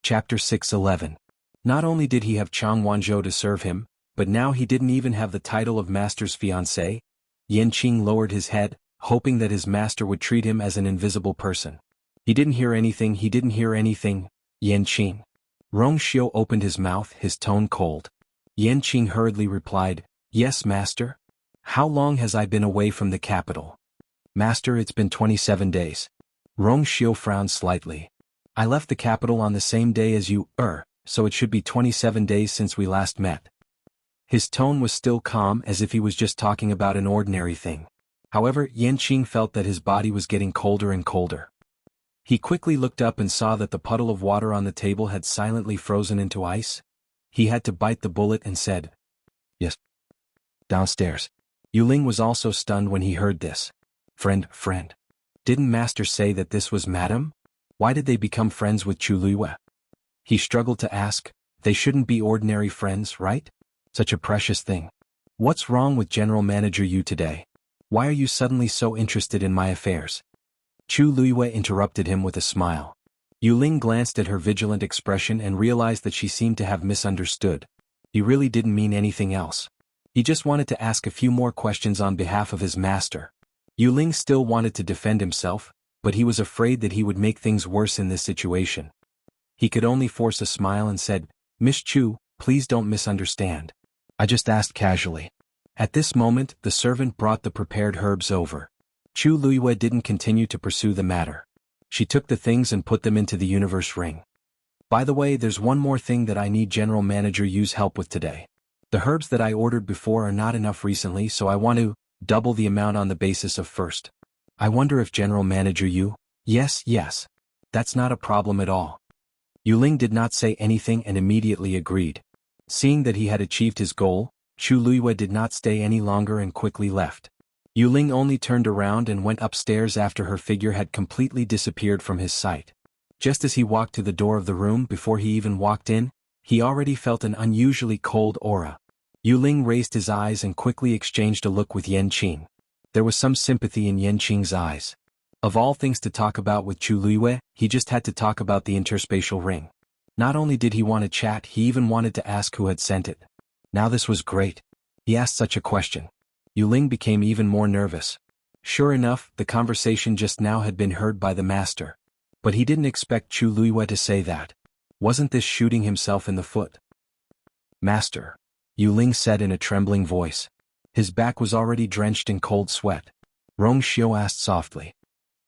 Chapter 611. Not only did he have Chang Wanzhou to serve him, but now he didn't even have the title of master's fiancé. Yan Qing lowered his head, hoping that his master would treat him as an invisible person. He didn't hear anything. Yan Qing. Rong Xiu opened his mouth, his tone cold. Yan Qing hurriedly replied, "Yes, master." "How long has I been away from the capital?" "Master, it's been 27 days. Rong Xiu frowned slightly. "I left the capital on the same day as you, so it should be 27 days since we last met." His tone was still calm, as if he was just talking about an ordinary thing. However, Yan Qing felt that his body was getting colder and colder. He quickly looked up and saw that the puddle of water on the table had silently frozen into ice. He had to bite the bullet and said, "Yes." Downstairs. Yuling was also stunned when he heard this. Friend. Didn't master say that this was madam? Why did they become friends with Chu Luiyue? He struggled to ask. They shouldn't be ordinary friends, right? Such a precious thing. What's wrong with General Manager Yu today? Why are you suddenly so interested in my affairs? Chu Luiyue interrupted him with a smile. Yuling glanced at her vigilant expression and realized that she seemed to have misunderstood. He really didn't mean anything else. He just wanted to ask a few more questions on behalf of his master. Yuling still wanted to defend himself, but he was afraid that he would make things worse in this situation. He could only force a smile and said, "Miss Chu, please don't misunderstand. I just asked casually." At this moment, the servant brought the prepared herbs over. Chu Luiyue didn't continue to pursue the matter. She took the things and put them into the universe ring. "By the way, there's one more thing that I need General Manager Yu's help with today. The herbs that I ordered before are not enough recently, so I want to double the amount on the basis of first. I wonder if General Manager Yu..." Yes. That's not a problem at all." Yuling did not say anything and immediately agreed. Seeing that he had achieved his goal, Chu Luiyue did not stay any longer and quickly left. Yuling only turned around and went upstairs after her figure had completely disappeared from his sight. Just as he walked to the door of the room, before he even walked in, he already felt an unusually cold aura. Yuling raised his eyes and quickly exchanged a look with Yan Qing. There was some sympathy in Yan Qing's eyes. Of all things to talk about with Chu Luiyue, he just had to talk about the interspatial ring. Not only did he want to chat, he even wanted to ask who had sent it. Now this was great. He asked such a question. Yuling became even more nervous. Sure enough, the conversation just now had been heard by the master. But he didn't expect Chu Luiyue to say that. Wasn't this shooting himself in the foot? "Master," Yuling said in a trembling voice. His back was already drenched in cold sweat. Rong Xiu asked softly.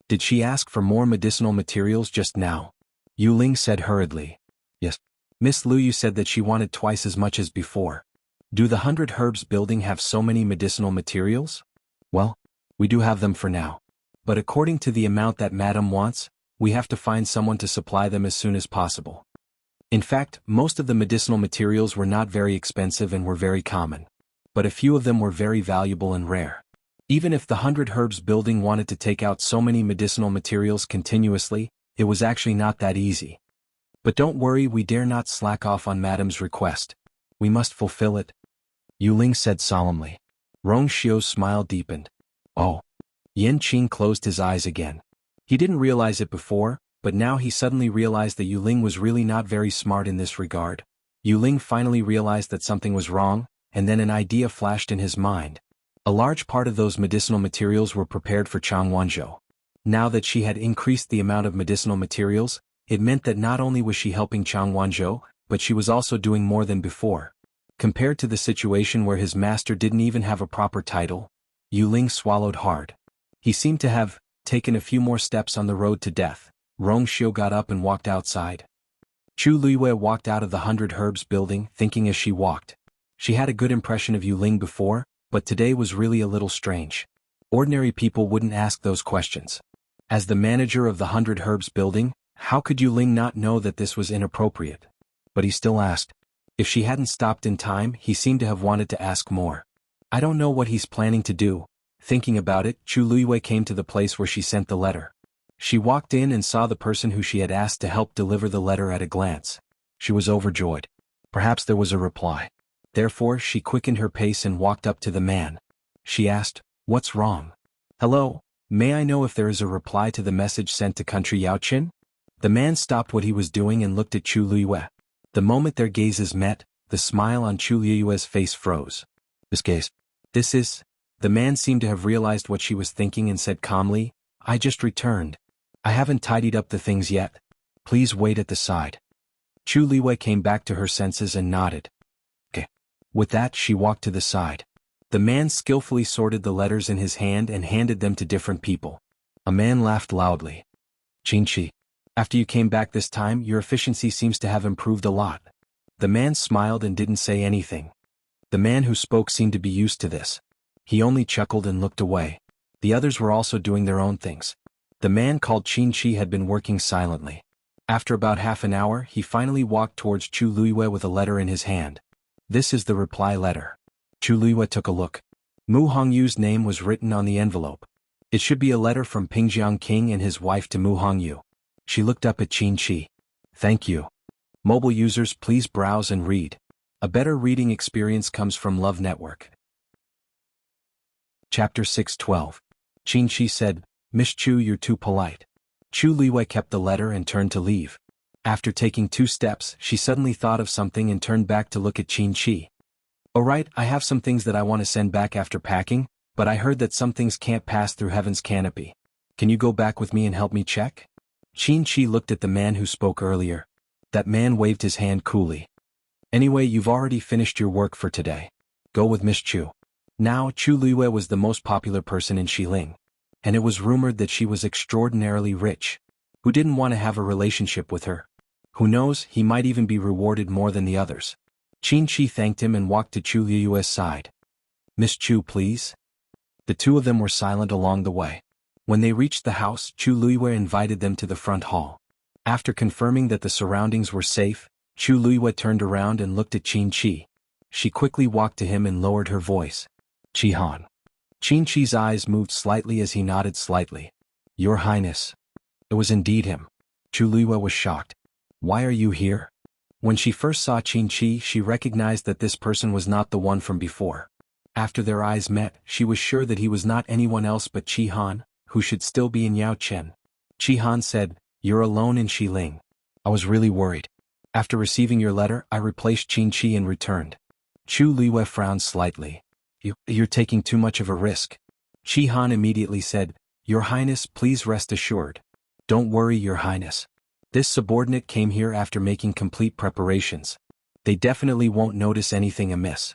"Did she ask for more medicinal materials just now?" Yuling said hurriedly. "Yes. Miss Luyu said that she wanted twice as much as before." "Do the 100 Herbs building have so many medicinal materials?" "Well, we do have them for now. But according to the amount that Madam wants, we have to find someone to supply them as soon as possible. In fact, most of the medicinal materials were not very expensive and were very common. But a few of them were very valuable and rare. Even if the 100 Herbs building wanted to take out so many medicinal materials continuously, it was actually not that easy. But don't worry, we dare not slack off on Madam's request. We must fulfill it," Yuling said solemnly. Rong Xiu's smile deepened. "Oh." Yan Qing closed his eyes again. He didn't realize it before, but now he suddenly realized that Yuling was really not very smart in this regard. Yuling finally realized that something was wrong, and then an idea flashed in his mind. A large part of those medicinal materials were prepared for Chang Wanzhou. Now that she had increased the amount of medicinal materials, it meant that not only was she helping Chang Wanzhou, but she was also doing more than before. Compared to the situation where his master didn't even have a proper title, Yuling swallowed hard. He seemed to have taken a few more steps on the road to death. Rong Xiu got up and walked outside. Chu Luiyue walked out of the 100 Herbs building, thinking as she walked. She had a good impression of Yuling before, but today was really a little strange. Ordinary people wouldn't ask those questions. As the manager of the 100 Herbs building, how could Yuling not know that this was inappropriate? But he still asked. If she hadn't stopped in time, he seemed to have wanted to ask more. I don't know what he's planning to do. Thinking about it, Chu Luiyue came to the place where she sent the letter. She walked in and saw the person who she had asked to help deliver the letter at a glance. She was overjoyed. Perhaps there was a reply. Therefore, she quickened her pace and walked up to the man. She asked, "What's wrong?" "Hello, may I know if there is a reply to the message sent to Country Yaoqin?" The man stopped what he was doing and looked at Chu Liyue. The moment their gazes met, the smile on Chu Liyue's face froze. This is... The man seemed to have realized what she was thinking and said calmly, I just returned. I haven't tidied up the things yet. Please wait at the side. Chu Liyue came back to her senses and nodded. Okay. With that, she walked to the side. The man skillfully sorted the letters in his hand and handed them to different people. A man laughed loudly. Qingqi, after you came back this time, your efficiency seems to have improved a lot. The man smiled and didn't say anything. The man who spoke seemed to be used to this. He only chuckled and looked away. The others were also doing their own things. The man called Qingqi had been working silently. After about half an hour, he finally walked towards Chu Liyue with a letter in his hand. This is the reply letter. Chu Liyue took a look. Mu Hongyu's name was written on the envelope. It should be a letter from Pingjiang King and his wife to Mu Hongyu. She looked up at Qingqi. Thank you. Mobile users, please browse and read. A better reading experience comes from Love Network. Chapter 6:12. Qingqi said, Miss Chu, you're too polite. Chu Liyue kept the letter and turned to leave. After taking 2 steps, she suddenly thought of something and turned back to look at Qingqi. Alright, I have some things that I want to send back after packing, but I heard that some things can't pass through heaven's canopy. Can you go back with me and help me check? Qingqi looked at the man who spoke earlier. That man waved his hand coolly. Anyway, you've already finished your work for today. Go with Miss Chu. Now, Chu Liyue was the most popular person in Xiling. And it was rumored that she was extraordinarily rich. Who didn't want to have a relationship with her? Who knows, he might even be rewarded more than the others. Qingqi thanked him and walked to Chu Liyue's side. Miss Chu, please? The two of them were silent along the way. When they reached the house, Chu Liyue invited them to the front hall. After confirming that the surroundings were safe, Chu Liyue turned around and looked at Qingqi. She quickly walked to him and lowered her voice. Qihan. Qingqi's eyes moved slightly as he nodded slightly. Your Highness. It was indeed him. Chu Liyue was shocked. Why are you here? When she first saw Qingqi, she recognized that this person was not the one from before. After their eyes met, she was sure that he was not anyone else but Qihan, who should still be in Yaochen. Qihan said, You're alone in Xiling. I was really worried. After receiving your letter, I replaced Qingqi and returned. Chu Liyue frowned slightly. You're taking too much of a risk. Qihan immediately said, Your Highness, please rest assured. Don't worry, Your Highness. This subordinate came here after making complete preparations. They definitely won't notice anything amiss.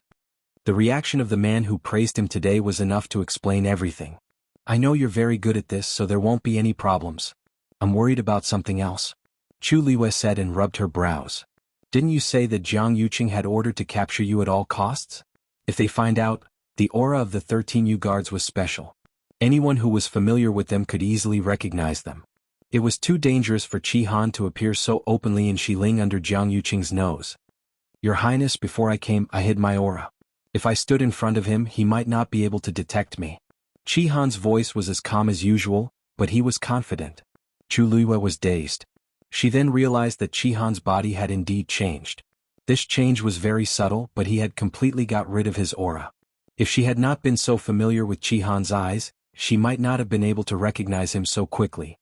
The reaction of the man who praised him today was enough to explain everything. I know you're very good at this, so there won't be any problems. I'm worried about something else. Chu Liyue said and rubbed her brows. Didn't you say that Jiang Yuqing had ordered to capture you at all costs? If they find out, the aura of the 13 guards was special. Anyone who was familiar with them could easily recognize them. It was too dangerous for Qihan to appear so openly in Xiling under Jiang Yuqing's nose. Your Highness, before I came, I hid my aura. If I stood in front of him, he might not be able to detect me. Qihan's voice was as calm as usual, but he was confident. Chu Liyue was dazed. She then realized that Qihan's body had indeed changed. This change was very subtle, but he had completely got rid of his aura. If she had not been so familiar with Qihan's eyes, she might not have been able to recognize him so quickly.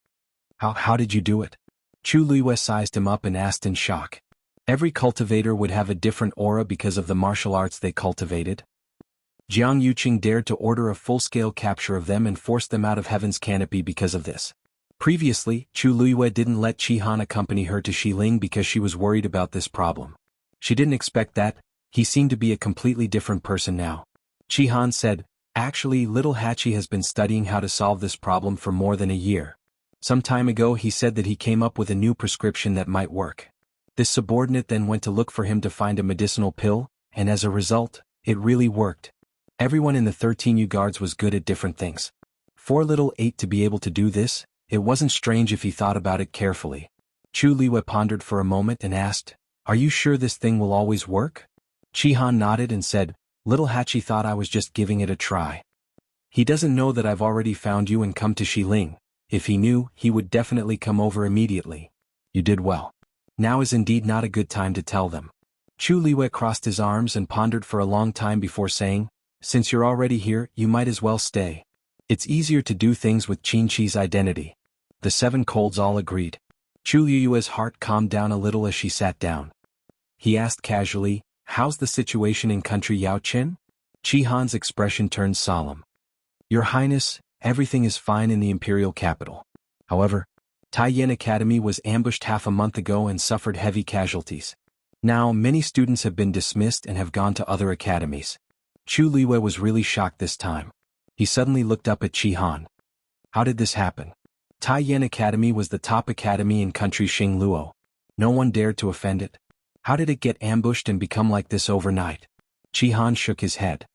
How did you do it? Chu Liyue sized him up and asked in shock. Every cultivator would have a different aura because of the martial arts they cultivated. Jiang Yuqing dared to order a full-scale capture of them and forced them out of heaven's canopy because of this. Previously, Chu Liyue didn't let Qihan accompany her to Xiling because she was worried about this problem. She didn't expect that. He seemed to be a completely different person now. Qihan said, Actually, little Hachi has been studying how to solve this problem for more than a year. Some time ago he said that he came up with a new prescription that might work. This subordinate then went to look for him to find a medicinal pill, and as a result, it really worked. Everyone in the 13 guards was good at different things. For little 8 to be able to do this, it wasn't strange if he thought about it carefully. Chu Liyue pondered for a moment and asked, Are you sure this thing will always work? Qihan nodded and said, Little Hachi thought I was just giving it a try. He doesn't know that I've already found you and come to Xiling. If he knew, he would definitely come over immediately. You did well. Now is indeed not a good time to tell them. Chu Liyue crossed his arms and pondered for a long time before saying, Since you're already here, you might as well stay. It's easier to do things with Qingqi's identity. The 7 colds all agreed. Chu Liyue's heart calmed down a little as she sat down. He asked casually, "How's the situation in country Yaoqin?" Chi Han's expression turned solemn. "Your Highness, everything is fine in the imperial capital. However, Taiyan Academy was ambushed half a month ago and suffered heavy casualties. Now, many students have been dismissed and have gone to other academies." Chu Liyue was really shocked this time. He suddenly looked up at Chi Han. "How did this happen?" Taiyan Academy was the top academy in country Xingluo. No one dared to offend it. How did it get ambushed and become like this overnight? Chi Han shook his head.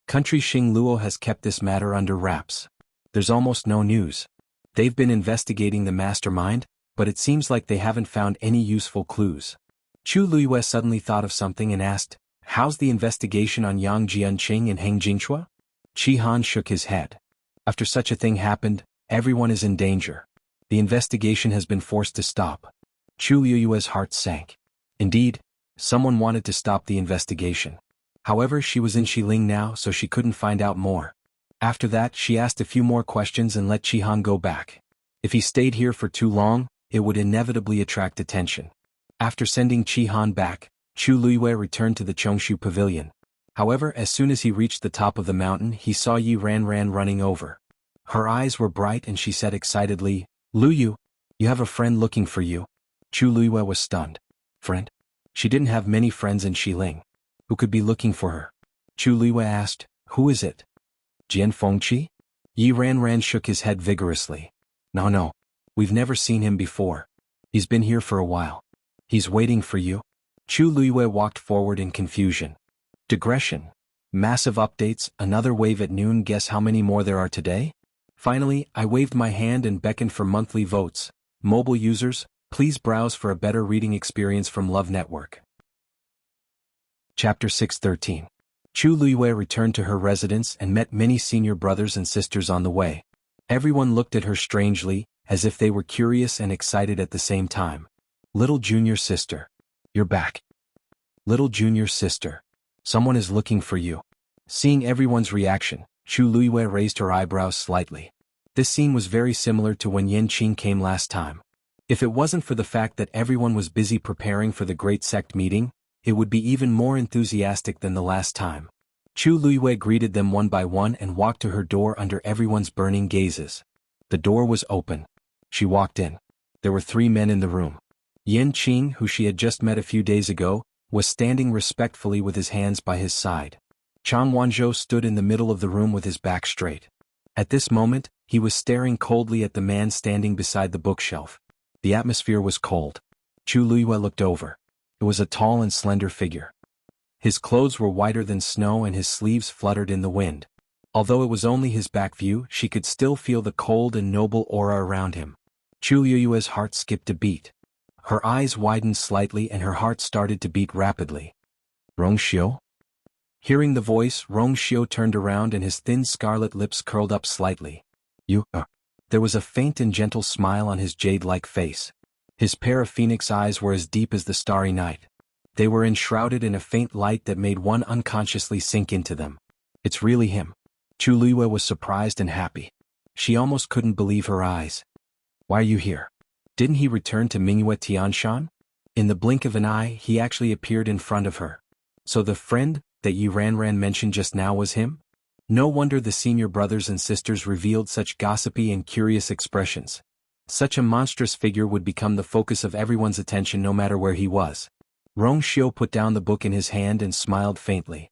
Country Xingluo has kept this matter under wraps. There's almost no news. They've been investigating the mastermind, but it seems like they haven't found any useful clues. Chu Liyue suddenly thought of something and asked, "How's the investigation on Yang Jianqing and Heng Jingshua?" Chi Han shook his head. "After such a thing happened, everyone is in danger. The investigation has been forced to stop." Chu Liyue's heart sank. Indeed, someone wanted to stop the investigation. However, she was in Xiling now, so she couldn't find out more. After that, she asked a few more questions and let Chi Han go back. If he stayed here for too long, it would inevitably attract attention. After sending Chi Han back, Chu Liyue returned to the Chongshu Pavilion. However, as soon as he reached the top of the mountain, he saw Yi Ran running over. Her eyes were bright and she said excitedly, "Luyu, you have a friend looking for you." Chu Liyue was stunned. Friend? She didn't have many friends in Xiling. Who could be looking for her? Chu Liyue asked, "Who is it? Jian Fengqi?" Yi Ran shook his head vigorously. No, we've never seen him before. He's been here for a while. He's waiting for you." Chu Liyue walked forward in confusion. Digression. Massive updates, another wave at noon. Guess how many more there are today? Finally, I waved my hand and beckoned for monthly votes. Mobile users, please browse for a better reading experience from Love Network. Chapter 613. Chu Liyue returned to her residence and met many senior brothers and sisters on the way. Everyone looked at her strangely, as if they were curious and excited at the same time. "Little junior sister. You're back. Little junior sister. Someone is looking for you." Seeing everyone's reaction, Chu Liyue raised her eyebrows slightly. This scene was very similar to when Yanqing came last time. If it wasn't for the fact that everyone was busy preparing for the great sect meeting, it would be even more enthusiastic than the last time. Chu Liyue greeted them one by one and walked to her door under everyone's burning gazes. The door was open. She walked in. There were 3 men in the room. Yanqing, who she had just met a few days ago, was standing respectfully with his hands by his side. Chang Wanzhou stood in the middle of the room with his back straight. At this moment, he was staring coldly at the man standing beside the bookshelf. The atmosphere was cold. Chu Liyue looked over. It was a tall and slender figure. His clothes were whiter than snow and his sleeves fluttered in the wind. Although it was only his back view, she could still feel the cold and noble aura around him. Chu Liyue's heart skipped a beat. Her eyes widened slightly and her heart started to beat rapidly. "Rongxiu?" Hearing the voice, Rongxiu turned around and his thin scarlet lips curled up slightly. "You, There was a faint and gentle smile on his jade-like face. His pair of phoenix eyes were as deep as the starry night. They were enshrouded in a faint light that made one unconsciously sink into them. "It's really him." Chu Liyue was surprised and happy. She almost couldn't believe her eyes. "Why are you here? Didn't he return to Mingyue Tianshan?" In the blink of an eye, he actually appeared in front of her. So the friend that Yi Ran mentioned just now was him? No wonder the senior brothers and sisters revealed such gossipy and curious expressions. Such a monstrous figure would become the focus of everyone's attention no matter where he was. Rongxiu put down the book in his hand and smiled faintly.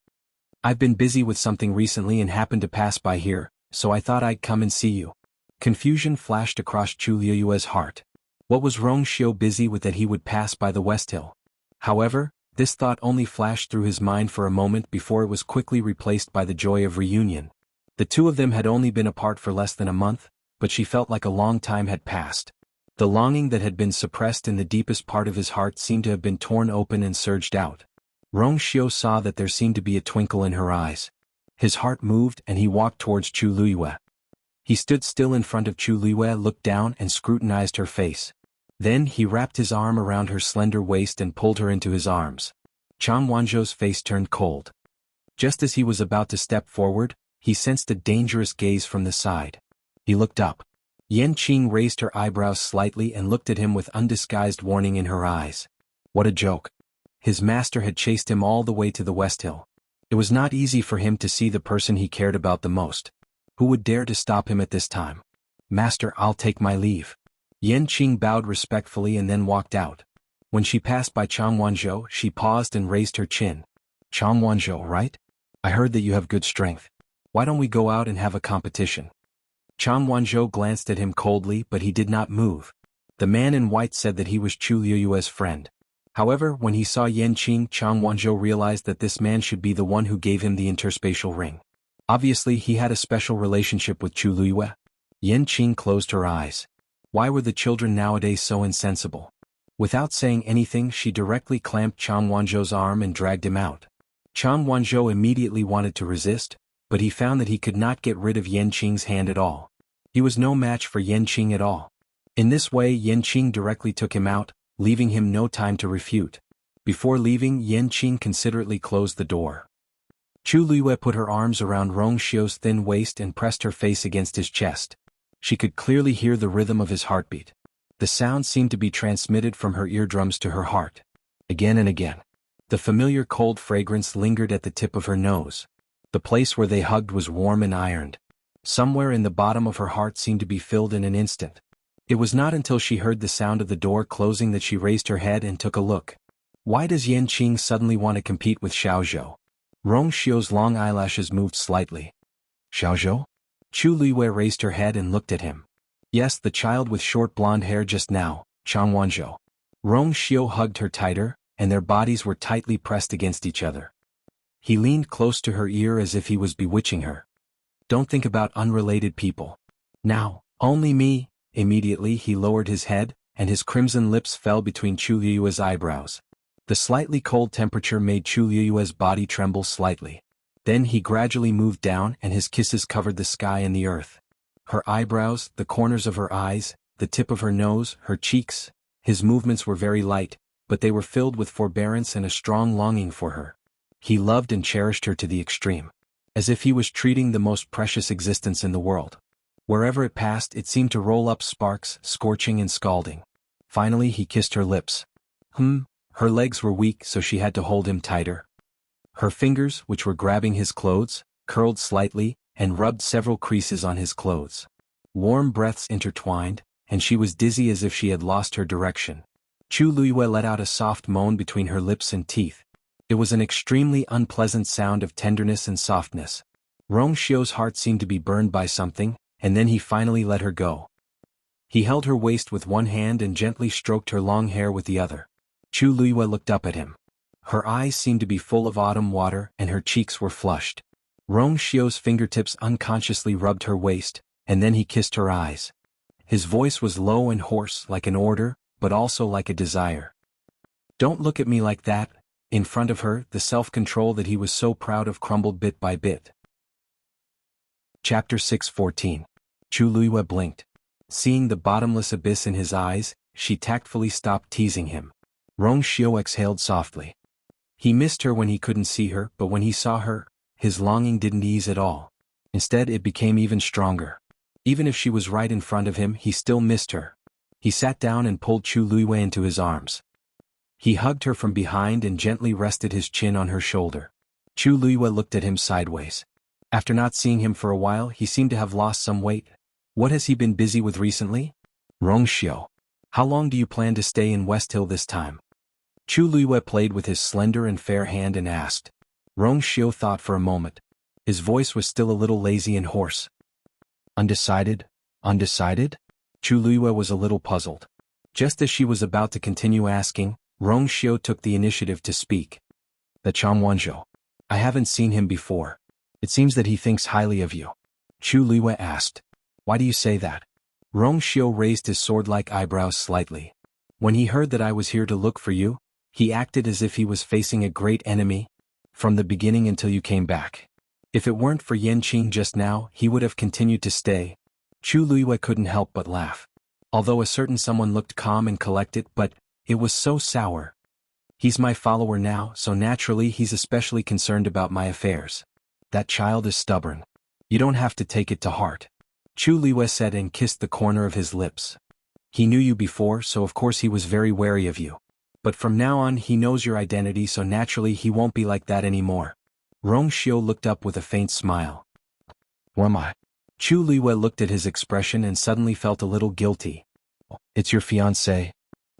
"I've been busy with something recently and happened to pass by here, so I thought I'd come and see you." Confusion flashed across Chu Liyue's heart. What was Rongxiu busy with that he would pass by the West Hill? However, this thought only flashed through his mind for a moment before it was quickly replaced by the joy of reunion. The two of them had only been apart for less than a month, but she felt like a long time had passed. The longing that had been suppressed in the deepest part of his heart seemed to have been torn open and surged out. Rongxiu saw that there seemed to be a twinkle in her eyes. His heart moved and he walked towards Chu Liyue. He stood still in front of Chu Liyue, looked down and scrutinized her face. Then he wrapped his arm around her slender waist and pulled her into his arms. Chang Wanzhou's face turned cold. Just as he was about to step forward, he sensed a dangerous gaze from the side. He looked up. Yan Qing raised her eyebrows slightly and looked at him with undisguised warning in her eyes. What a joke. His master had chased him all the way to the West Hill. It was not easy for him to see the person he cared about the most. Who would dare to stop him at this time? Master, I'll take my leave. Yan Qing bowed respectfully and then walked out. When she passed by Chang Wanzhou, she paused and raised her chin. Chang Wanzhou, right? I heard that you have good strength. Why don't we go out and have a competition? Chang Wanzhou glanced at him coldly, but he did not move. The man in white said that he was Chu Liyue's friend. However, when he saw Yan Qing, Chang Wanzhou realized that this man should be the one who gave him the interspatial ring. Obviously, he had a special relationship with Chu Liyue. Yan Qing closed her eyes. Why were the children nowadays so insensible? Without saying anything, she directly clamped Chang Wanzhou's arm and dragged him out. Chang Wanzhou immediately wanted to resist, but he found that he could not get rid of Yan Qing's hand at all. He was no match for Yan Qing at all. In this way, Yan Qing directly took him out, leaving him no time to refute. Before leaving, Yan Qing considerately closed the door. Chu Liyue put her arms around Rong Xiu's thin waist and pressed her face against his chest. She could clearly hear the rhythm of his heartbeat. The sound seemed to be transmitted from her eardrums to her heart. Again and again. The familiar cold fragrance lingered at the tip of her nose. The place where they hugged was warm and ironed. Somewhere in the bottom of her heart seemed to be filled in an instant. It was not until she heard the sound of the door closing that she raised her head and took a look. Why does Yan Qing suddenly want to compete with Xiaozhou? Rong Xiu's long eyelashes moved slightly. Xiaozhou? Chu Liyue raised her head and looked at him. Yes, the child with short blonde hair just now, Chang Wanzhou. Rong Xiu hugged her tighter, and their bodies were tightly pressed against each other. He leaned close to her ear as if he was bewitching her. Don't think about unrelated people. Now, only me. Immediately he lowered his head, and his crimson lips fell between Chu Liyue's eyebrows. The slightly cold temperature made Chu Liyue's body tremble slightly. Then he gradually moved down and his kisses covered the sky and the earth. Her eyebrows, the corners of her eyes, the tip of her nose, her cheeks. His movements were very light, but they were filled with forbearance and a strong longing for her. He loved and cherished her to the extreme. As if he was treating the most precious existence in the world. Wherever it passed, it seemed to roll up sparks, scorching and scalding. Finally he kissed her lips. Her legs were weak, so she had to hold him tighter. Her fingers, which were grabbing his clothes, curled slightly, and rubbed several creases on his clothes. Warm breaths intertwined, and she was dizzy as if she had lost her direction. Chu Liyue let out a soft moan between her lips and teeth. It was an extremely unpleasant sound of tenderness and softness. Rong Xiu's heart seemed to be burned by something, and then he finally let her go. He held her waist with one hand and gently stroked her long hair with the other. Chu Liyue looked up at him. Her eyes seemed to be full of autumn water and her cheeks were flushed. Rong Xiu's fingertips unconsciously rubbed her waist, and then he kissed her eyes. His voice was low and hoarse like an order, but also like a desire. Don't look at me like that. In front of her, the self-control that he was so proud of crumbled bit by bit. Chapter 6:14. Chu Liyue blinked. Seeing the bottomless abyss in his eyes, she tactfully stopped teasing him. Rong Xiu exhaled softly. He missed her when he couldn't see her, but when he saw her, his longing didn't ease at all. Instead, it became even stronger. Even if she was right in front of him, he still missed her. He sat down and pulled Chu Liyue into his arms. He hugged her from behind and gently rested his chin on her shoulder. Chu Liyue looked at him sideways. After not seeing him for a while, he seemed to have lost some weight. What has he been busy with recently? Rong Xiu. How long do you plan to stay in West Hill this time? Chu Liyue played with his slender and fair hand and asked. Rong Xiu thought for a moment. His voice was still a little lazy and hoarse. Undecided? Undecided? Chu Liyue was a little puzzled. Just as she was about to continue asking, Rong Xiu took the initiative to speak. The Chang Wanzhou. I haven't seen him before. It seems that he thinks highly of you. Chu Liyue asked. Why do you say that? Rong Xiu raised his sword-like eyebrows slightly. When he heard that I was here to look for you, he acted as if he was facing a great enemy. From the beginning until you came back. If it weren't for Yan Qing just now, he would have continued to stay. Chu Liyue couldn't help but laugh. Although a certain someone looked calm and collected, but it was so sour. He's my follower now, so naturally he's especially concerned about my affairs. That child is stubborn. You don't have to take it to heart. Chu Liwei said and kissed the corner of his lips. He knew you before, so of course he was very wary of you. But from now on he knows your identity, so naturally he won't be like that anymore. Rong Xiu looked up with a faint smile. Who am I? Chu Liwei looked at his expression and suddenly felt a little guilty. It's your fiancé.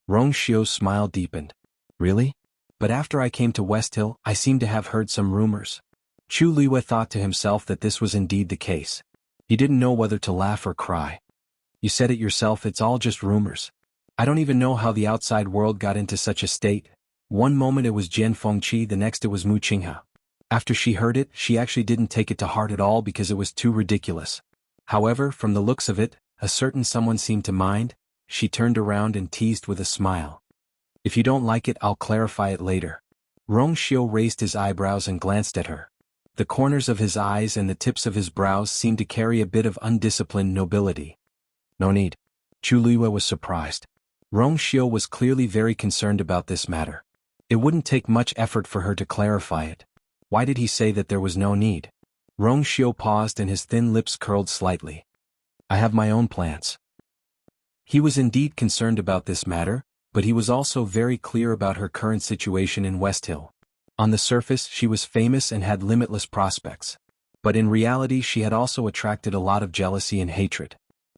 Rong Xiu's smile deepened. Really? But after I came to West Hill, I seem to have heard some rumors. Chu Liwei thought to himself that this was indeed the case. He didn't know whether to laugh or cry. You said it yourself, it's all just rumors. I don't even know how the outside world got into such a state. One moment it was Jian Fengqi, the next it was Mu Qinghe. After she heard it, she actually didn't take it to heart at all because it was too ridiculous. However, from the looks of it, a certain someone seemed to mind. She turned around and teased with a smile. If you don't like it, I'll clarify it later. Rong Xiu raised his eyebrows and glanced at her. The corners of his eyes and the tips of his brows seemed to carry a bit of undisciplined nobility. No need. Chu Liwei was surprised. Rong Xiu was clearly very concerned about this matter. It wouldn't take much effort for her to clarify it. Why did he say that there was no need? Rong Xiu paused and his thin lips curled slightly. I have my own plans. He was indeed concerned about this matter, but he was also very clear about her current situation in West Hill. On the surface, she was famous and had limitless prospects. But in reality, she had also attracted a lot of jealousy and hatred.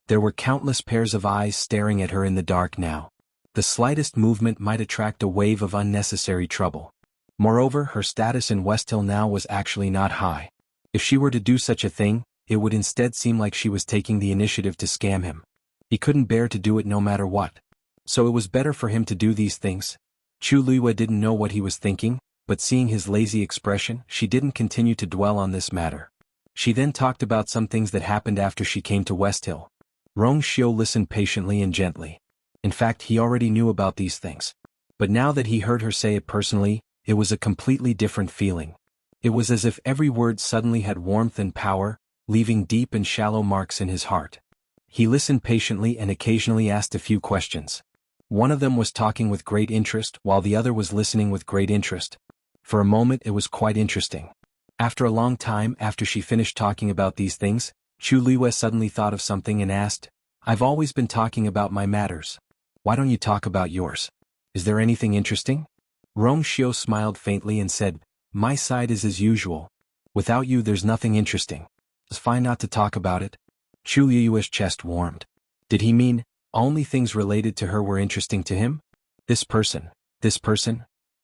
There were countless pairs of eyes staring at her in the dark now. The slightest movement might attract a wave of unnecessary trouble. Moreover, her status in West Hill now was actually not high. If she were to do such a thing, it would instead seem like she was taking the initiative to scam him. He couldn't bear to do it no matter what. So it was better for him to do these things. Chu Liwei didn't know what he was thinking, but seeing his lazy expression, she didn't continue to dwell on this matter. She then talked about some things that happened after she came to West Hill. Rong Xiu listened patiently and gently. In fact, he already knew about these things. But now that he heard her say it personally, it was a completely different feeling. It was as if every word suddenly had warmth and power, leaving deep and shallow marks in his heart. He listened patiently and occasionally asked a few questions. One of them was talking with great interest, while the other was listening with great interest. For a moment it was quite interesting. After a long time after she finished talking about these things, Chu Liwei suddenly thought of something and asked, I've always been talking about my matters. Why don't you talk about yours? Is there anything interesting? Rong Xiu smiled faintly and said, My side is as usual. Without you there's nothing interesting. It's fine not to talk about it. Chu Liwei's chest warmed. Did he mean, only things related to her were interesting to him? This person?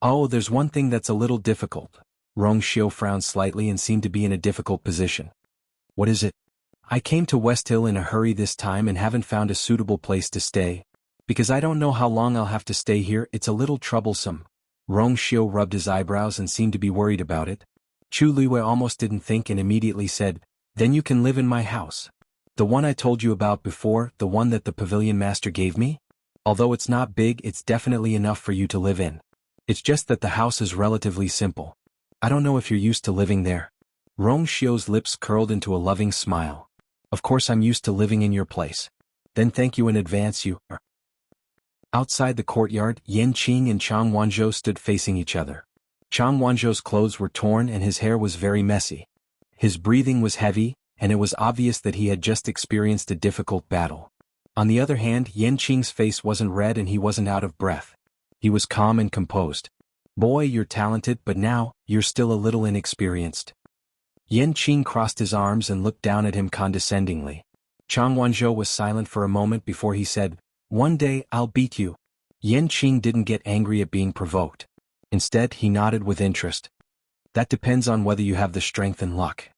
Oh, there's one thing that's a little difficult. Rong Xiu frowned slightly and seemed to be in a difficult position. What is it? I came to West Hill in a hurry this time and haven't found a suitable place to stay. Because I don't know how long I'll have to stay here, it's a little troublesome. Rong Xiu rubbed his eyebrows and seemed to be worried about it. Chu Liwei almost didn't think and immediately said, Then you can live in my house. The one I told you about before, the one that the pavilion master gave me? Although it's not big, it's definitely enough for you to live in. It's just that the house is relatively simple. I don't know if you're used to living there. Rong Xiu's lips curled into a loving smile. Of course I'm used to living in your place. Then thank you in advance you are. Outside the courtyard, Yan Qing and Chang Wanzhou stood facing each other. Chang Wanzhou's clothes were torn and his hair was very messy. His breathing was heavy, and it was obvious that he had just experienced a difficult battle. On the other hand, Yan Qing's face wasn't red and he wasn't out of breath. He was calm and composed. Boy, you're talented, but now, you're still a little inexperienced. Yan Qing crossed his arms and looked down at him condescendingly. Chang Wanzhou was silent for a moment before he said, One day, I'll beat you. Yan Qing didn't get angry at being provoked. Instead, he nodded with interest. That depends on whether you have the strength and luck.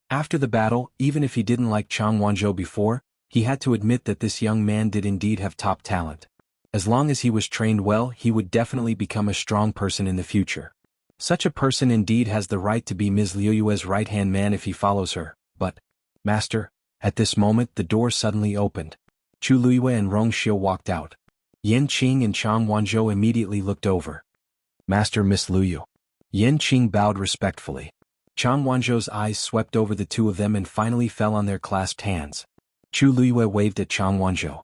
After the battle, even if he didn't like Chang Wanzhou before, he had to admit that this young man did indeed have top talent. As long as he was trained well, he would definitely become a strong person in the future. Such a person indeed has the right to be Ms. Liu Yue's right-hand man if he follows her, but, Master, at this moment the door suddenly opened. Chu Liwei and Rong Xiu walked out. Yan Qing and Chang Wanzhou immediately looked over. Master, Miss Liu Yu. Yan Qing bowed respectfully. Chang Wanzhou's eyes swept over the two of them and finally fell on their clasped hands. Chu Liwei waved at Chang Wanzhou.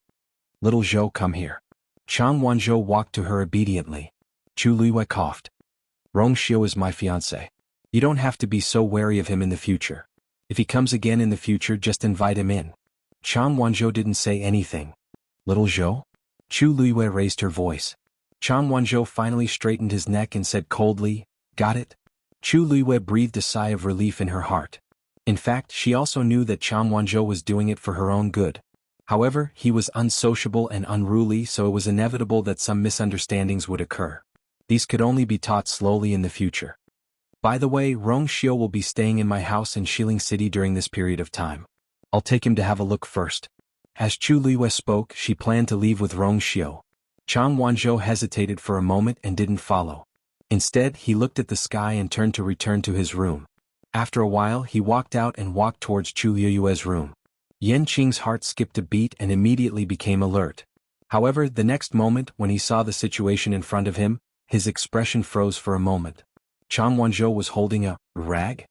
Little Zhou, come here. Chang Wanzhou walked to her obediently. Chu Liwei coughed. Rong Xiu is my fiancé. You don't have to be so wary of him in the future. If he comes again in the future, just invite him in. Chang Wanzhou didn't say anything. Little Zhou? Chu Luiyue raised her voice. Chang Wanzhou finally straightened his neck and said coldly, "Got it?" Chu Luiyue breathed a sigh of relief in her heart. In fact, she also knew that Chang Wanzhou was doing it for her own good. However, he was unsociable and unruly, so it was inevitable that some misunderstandings would occur. These could only be taught slowly in the future. By the way, Rong Xiu will be staying in my house in Xiling City during this period of time. I'll take him to have a look first. As Chu Luiyue spoke, she planned to leave with Rong Xiu. Chang Wanzhou hesitated for a moment and didn't follow. Instead, he looked at the sky and turned to return to his room. After a while, he walked out and walked towards Chu Luiyue's room. Yan Qing's heart skipped a beat and immediately became alert. However, the next moment, when he saw the situation in front of him, his expression froze for a moment. Chang Wanzhou was holding a rag?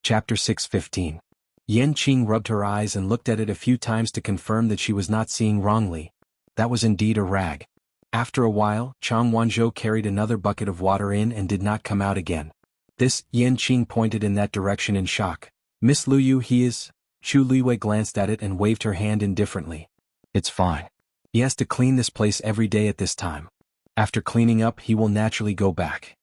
Chapter 6:15. Yan Qing rubbed her eyes and looked at it a few times to confirm that she was not seeing wrongly. That was indeed a rag. After a while, Chang Wanzhou carried another bucket of water in and did not come out again. This, Yan Qing pointed in that direction in shock. "Miss Luyu, he is..." Chu Luiyue glanced at it and waved her hand indifferently. "It's fine. He has to clean this place every day at this time. After cleaning up, he will naturally go back."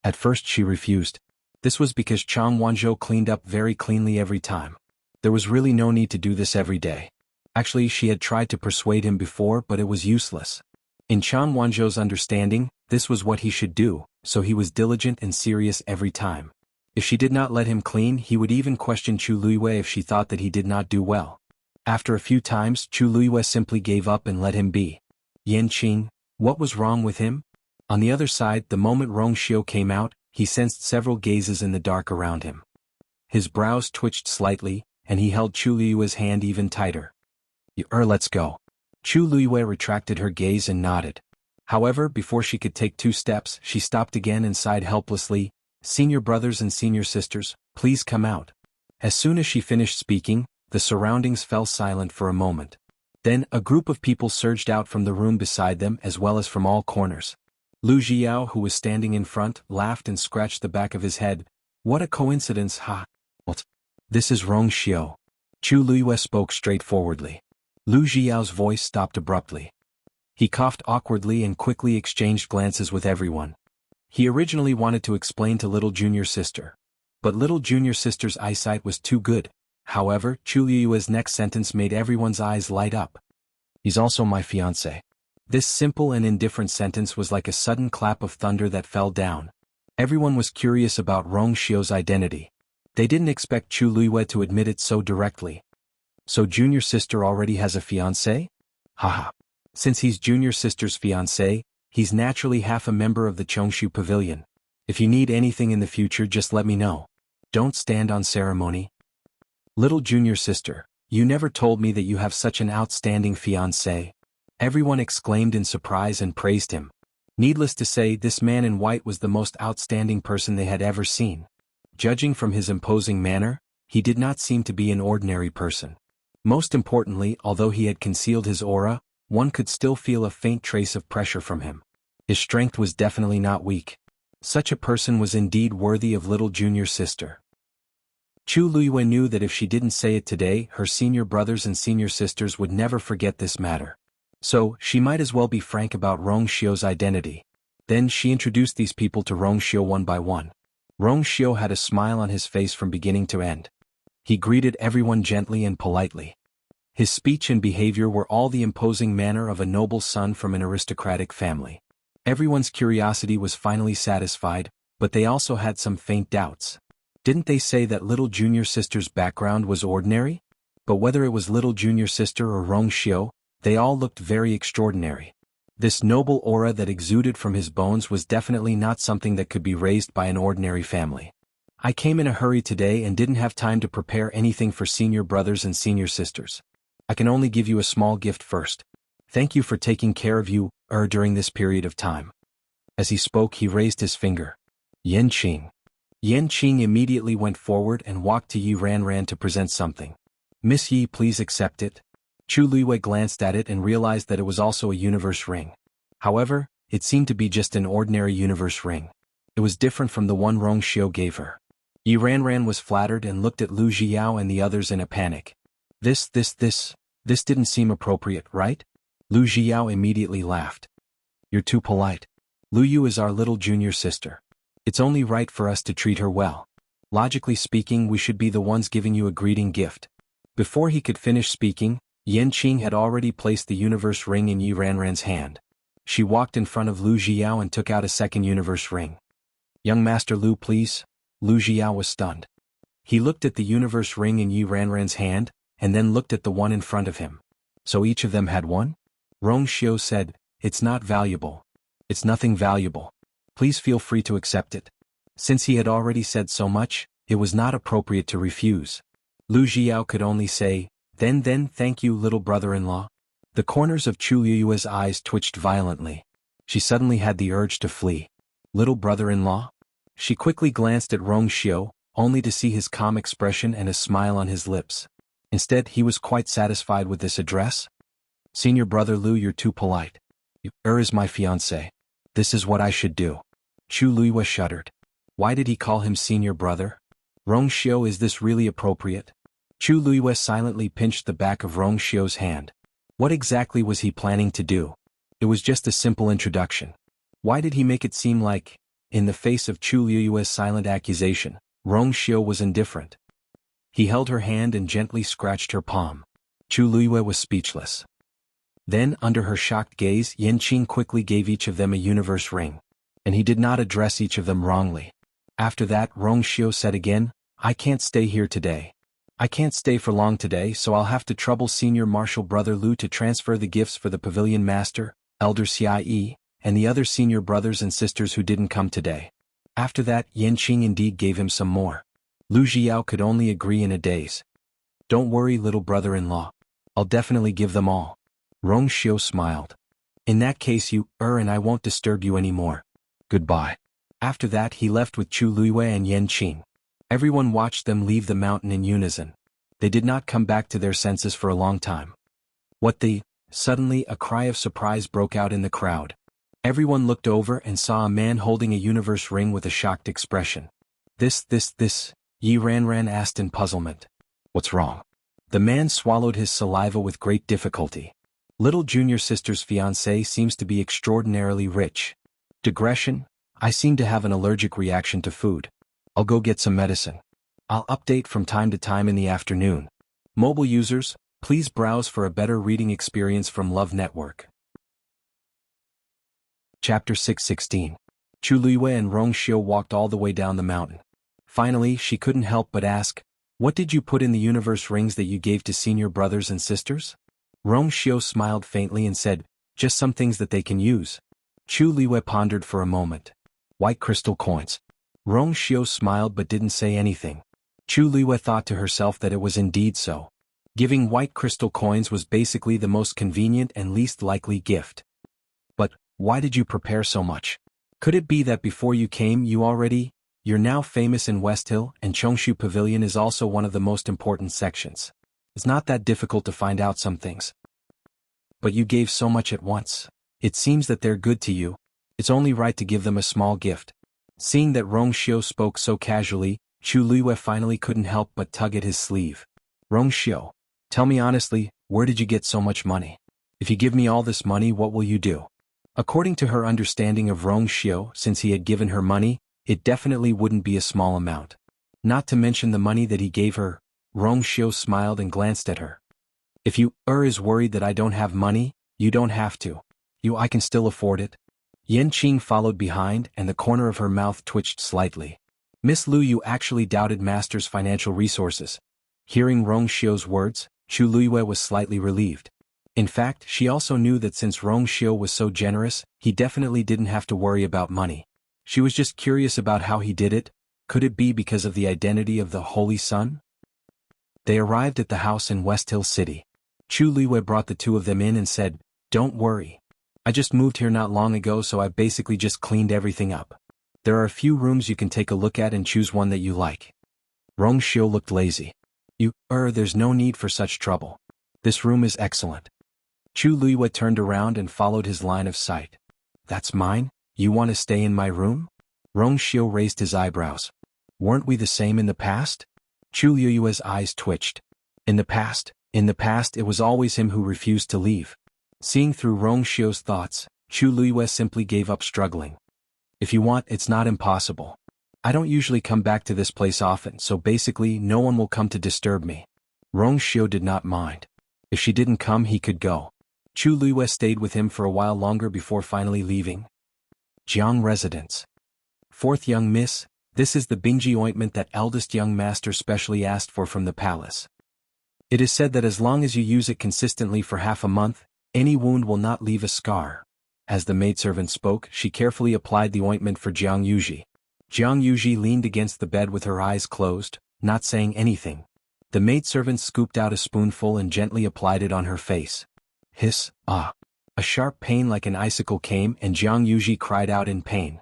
At first she refused. This was because Chang Wanzhou cleaned up very cleanly every time. There was really no need to do this every day. Actually, she had tried to persuade him before, but it was useless. In Chang Wanzhou's understanding, this was what he should do, so he was diligent and serious every time. If she did not let him clean, he would even question Chu Luiyue if she thought that he did not do well. After a few times, Chu Luiyue simply gave up and let him be. Yan Qing, what was wrong with him? On the other side, the moment Rong Xiu came out, he sensed several gazes in the dark around him. His brows twitched slightly, and he held Chu Luiyue's hand even tighter. Let's go." Chu Luiyue retracted her gaze and nodded. However, before she could take 2 steps, she stopped again and sighed helplessly, "Senior brothers and senior sisters, please come out." As soon as she finished speaking, the surroundings fell silent for a moment. Then, a group of people surged out from the room beside them as well as from all corners. Lu Jiao, who was standing in front, laughed and scratched the back of his head. "What a coincidence, ha! What? This is Rong Xiu." Chu Luiyue spoke straightforwardly. Lu Jiao's voice stopped abruptly. He coughed awkwardly and quickly exchanged glances with everyone. He originally wanted to explain to little junior sister. But little junior sister's eyesight was too good. However, Chu Luiyue's next sentence made everyone's eyes light up. "He's also my fiancé." This simple and indifferent sentence was like a sudden clap of thunder that fell down. Everyone was curious about Rong Xiu's identity. They didn't expect Chu Luiyue to admit it so directly. "So junior sister already has a fiancé? Haha. Since he's junior sister's fiancé, he's naturally half a member of the Chongshu Pavilion. If you need anything in the future, just let me know. Don't stand on ceremony." "Little junior sister, you never told me that you have such an outstanding fiancé." Everyone exclaimed in surprise and praised him. Needless to say, this man in white was the most outstanding person they had ever seen. Judging from his imposing manner, he did not seem to be an ordinary person. Most importantly, although he had concealed his aura, one could still feel a faint trace of pressure from him. His strength was definitely not weak. Such a person was indeed worthy of little junior sister. Chu Luiyue knew that if she didn't say it today, her senior brothers and senior sisters would never forget this matter. So, she might as well be frank about Rong Xiu's identity. Then she introduced these people to Rong Xiu one by one. Rong Xiu had a smile on his face from beginning to end. He greeted everyone gently and politely. His speech and behavior were all the imposing manner of a noble son from an aristocratic family. Everyone's curiosity was finally satisfied, but they also had some faint doubts. Didn't they say that little junior sister's background was ordinary? But whether it was little junior sister or Rong Xiu, they all looked very extraordinary. This noble aura that exuded from his bones was definitely not something that could be raised by an ordinary family. "I came in a hurry today and didn't have time to prepare anything for senior brothers and senior sisters. I can only give you a small gift first. Thank you for taking care of you, during this period of time." As he spoke, he raised his finger. "Yan Qing." Yan Qing immediately went forward and walked to Yi Ran to present something. "Miss Yi, please accept it." Chu Luiyue glanced at it and realized that it was also a universe ring. However, it seemed to be just an ordinary universe ring. It was different from the one Rong Xiu gave her. Yi Ranran was flattered and looked at Lu Jiao and the others in a panic. This didn't seem appropriate, right? Lu Jiao immediately laughed. You're too polite. Lu Yu is our little junior sister. It's only right for us to treat her well. Logically speaking, we should be the ones giving you a greeting gift. Before he could finish speaking, Yan Qing had already placed the universe ring in Yi Ranran's hand. She walked in front of Lu Jiao and took out a second universe ring. Young Master Lu, please. Lu Jiao was stunned. He looked at the universe ring in Yi Ranran's hand, and then looked at the one in front of him. So each of them had one? Rong Xiu said, It's not valuable. It's nothing valuable. Please feel free to accept it. Since he had already said so much, it was not appropriate to refuse. Lu Jiao could only say, Then thank you, little brother-in-law. The corners of Chu Liyue's eyes twitched violently. She suddenly had the urge to flee. Little brother-in-law? She quickly glanced at Rong Xiu, only to see his calm expression and a smile on his lips. Instead, he was quite satisfied with this address. Senior brother Lu, you're too polite. You is my fiancé. This is what I should do. Chu Liyue shuddered. Why did he call him senior brother? Rong Xiu, is this really appropriate? Chu Liyue silently pinched the back of Rong Xiu's hand. What exactly was he planning to do? It was just a simple introduction. Why did he make it seem like, in the face of Chu Liyue's silent accusation, Rong Xiu was indifferent? He held her hand and gently scratched her palm. Chu Liyue was speechless. Then, under her shocked gaze, Yan Qing quickly gave each of them a universe ring. And he did not address each of them wrongly. After that, Rong Xiu said again, I can't stay here today. I can't stay for long today, so I'll have to trouble senior martial brother Lu to transfer the gifts for the pavilion master, elder Xia Yi, and the other senior brothers and sisters who didn't come today. After that, Yan Qing indeed gave him some more. Lu Jiao could only agree in a daze. Don't worry, little brother-in-law. I'll definitely give them all. Rong Xiu smiled. In that case you, and I won't disturb you anymore. Goodbye. After that he left with Chu Liyue and Yan Qing. Everyone watched them leave the mountain in unison. They did not come back to their senses for a long time. Suddenly a cry of surprise broke out in the crowd. Everyone looked over and saw a man holding a universe ring with a shocked expression. This, Yi Ranran asked in puzzlement. What's wrong? The man swallowed his saliva with great difficulty. Little junior sister's fiancé seems to be extraordinarily rich. Digression, I seem to have an allergic reaction to food. I'll go get some medicine. I'll update from time to time in the afternoon. Mobile users, please browse for a better reading experience from Love Network. Chapter 616. Chu Liyue and Rong Xiu walked all the way down the mountain. Finally, she couldn't help but ask, What did you put in the universe rings that you gave to senior brothers and sisters? Rong Xiu smiled faintly and said, Just some things that they can use. Chu Liyue pondered for a moment. White crystal coins. Rong Xiu smiled but didn't say anything. Chu Liyue thought to herself that it was indeed so. Giving white crystal coins was basically the most convenient and least likely gift. But, why did you prepare so much? Could it be that before you came you're now famous in West Hill, and Chongshu Pavilion is also one of the most important sections? It's not that difficult to find out some things. But you gave so much at once. It seems that they're good to you. It's only right to give them a small gift. Seeing that Rong Xiu spoke so casually, Chu Liyue finally couldn't help but tug at his sleeve. Rong Xiu, tell me honestly, where did you get so much money? If you give me all this money, what will you do? According to her understanding of Rong Xiu, since he had given her money, it definitely wouldn't be a small amount. Not to mention the money that he gave her. Rong Xiu smiled and glanced at her. If you is worried that I don't have money, you don't have to. I can still afford it. Yan Qing followed behind and the corner of her mouth twitched slightly. Miss Lu Yu actually doubted Master's financial resources. Hearing Rong Xiu's words, Chu Liyue was slightly relieved. In fact, she also knew that since Rong Xiu was so generous, he definitely didn't have to worry about money. She was just curious about how he did it. Could it be because of the identity of the Holy Sun? They arrived at the house in West Hill City. Chu Liyue brought the two of them in and said, Don't worry. I just moved here not long ago, so I've basically just cleaned everything up. There are a few rooms you can take a look at and choose one that you like. Rong Xiu looked lazy. There's no need for such trouble. This room is excellent. Chu Liyue turned around and followed his line of sight. That's mine? You want to stay in my room? Rong Xiu raised his eyebrows. Weren't we the same in the past? Chu Liyue's eyes twitched. In the past it was always him who refused to leave. Seeing through Rong Xiu's thoughts, Chu Liyue simply gave up struggling. If you want, it's not impossible. I don't usually come back to this place often, so basically no one will come to disturb me. Rong Xiu did not mind. If she didn't come, he could go. Chu Liyue stayed with him for a while longer before finally leaving. Jiang residence. Fourth young miss, this is the Bingji ointment that eldest young master specially asked for from the palace. It is said that as long as you use it consistently for half a month, any wound will not leave a scar. As the maidservant spoke, she carefully applied the ointment for Jiang Yuji. Jiang Yuji leaned against the bed with her eyes closed, not saying anything. The maidservant scooped out a spoonful and gently applied it on her face. Hiss, ah. A sharp pain like an icicle came and Jiang Yuji cried out in pain.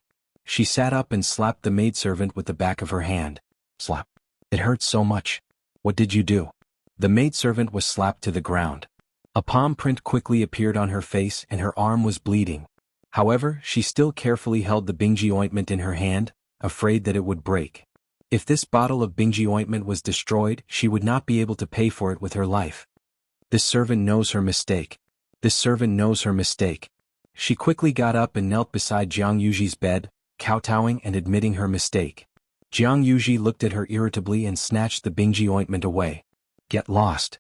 She sat up and slapped the maidservant with the back of her hand. Slap. It hurts so much. What did you do? The maidservant was slapped to the ground. A palm print quickly appeared on her face and her arm was bleeding. However, she still carefully held the Bingji ointment in her hand, afraid that it would break. If this bottle of Bingji ointment was destroyed, she would not be able to pay for it with her life. This servant knows her mistake. This servant knows her mistake. She quickly got up and knelt beside Jiang Yuji's bed, kowtowing and admitting her mistake. Jiang Yuji looked at her irritably and snatched the Bingji ointment away. Get lost.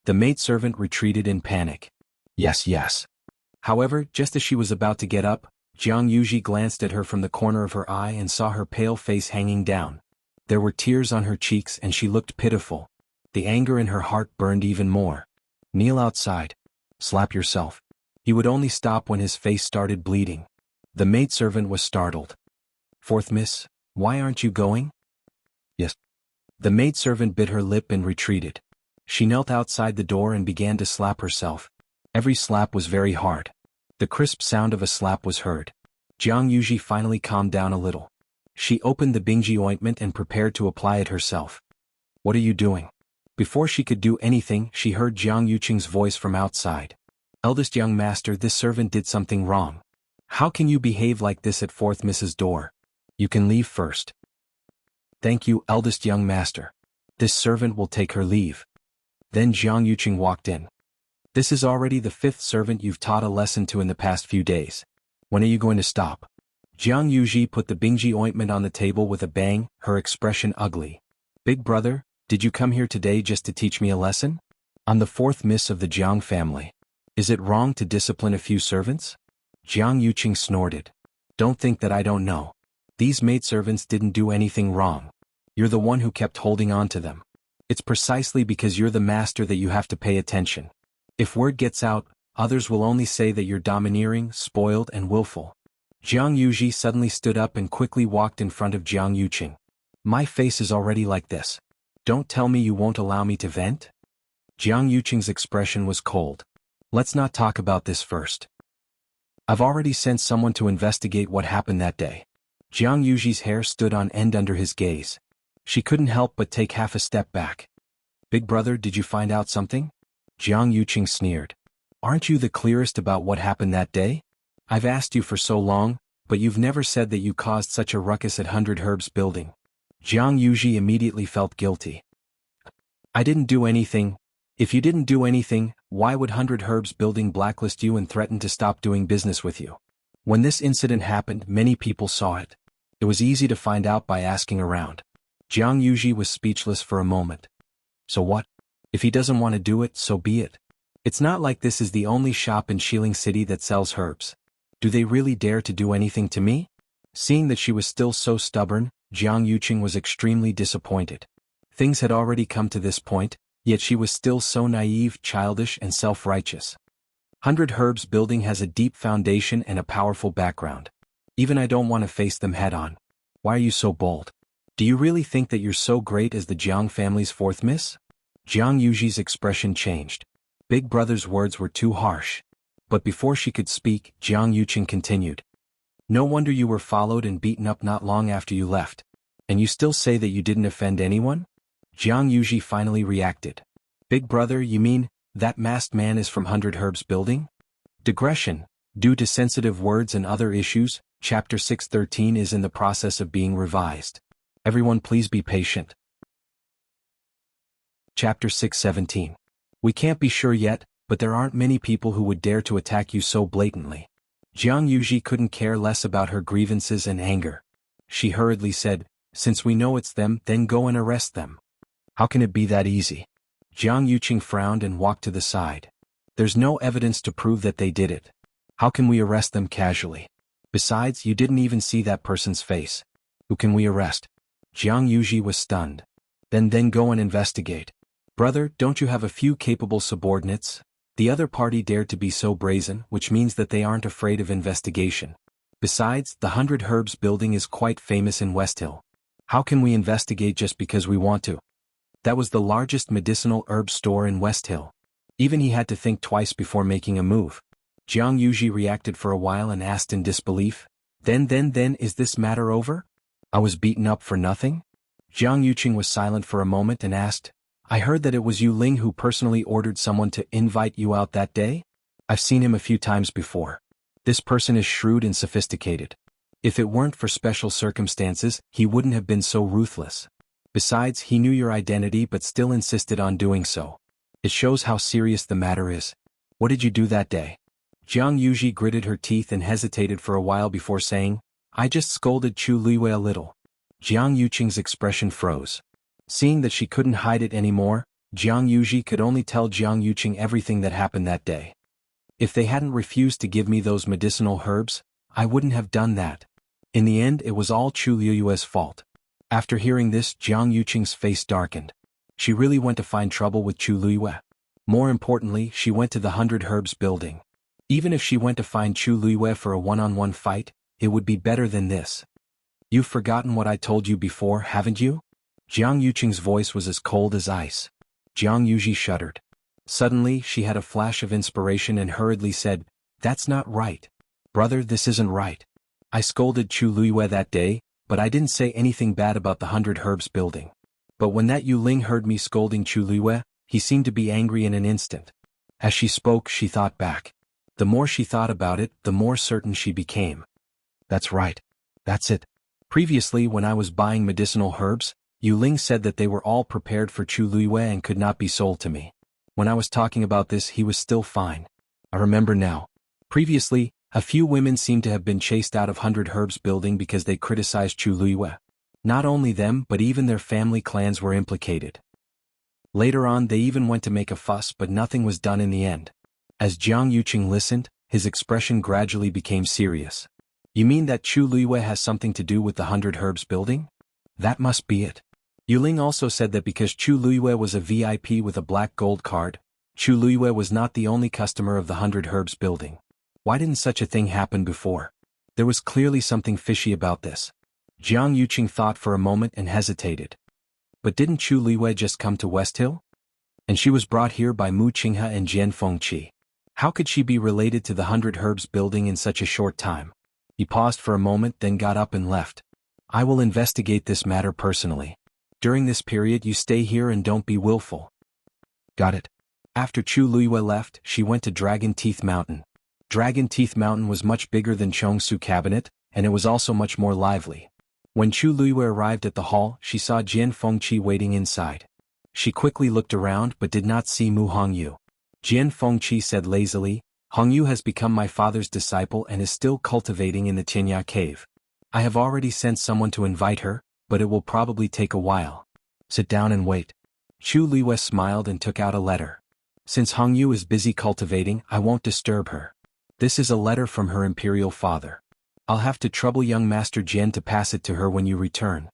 The maidservant retreated in panic. Yes, yes. However, just as she was about to get up, Jiang Yuji glanced at her from the corner of her eye and saw her pale face hanging down. There were tears on her cheeks and she looked pitiful. The anger in her heart burned even more. Kneel outside. Slap yourself. He would only stop when his face started bleeding. The maidservant was startled. Fourth miss, why aren't you going? Yes. The maidservant bit her lip and retreated. She knelt outside the door and began to slap herself. Every slap was very hard. The crisp sound of a slap was heard. Jiang Yuji finally calmed down a little. She opened the Bingji ointment and prepared to apply it herself. What are you doing? Before she could do anything, she heard Jiang Yuqing's voice from outside. Eldest young master, this servant did something wrong. How can you behave like this at fourth Mrs. door? You can leave first. Thank you, eldest young master. This servant will take her leave. Then Jiang Yuqing walked in. This is already the fifth servant you've taught a lesson to in the past few days. When are you going to stop? Jiang Yuji put the Bingji ointment on the table with a bang, her expression ugly. Big brother, did you come here today just to teach me a lesson? I'm the fourth miss of the Jiang family. Is it wrong to discipline a few servants? Jiang Yuqing snorted. Don't think that I don't know. These maidservants didn't do anything wrong. You're the one who kept holding on to them. It's precisely because you're the master that you have to pay attention. If word gets out, others will only say that you're domineering, spoiled and willful. Jiang Yuji suddenly stood up and quickly walked in front of Jiang Yuqing. My face is already like this. Don't tell me you won't allow me to vent? Jiang Yuqing's expression was cold. Let's not talk about this first. I've already sent someone to investigate what happened that day. Jiang Yuji's hair stood on end under his gaze. She couldn't help but take half a step back. Big brother, did you find out something? Jiang Yuqing sneered. Aren't you the clearest about what happened that day? I've asked you for so long, but you've never said that you caused such a ruckus at 100 Herbs building. Jiang Yuji immediately felt guilty. I didn't do anything. If you didn't do anything, why would 100 Herbs building blacklist you and threaten to stop doing business with you? When this incident happened, many people saw it. It was easy to find out by asking around. Jiang Yuji was speechless for a moment. So what? If he doesn't want to do it, so be it. It's not like this is the only shop in Xiling City that sells herbs. Do they really dare to do anything to me? Seeing that she was still so stubborn, Jiang Yuqing was extremely disappointed. Things had already come to this point, yet she was still so naive, childish and self-righteous. 100 Herbs building has a deep foundation and a powerful background. Even I don't want to face them head-on. Why are you so bold? Do you really think that you're so great as the Jiang family's fourth miss? Jiang Yuji's expression changed. Big brother's words were too harsh. But before she could speak, Jiang Yuqing continued. No wonder you were followed and beaten up not long after you left. And you still say that you didn't offend anyone? Jiang Yuji finally reacted. Big brother, you mean, that masked man is from 100 Herbs building? Digression. Due to sensitive words and other issues, Chapter 613 is in the process of being revised. Everyone please be patient. Chapter 6:17. We can't be sure yet, but there aren't many people who would dare to attack you so blatantly. Jiang Yuji couldn't care less about her grievances and anger. She hurriedly said, since we know it's them, then go and arrest them. How can it be that easy? Jiang Yuqing frowned and walked to the side. There's no evidence to prove that they did it. How can we arrest them casually? Besides, you didn't even see that person's face. Who can we arrest? Jiang Yuji was stunned. Then go and investigate. Brother, don't you have a few capable subordinates? The other party dared to be so brazen, which means that they aren't afraid of investigation. Besides, the 100 Herbs building is quite famous in West Hill. How can we investigate just because we want to? That was the largest medicinal herb store in West Hill. Even he had to think twice before making a move. Jiang Yuji reacted for a while and asked in disbelief, Then is this matter over? I was beaten up for nothing? Jiang Yuqing was silent for a moment and asked, I heard that it was Yu Ling who personally ordered someone to invite you out that day? I've seen him a few times before. This person is shrewd and sophisticated. If it weren't for special circumstances, he wouldn't have been so ruthless. Besides, he knew your identity but still insisted on doing so. It shows how serious the matter is. What did you do that day? Jiang Yuji gritted her teeth and hesitated for a while before saying, I just scolded Chu Luiwei a little. Jiang Yuqing's expression froze. Seeing that she couldn't hide it anymore, Jiang Yuji could only tell Jiang Yuqing everything that happened that day. If they hadn't refused to give me those medicinal herbs, I wouldn't have done that. In the end, it was all Chu Luiwei's fault. After hearing this, Jiang Yuqing's face darkened. She really went to find trouble with Chu Luiwei. More importantly, she went to the 100 Herbs building. Even if she went to find Chu Luiwei for a one-on-one fight, it would be better than this. You've forgotten what I told you before, haven't you? Jiang Yuqing's voice was as cold as ice. Jiang Yuji shuddered. Suddenly, she had a flash of inspiration and hurriedly said, That's not right. Brother, this isn't right. I scolded Chu Luiwei that day, but I didn't say anything bad about the 100 Herbs building. But when that Yu Ling heard me scolding Chu Luiwei, he seemed to be angry in an instant. As she spoke, she thought back. The more she thought about it, the more certain she became. That's right. That's it. Previously, when I was buying medicinal herbs, Yu Ling said that they were all prepared for Chu Luiwei and could not be sold to me. When I was talking about this, he was still fine. I remember now. Previously, a few women seemed to have been chased out of 100 Herbs building because they criticized Chu Luiwei. Not only them, but even their family clans were implicated. Later on, they even went to make a fuss, but nothing was done in the end. As Jiang Yuqing listened, his expression gradually became serious. You mean that Chu Luiwei has something to do with the 100 Herbs building? That must be it. Yu Ling also said that because Chu Luiwei was a VIP with a black gold card, Chu Luiwei was not the only customer of the 100 Herbs building. Why didn't such a thing happen before? There was clearly something fishy about this. Jiang Yuqing thought for a moment and hesitated. But didn't Chu Luiwei just come to West Hill? And she was brought here by Mu Qinghe and Jian Fengqi. How could she be related to the 100 Herbs building in such a short time? He paused for a moment, then got up and left. I will investigate this matter personally. During this period, you stay here and don't be willful. Got it. After Chu Luiwei left, she went to Dragon Teeth Mountain. Dragon Teeth Mountain was much bigger than Chongsu Cabinet, and it was also much more lively. When Chu Luiwei arrived at the hall, she saw Jian Fengqi waiting inside. She quickly looked around but did not see Mu Hongyu. Jian Fengqi said lazily, Hongyu has become my father's disciple and is still cultivating in the Tianya cave. I have already sent someone to invite her, but it will probably take a while. Sit down and wait. Chu Luiwei smiled and took out a letter. Since Hongyu is busy cultivating, I won't disturb her. This is a letter from her imperial father. I'll have to trouble young Master Jian to pass it to her when you return.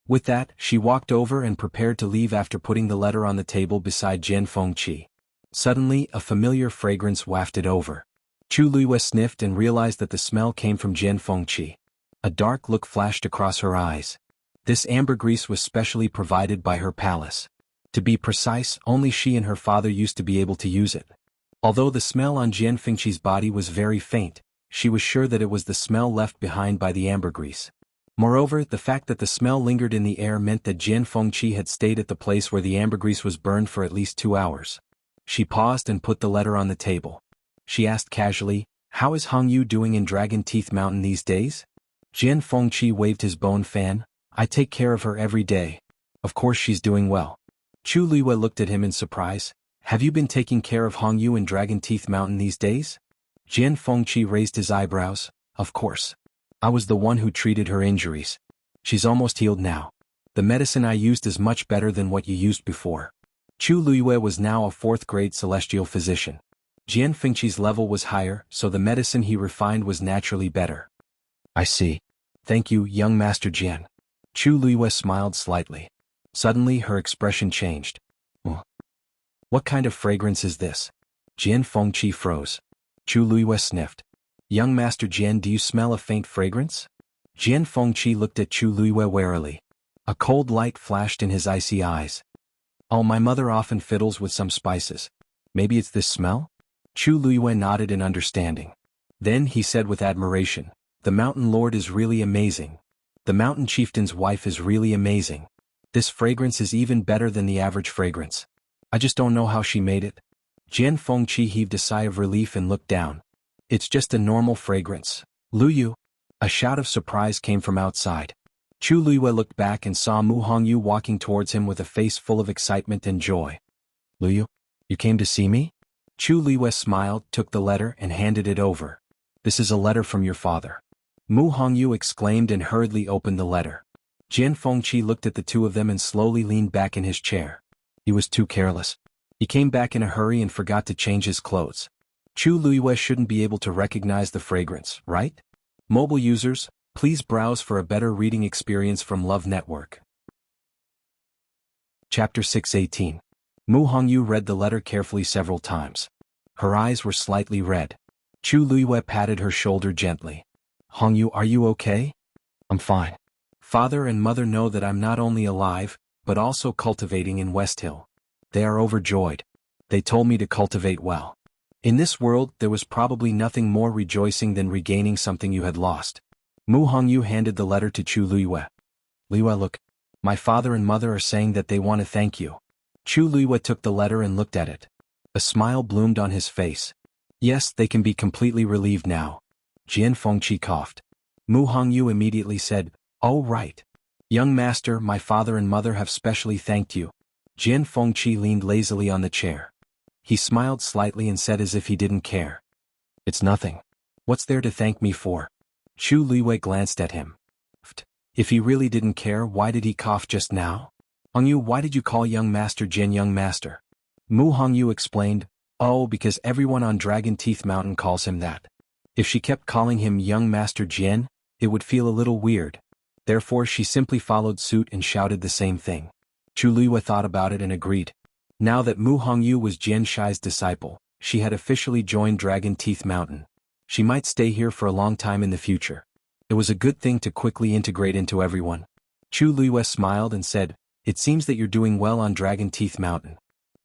With that, she walked over and prepared to leave after putting the letter on the table beside Jian Fengqi. Suddenly, a familiar fragrance wafted over. Chu Luiwei sniffed and realized that the smell came from Jian Fengqi. A dark look flashed across her eyes. This ambergris was specially provided by her palace. To be precise, only she and her father used to be able to use it. Although the smell on Jian Fengqi's body was very faint, she was sure that it was the smell left behind by the ambergris. Moreover, the fact that the smell lingered in the air meant that Jian Fengqi had stayed at the place where the ambergris was burned for at least 2 hours. She paused and put the letter on the table. She asked casually, How is Hongyu doing in Dragon Teeth Mountain these days? Jian Fengqi waved his bone fan. I take care of her every day. Of course she's doing well. Chu Luiyue looked at him in surprise. Have you been taking care of Hongyu in Dragon Teeth Mountain these days? Jian Fengqi raised his eyebrows. Of course. I was the one who treated her injuries. She's almost healed now. The medicine I used is much better than what you used before. Chu Luiyue was now a 4th-grade celestial physician. Jian Fengqi's level was higher, so the medicine he refined was naturally better. I see. Thank you, young Master Jian. Chu Luiyue smiled slightly. Suddenly her expression changed. What kind of fragrance is this? Jian Fengqi froze. Chu Luiyue sniffed. Young Master Jian, do you smell a faint fragrance? Jian Fengqi looked at Chu Luiyue warily. A cold light flashed in his icy eyes. Oh, my mother often fiddles with some spices. Maybe it's this smell? Chu Luiyue nodded in understanding. Then he said with admiration, the Mountain Lord is really amazing. The Mountain Chieftain's wife is really amazing. This fragrance is even better than the average fragrance. I just don't know how she made it. Jian Fengqi heaved a sigh of relief and looked down. It's just a normal fragrance. Luyu. A shout of surprise came from outside. Chu Luiyue looked back and saw Mu Hongyu walking towards him with a face full of excitement and joy. Luyu, you came to see me? Chu Luiyue smiled, took the letter and handed it over. This is a letter from your father. Mu Hongyu exclaimed and hurriedly opened the letter. Jian Fengqi looked at the two of them and slowly leaned back in his chair. He was too careless. He came back in a hurry and forgot to change his clothes. Chu Luiyue shouldn't be able to recognize the fragrance, right? Mobile users, please browse for a better reading experience from Love Network. Chapter 618. Mu Hongyu read the letter carefully several times. Her eyes were slightly red. Chu Luiyue patted her shoulder gently. Hongyu, are you okay? I'm fine. Father and mother know that I'm not only alive, but also cultivating in West Hill. They are overjoyed. They told me to cultivate well. In this world, there was probably nothing more rejoicing than regaining something you had lost. Mu Hongyu handed the letter to Chu Luiyue. Luiyue, look. My father and mother are saying that they want to thank you. Chu Luiyue took the letter and looked at it. A smile bloomed on his face. Yes, they can be completely relieved now. Jian Fengqi coughed. Mu Hongyu immediately said, Oh right. Young master, my father and mother have specially thanked you. Jian Fengqi leaned lazily on the chair. He smiled slightly and said as if he didn't care. It's nothing. What's there to thank me for? Chu Luiyue glanced at him. If he really didn't care, why did he cough just now? Hongyu, why did you call young master Jian young master? Mu Hongyu explained, Oh, because everyone on Dragon Teeth Mountain calls him that. If she kept calling him young master Jian, it would feel a little weird. Therefore she simply followed suit and shouted the same thing. Chu Luiyue thought about it and agreed. Now that Mu Hongyu was Jian Shai's disciple, she had officially joined Dragon Teeth Mountain. She might stay here for a long time in the future. It was a good thing to quickly integrate into everyone. Chu Luiyue smiled and said, It seems that you're doing well on Dragon Teeth Mountain.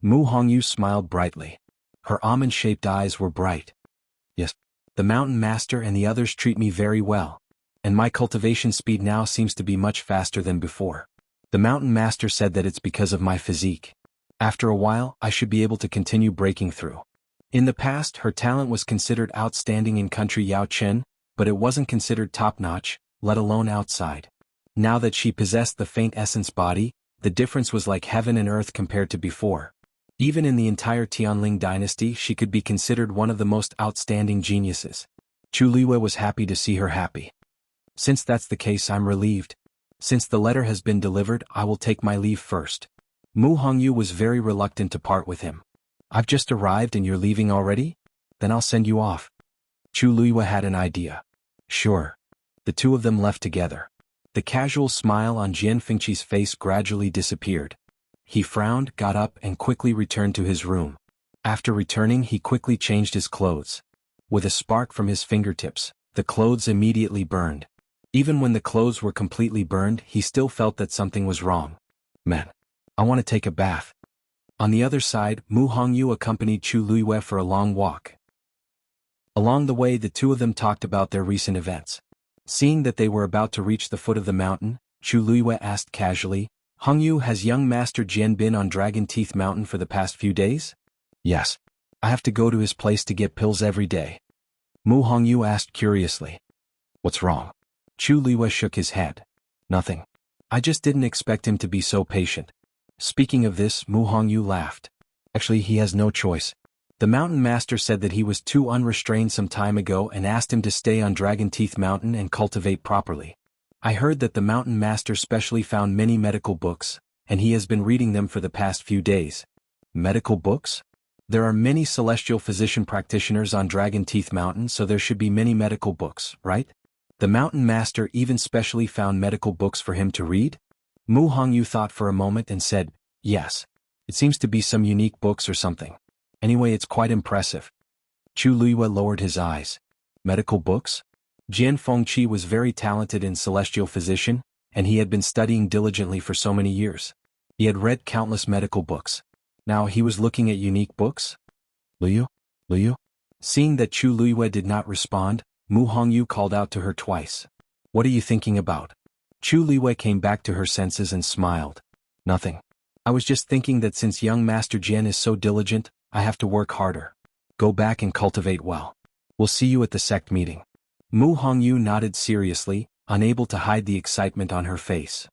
Mu Hongyu smiled brightly. Her almond-shaped eyes were bright. Yes. The mountain master and the others treat me very well. And my cultivation speed now seems to be much faster than before. The mountain master said that it's because of my physique. After a while, I should be able to continue breaking through. In the past, her talent was considered outstanding in country Yao Chen, but it wasn't considered top-notch, let alone outside. Now that she possessed the faint essence body, the difference was like heaven and earth compared to before. Even in the entire Tianling dynasty, she could be considered one of the most outstanding geniuses. Chu Luiyue was happy to see her happy. Since that's the case, I'm relieved. Since the letter has been delivered, I will take my leave first. Mu Hongyu was very reluctant to part with him. I've just arrived and you're leaving already? Then I'll send you off. Chu Luiyue had an idea. Sure. The two of them left together. The casual smile on Jian Fengqi's face gradually disappeared. He frowned, got up and quickly returned to his room. After returning, he quickly changed his clothes. With a spark from his fingertips, the clothes immediately burned. Even when the clothes were completely burned, he still felt that something was wrong. Man, I want to take a bath. On the other side, Mu Hongyu accompanied Chu Luiyue for a long walk. Along the way, the two of them talked about their recent events. Seeing that they were about to reach the foot of the mountain, Chu Luiyue asked casually, Hongyu, has young Master Jian been on Dragon Teeth Mountain for the past few days? Yes. I have to go to his place to get pills every day. Mu Hongyu asked curiously. What's wrong? Chu Luiyue shook his head. Nothing. I just didn't expect him to be so patient. Speaking of this, Mu Hongyu laughed. Actually, he has no choice. The mountain master said that he was too unrestrained some time ago and asked him to stay on Dragon Teeth Mountain and cultivate properly. I heard that the mountain master specially found many medical books, and he has been reading them for the past few days. Medical books? There are many celestial physician practitioners on Dragon Teeth Mountain, so there should be many medical books, right? The mountain master even specially found medical books for him to read? Mu Hongyu thought for a moment and said, yes. It seems to be some unique books or something. Anyway, it's quite impressive. Chu Luiyue lowered his eyes. Medical books? Jian Fengqi was very talented in celestial physician, and he had been studying diligently for so many years. He had read countless medical books. Now he was looking at unique books? Luyu? Seeing that Chu Luiyue did not respond, Mu Hongyu called out to her twice. What are you thinking about? Chu Luiyue came back to her senses and smiled. Nothing. I was just thinking that since young Master Jian is so diligent, I have to work harder. Go back and cultivate well. We'll see you at the sect meeting. Mu Hongyu nodded seriously, unable to hide the excitement on her face.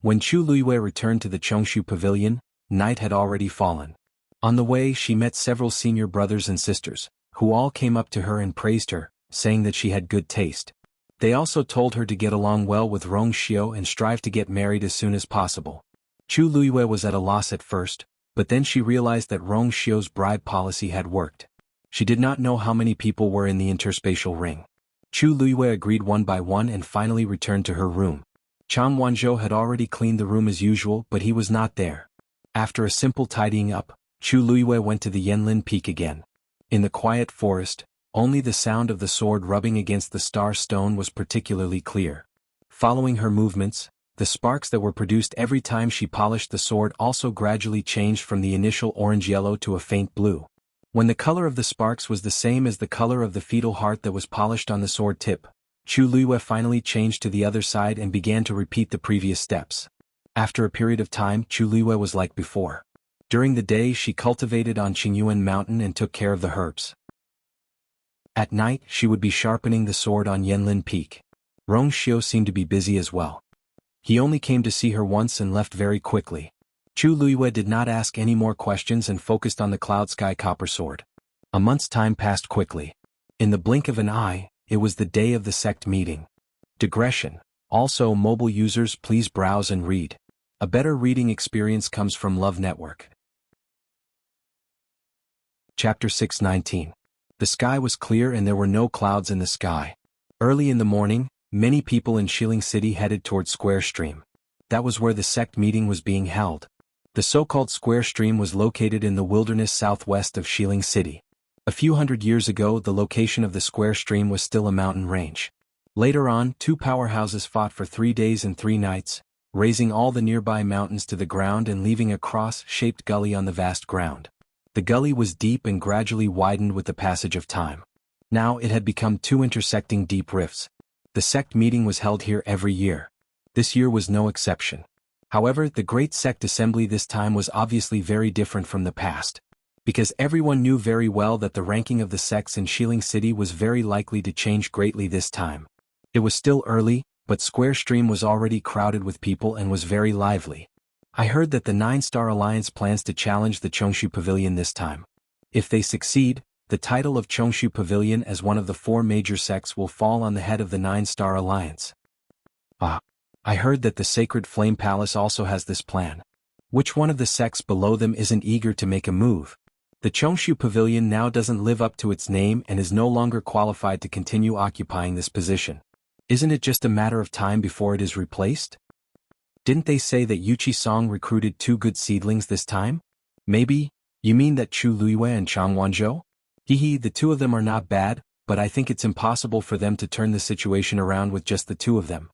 When Chu Luiyue returned to the Chongshu Pavilion, night had already fallen. On the way she met several senior brothers and sisters, who all came up to her and praised her, saying that she had good taste. They also told her to get along well with Rong Xiu and strive to get married as soon as possible. Chu Luiyue was at a loss at first, but then she realized that Rong Xiu's bribe policy had worked. She did not know how many people were in the interspatial ring. Chu Luiyue agreed one by one and finally returned to her room. Chang Wanzhou had already cleaned the room as usual, but he was not there. After a simple tidying up, Chu Luiyue went to the Yanlin Peak again. In the quiet forest, only the sound of the sword rubbing against the star stone was particularly clear. Following her movements, the sparks that were produced every time she polished the sword also gradually changed from the initial orange-yellow to a faint blue. When the color of the sparks was the same as the color of the fetal heart that was polished on the sword tip, Chu Luiyue finally changed to the other side and began to repeat the previous steps. After a period of time, Chu Luiyue was like before. During the day she cultivated on Qingyuan Mountain and took care of the herbs. At night she would be sharpening the sword on Yanlin Peak. Rong Xiu seemed to be busy as well. He only came to see her once and left very quickly. Chu Luiyue did not ask any more questions and focused on the Cloud Sky Copper Sword. A month's time passed quickly. In the blink of an eye, it was the day of the sect meeting. Digression. Also, mobile users, please browse and read. A better reading experience comes from Love Network. Chapter 619. The sky was clear and there were no clouds in the sky. Early in the morning, many people in Shilin City headed toward Square Stream. That was where the sect meeting was being held. The so-called Square Stream was located in the wilderness southwest of Shilin City. A few hundred years ago, the location of the Square Stream was still a mountain range. Later on, two powerhouses fought for 3 days and 3 nights, raising all the nearby mountains to the ground and leaving a cross-shaped gully on the vast ground. The gully was deep and gradually widened with the passage of time. Now it had become 2 intersecting deep rifts. The sect meeting was held here every year. This year was no exception. However, the Great Sect Assembly this time was obviously very different from the past. Because everyone knew very well that the ranking of the sects in Shilin City was very likely to change greatly this time. It was still early, but Square Stream was already crowded with people and was very lively. I heard that the 9-Star Alliance plans to challenge the Chongshu Pavilion this time. If they succeed, the title of Chongshu Pavilion as one of the 4 major sects will fall on the head of the 9-Star Alliance. I heard that the Sacred Flame Palace also has this plan. Which one of the sects below them isn't eager to make a move? The Chongshu Pavilion now doesn't live up to its name and is no longer qualified to continue occupying this position. Isn't it just a matter of time before it is replaced? Didn't they say that Yuchi Song recruited 2 good seedlings this time? Maybe, you mean that Chu Luiyue and Chang Wanzhou? The 2 of them are not bad, but I think it's impossible for them to turn the situation around with just the 2 of them.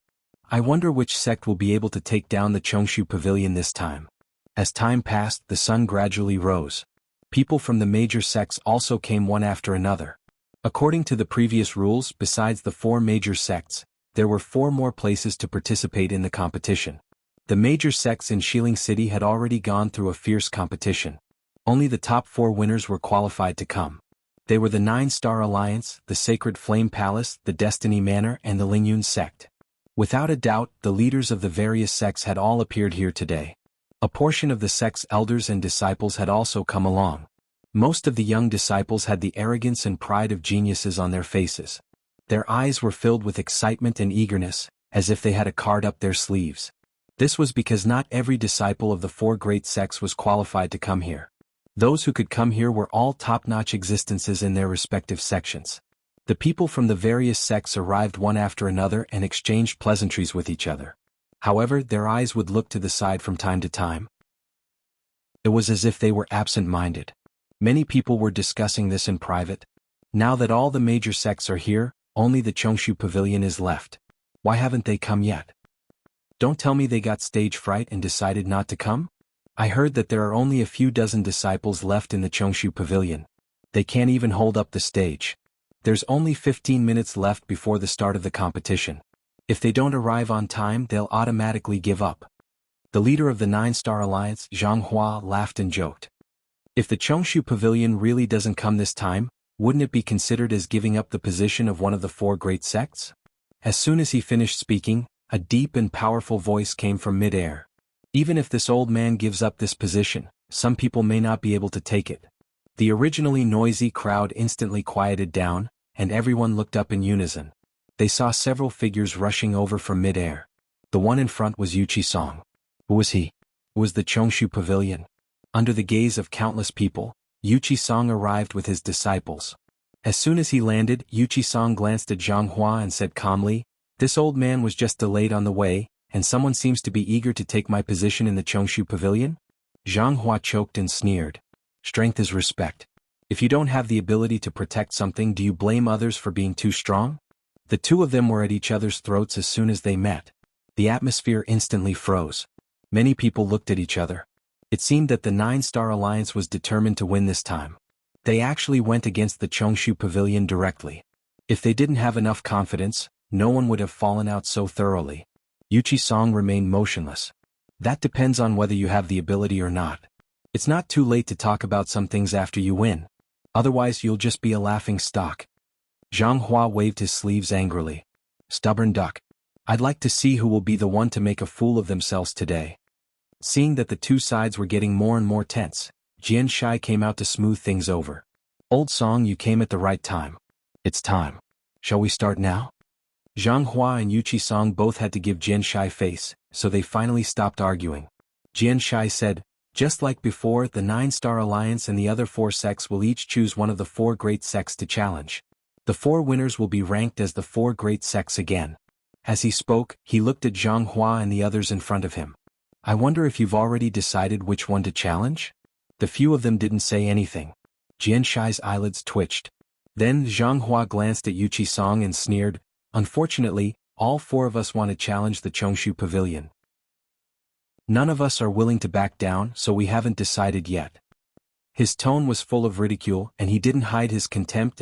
I wonder which sect will be able to take down the Chongshu Pavilion this time. As time passed, the sun gradually rose. People from the major sects also came one after another. According to the previous rules, besides the 4 major sects, there were 4 more places to participate in the competition. The major sects in Shilin City had already gone through a fierce competition. Only the top 4 winners were qualified to come. They were the 9-Star Alliance, the Sacred Flame Palace, the Destiny Manor, and the Lingyun sect. Without a doubt, the leaders of the various sects had all appeared here today. A portion of the sect's elders and disciples had also come along. Most of the young disciples had the arrogance and pride of geniuses on their faces. Their eyes were filled with excitement and eagerness, as if they had a card up their sleeves. This was because not every disciple of the four great sects was qualified to come here. Those who could come here were all top-notch existences in their respective sections. The people from the various sects arrived one after another and exchanged pleasantries with each other. However, their eyes would look to the side from time to time. It was as if they were absent-minded. Many people were discussing this in private. Now that all the major sects are here, only the Chongshu Pavilion is left. Why haven't they come yet? Don't tell me they got stage fright and decided not to come? I heard that there are only a few dozen disciples left in the Chongshu Pavilion. They can't even hold up the stage. There's only 15 minutes left before the start of the competition. If they don't arrive on time, they'll automatically give up. The leader of the Nine-Star Alliance, Zhang Hua, laughed and joked. If the Chongshu Pavilion really doesn't come this time, wouldn't it be considered as giving up the position of one of the four great sects? As soon as he finished speaking, a deep and powerful voice came from mid-air. Even if this old man gives up this position, some people may not be able to take it. The originally noisy crowd instantly quieted down, and everyone looked up in unison. They saw several figures rushing over from mid-air. The one in front was Yuchi Song. Who was he? It was the Chongshu Pavilion. Under the gaze of countless people, Yuchi Song arrived with his disciples. As soon as he landed, Yuchi Song glanced at Zhang Hua and said calmly, "This old man was just delayed on the way, and someone seems to be eager to take my position in the Chongshu Pavilion?" Zhang Hua choked and sneered. Strength is respect. If you don't have the ability to protect something, do you blame others for being too strong? The two of them were at each other's throats as soon as they met. The atmosphere instantly froze. Many people looked at each other. It seemed that the Nine-Star Alliance was determined to win this time. They actually went against the Chongshu Pavilion directly. If they didn't have enough confidence, no one would have fallen out so thoroughly. Yuchi Song remained motionless. That depends on whether you have the ability or not. It's not too late to talk about some things after you win. Otherwise you'll just be a laughing stock. Zhang Hua waved his sleeves angrily. Stubborn duck. I'd like to see who will be the one to make a fool of themselves today. Seeing that the two sides were getting more and more tense, Jian Shai came out to smooth things over. Old Song, you came at the right time. It's time. Shall we start now? Zhang Hua and Yuchi Song both had to give Jian Shai face, so they finally stopped arguing. Jian Shai said, "Just like before, the Nine-Star Alliance and the other four sects will each choose one of the four great sects to challenge. The four winners will be ranked as the four great sects again." As he spoke, he looked at Zhang Hua and the others in front of him. "I wonder if you've already decided which one to challenge?" The few of them didn't say anything. Jian Shai's eyelids twitched. Then Zhang Hua glanced at Yuchi Song and sneered, "Unfortunately, all four of us want to challenge the Chongshu Pavilion. None of us are willing to back down, so we haven't decided yet." His tone was full of ridicule, and he didn't hide his contempt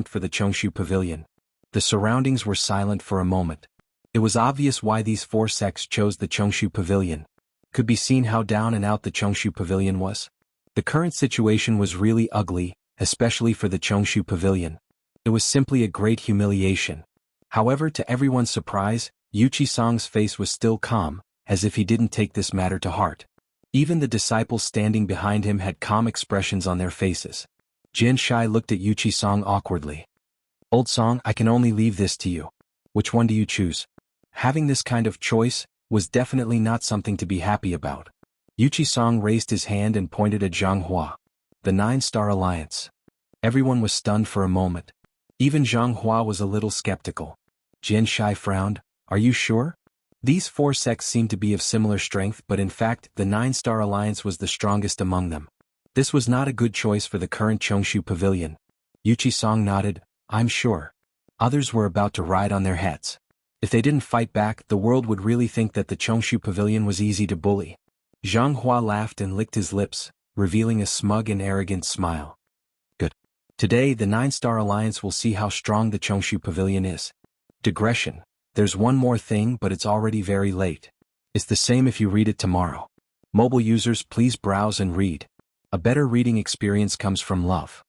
for the Chongshu Pavilion. The surroundings were silent for a moment. It was obvious why these four sects chose the Chongshu Pavilion. Could be seen how down and out the Chongshu Pavilion was. The current situation was really ugly, especially for the Chongshu Pavilion. It was simply a great humiliation. However, to everyone's surprise, Yuchi Song's face was still calm, as if he didn't take this matter to heart. Even the disciples standing behind him had calm expressions on their faces. Jian Shai looked at Yuchi Song awkwardly. "Old Song, I can only leave this to you. Which one do you choose?" Having this kind of choice was definitely not something to be happy about. Yuchi Song raised his hand and pointed at Zhang Hua. The Nine-Star Alliance. Everyone was stunned for a moment. Even Zhang Hua was a little skeptical. Jian Shai frowned. "Are you sure?" These four sects seemed to be of similar strength, but in fact, the Nine-Star Alliance was the strongest among them. This was not a good choice for the current Chongshu Pavilion. Yuchi Song nodded. "I'm sure." Others were about to ride on their heads. If they didn't fight back, the world would really think that the Chongshu Pavilion was easy to bully. Zhang Hua laughed and licked his lips, revealing a smug and arrogant smile. "Good. Today, the Nine-Star Alliance will see how strong the Chongshu Pavilion is." Digression. There's one more thing, but it's already very late. It's the same if you read it tomorrow. Mobile users, please browse and read. A better reading experience comes from love.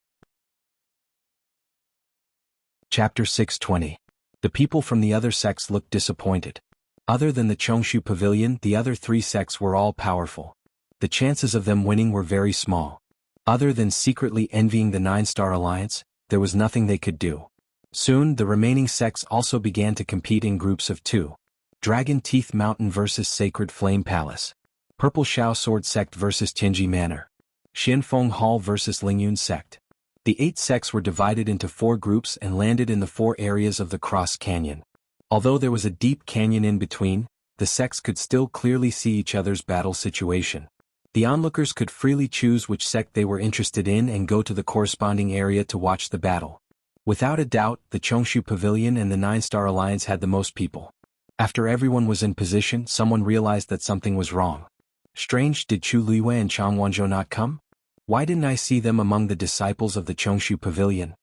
Chapter 620. The people from the other sects looked disappointed. Other than the Chongshu Pavilion, the other 3 sects were all powerful. The chances of them winning were very small. Other than secretly envying the 9-Star Alliance, there was nothing they could do. Soon, the remaining sects also began to compete in groups of 2. Dragon Teeth Mountain vs. Sacred Flame Palace. Purple Shao Sword Sect vs. Tianji Manor. Xianfeng Hall vs. Lingyun Sect. The 8 sects were divided into 4 groups and landed in the 4 areas of the Cross Canyon. Although there was a deep canyon in between, the sects could still clearly see each other's battle situation. The onlookers could freely choose which sect they were interested in and go to the corresponding area to watch the battle. Without a doubt, the Chongshu Pavilion and the 9-Star Alliance had the most people. After everyone was in position, someone realized that something was wrong. Strange, did Chu Luiyue and Chang Wanzhou not come? Why didn't I see them among the disciples of the Chongshu Pavilion?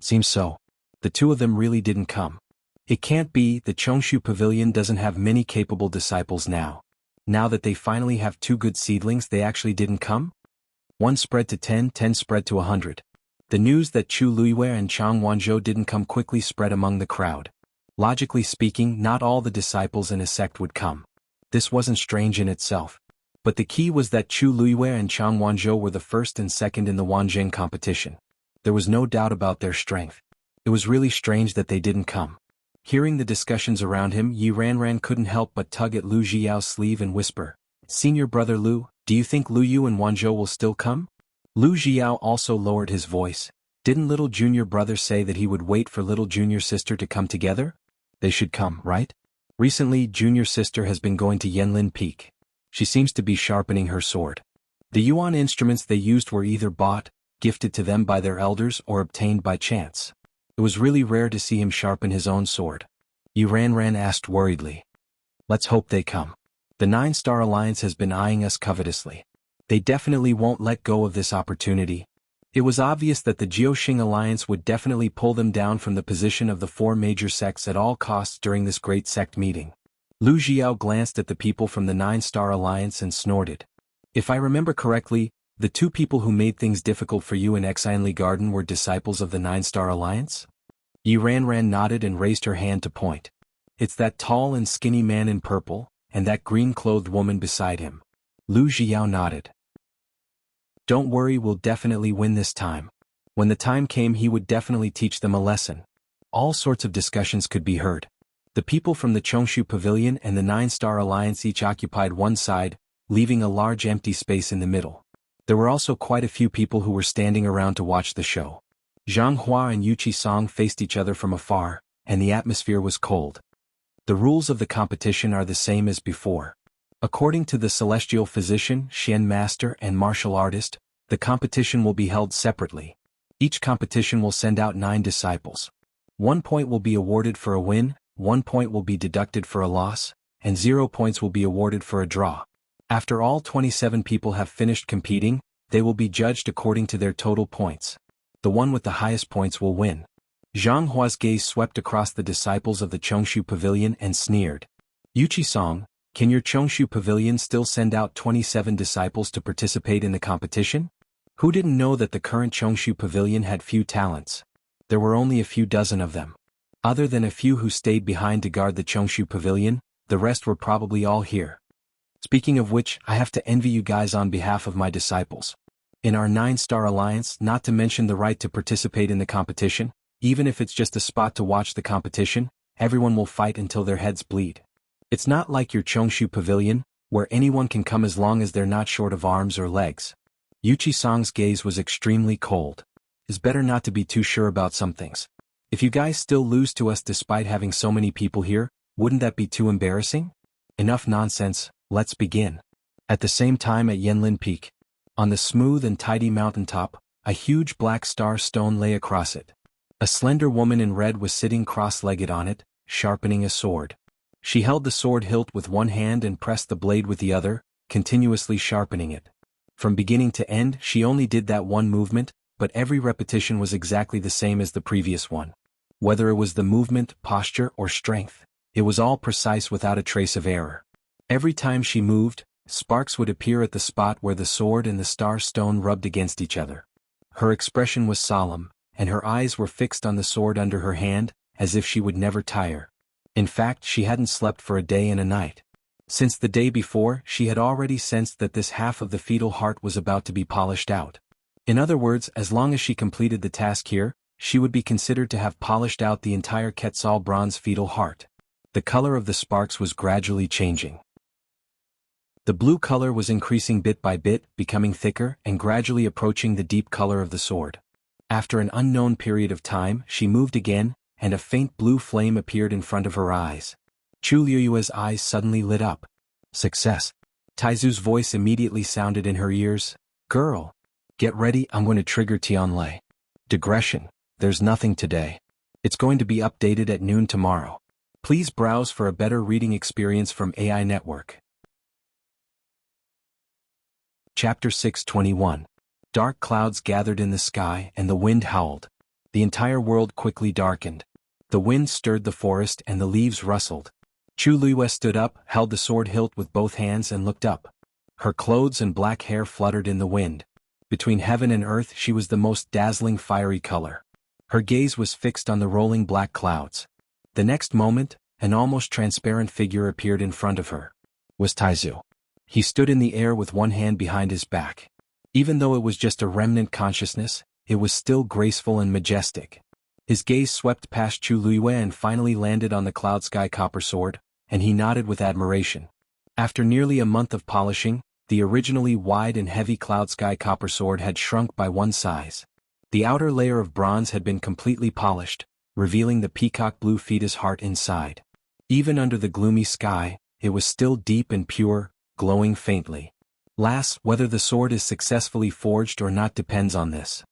Seems so. The 2 of them really didn't come. It can't be, the Chongshu Pavilion doesn't have many capable disciples now. Now that they finally have 2 good seedlings, they actually didn't come? 1 spread to 10, 10 spread to 100. The news that Chu Luiyue and Chang Wanzhou didn't come quickly spread among the crowd. Logically speaking, not all the disciples in a sect would come. This wasn't strange in itself. But the key was that Chu Luiyue and Chang Wanzhou were the first and second in the Wanzheng competition. There was no doubt about their strength. It was really strange that they didn't come. Hearing the discussions around him, Yi Ranran couldn't help but tug at Lu Jiao's sleeve and whisper, "Senior brother Lu, do you think Lu Yu and Wanzhou will still come?" Lu Jiao also lowered his voice. Didn't little junior brother say that he would wait for little junior sister to come together? They should come, right? Recently, junior sister has been going to Yanlin Peak. She seems to be sharpening her sword. The Yuan instruments they used were either bought, gifted to them by their elders, or obtained by chance. It was really rare to see him sharpen his own sword. Yi Ranran asked worriedly. Let's hope they come. The 9-Star Alliance has been eyeing us covetously. They definitely won't let go of this opportunity. It was obvious that the Jiuxing Alliance would definitely pull them down from the position of the 4 major sects at all costs during this great sect meeting. Lu Jiao glanced at the people from the 9-Star Alliance and snorted. If I remember correctly, the 2 people who made things difficult for you in Exinli Garden were disciples of the 9-Star Alliance? Yi Ranran nodded and raised her hand to point. It's that tall and skinny man in purple, and that green-clothed woman beside him. Lu Jiao nodded. Don't worry, we'll definitely win this time. When the time came, he would definitely teach them a lesson. All sorts of discussions could be heard. The people from the Chongshu Pavilion and the 9-Star Alliance each occupied one side, leaving a large empty space in the middle. There were also quite a few people who were standing around to watch the show. Zhang Hua and Yu Qisong faced each other from afar, and the atmosphere was cold. The rules of the competition are the same as before. According to the celestial physician, Xian master and martial artist, the competition will be held separately. Each competition will send out 9 disciples. 1 point will be awarded for a win, 1 point will be deducted for a loss, and 0 points will be awarded for a draw. After all 27 people have finished competing, they will be judged according to their total points. The one with the highest points will win. Zhang Hua's gaze swept across the disciples of the Chongshu Pavilion and sneered. Yu Qisong, can your Chongshu Pavilion still send out 27 disciples to participate in the competition? Who didn't know that the current Chongshu Pavilion had few talents? There were only a few dozen of them. Other than a few who stayed behind to guard the Chongshu Pavilion, the rest were probably all here. Speaking of which, I have to envy you guys on behalf of my disciples. In our 9-Star Alliance, not to mention the right to participate in the competition, even if it's just a spot to watch the competition, everyone will fight until their heads bleed. It's not like your Chongshu Pavilion, where anyone can come as long as they're not short of arms or legs. Yu Qisong's gaze was extremely cold. It's better not to be too sure about some things. If you guys still lose to us despite having so many people here, wouldn't that be too embarrassing? Enough nonsense, let's begin. At the same time at Yanlin Peak, on the smooth and tidy mountaintop, a huge black star stone lay across it. A slender woman in red was sitting cross-legged on it, sharpening a sword. She held the sword hilt with one hand and pressed the blade with the other, continuously sharpening it. From beginning to end, she only did that one movement, but every repetition was exactly the same as the previous one. Whether it was the movement, posture, or strength, it was all precise without a trace of error. Every time she moved, sparks would appear at the spot where the sword and the star stone rubbed against each other. Her expression was solemn, and her eyes were fixed on the sword under her hand, as if she would never tire. In fact, she hadn't slept for a day and a night. Since the day before, she had already sensed that this half of the fetal heart was about to be polished out. In other words, as long as she completed the task here, she would be considered to have polished out the entire Quetzal bronze fetal heart. The color of the sparks was gradually changing. The blue color was increasing bit by bit, becoming thicker and gradually approaching the deep color of the sword. After an unknown period of time, she moved again, and a faint blue flame appeared in front of her eyes. Chu Liyue's eyes suddenly lit up. Success. Taizu's voice immediately sounded in her ears. Girl, get ready, I'm going to trigger Tianlei. Digression, there's nothing today. It's going to be updated at noon tomorrow. Please browse for a better reading experience from AI Network. Chapter 621. Dark clouds gathered in the sky and the wind howled. The entire world quickly darkened. The wind stirred the forest and the leaves rustled. Chu Liyue stood up, held the sword hilt with both hands and looked up. Her clothes and black hair fluttered in the wind. Between heaven and earth she was the most dazzling fiery color. Her gaze was fixed on the rolling black clouds. The next moment, an almost transparent figure appeared in front of her. Was Taizu. He stood in the air with one hand behind his back. Even though it was just a remnant consciousness, it was still graceful and majestic. His gaze swept past Chu Liyue and finally landed on the cloud sky copper sword, and he nodded with admiration. After nearly a month of polishing, the originally wide and heavy cloud sky copper sword had shrunk by one size. The outer layer of bronze had been completely polished, revealing the peacock blue fetus heart inside. Even under the gloomy sky, it was still deep and pure, glowing faintly. Last, whether the sword is successfully forged or not depends on this.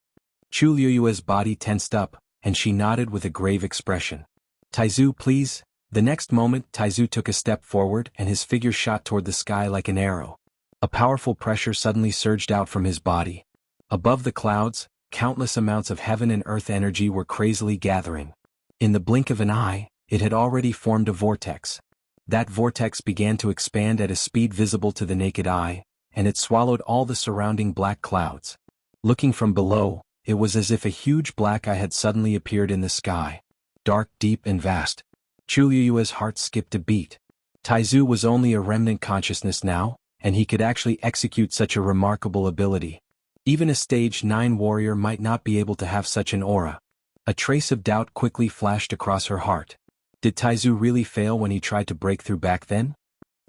Chu Liyue's body tensed up, and she nodded with a grave expression. Taizu, please. The next moment, Taizu took a step forward and his figure shot toward the sky like an arrow. A powerful pressure suddenly surged out from his body. Above the clouds, countless amounts of heaven and earth energy were crazily gathering. In the blink of an eye, it had already formed a vortex. That vortex began to expand at a speed visible to the naked eye, and it swallowed all the surrounding black clouds. Looking from below, it was as if a huge black eye had suddenly appeared in the sky. Dark, deep, and vast. Chu Liyue's heart skipped a beat. Taizu was only a remnant consciousness now, and he could actually execute such a remarkable ability. Even a stage 9 warrior might not be able to have such an aura. A trace of doubt quickly flashed across her heart. Did Taizu really fail when he tried to break through back then?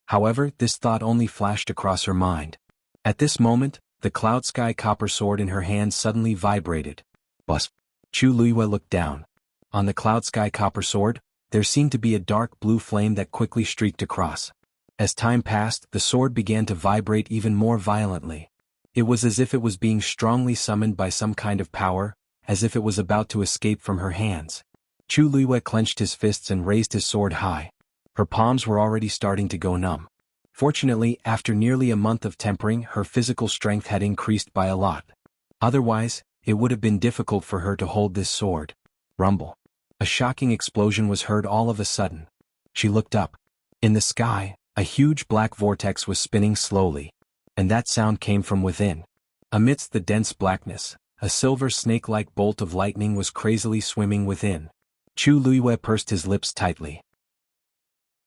However, this thought only flashed across her mind. At this moment, the cloud sky copper sword in her hand suddenly vibrated. Buzz. Chu Liyue looked down. On the cloud sky copper sword, there seemed to be a dark blue flame that quickly streaked across. As time passed, the sword began to vibrate even more violently. It was as if it was being strongly summoned by some kind of power, as if it was about to escape from her hands. Chu Liyue clenched his fists and raised his sword high. Her palms were already starting to go numb. Fortunately, after nearly a month of tempering, her physical strength had increased by a lot. Otherwise, it would have been difficult for her to hold this sword. Rumble. A shocking explosion was heard all of a sudden. She looked up. In the sky, a huge black vortex was spinning slowly. And that sound came from within. Amidst the dense blackness, a silver snake-like bolt of lightning was crazily swimming within. Chu Liyue pursed his lips tightly.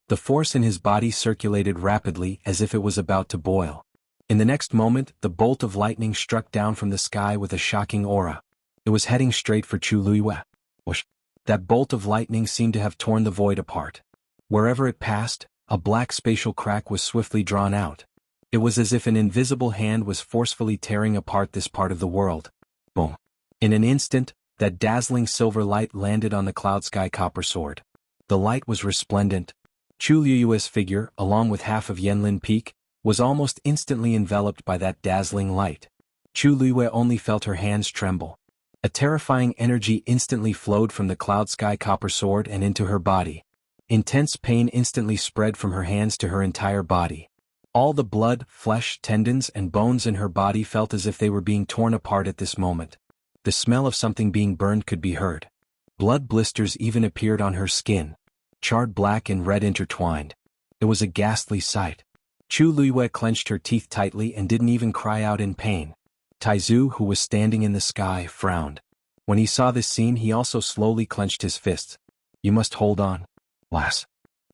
The force in his body circulated rapidly as if it was about to boil. In the next moment, the bolt of lightning struck down from the sky with a shocking aura. It was heading straight for Chu Liyue. Whoosh! That bolt of lightning seemed to have torn the void apart. Wherever it passed, a black spatial crack was swiftly drawn out. It was as if an invisible hand was forcefully tearing apart this part of the world. Boom! In an instant, that dazzling silver light landed on the cloud sky copper sword. The light was resplendent. Chu Liyue's figure, along with half of Yanlin Peak, was almost instantly enveloped by that dazzling light. Chu Liyue only felt her hands tremble. A terrifying energy instantly flowed from the cloud sky copper sword and into her body. Intense pain instantly spread from her hands to her entire body. All the blood, flesh, tendons, and bones in her body felt as if they were being torn apart at this moment. The smell of something being burned could be heard. Blood blisters even appeared on her skin. Charred black and red intertwined. It was a ghastly sight. Chu Liyue clenched her teeth tightly and didn't even cry out in pain. Taizu, who was standing in the sky, frowned. When he saw this scene, he also slowly clenched his fists. You must hold on. Lass.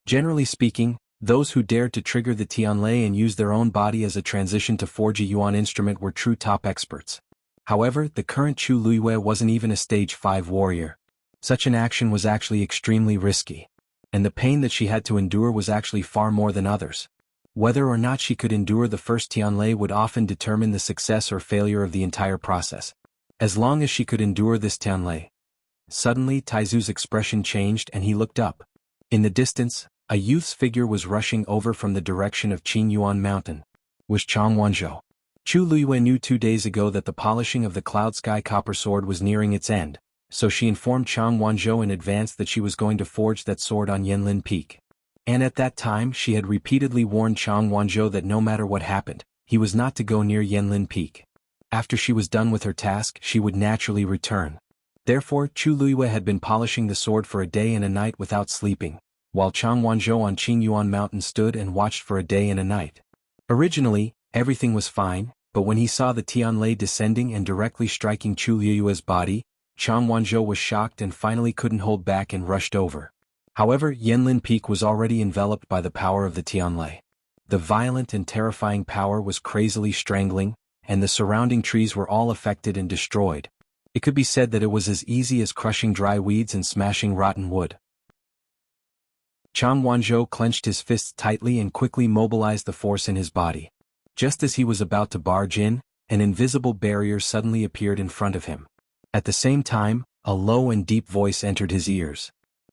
Generally speaking, those who dared to trigger the Tianlei and use their own body as a transition to forge a yuan instrument were true top experts. However, the current Chu Luiyue wasn't even a stage 5 warrior. Such an action was actually extremely risky. And the pain that she had to endure was actually far more than others. Whether or not she could endure the first Tianlei would often determine the success or failure of the entire process. As long as she could endure this Tianlei. Suddenly Taizu's expression changed and he looked up. In the distance, a youth's figure was rushing over from the direction of Qingyuan Mountain. Was Chang Wanzhou. Chu Luiyue knew 2 days ago that the polishing of the Cloud Sky Copper Sword was nearing its end, so she informed Chang Wanzhou in advance that she was going to forge that sword on Yanlin Peak. And at that time she had repeatedly warned Chang Wanzhou that no matter what happened, he was not to go near Yanlin Peak. After she was done with her task she would naturally return. Therefore Chu Luiyue had been polishing the sword for a day and a night without sleeping, while Chang Wanzhou on Qingyuan Mountain stood and watched for a day and a night. Originally, everything was fine, but when he saw the Tianlei descending and directly striking Chu Luiyue's body, Chang Wanzhou was shocked and finally couldn't hold back and rushed over. However, Yanlin Peak was already enveloped by the power of the Tianlei. The violent and terrifying power was crazily strangling, and the surrounding trees were all affected and destroyed. It could be said that it was as easy as crushing dry weeds and smashing rotten wood. Chang Wanzhou clenched his fists tightly and quickly mobilized the force in his body. Just as he was about to barge in, an invisible barrier suddenly appeared in front of him. At the same time, a low and deep voice entered his ears.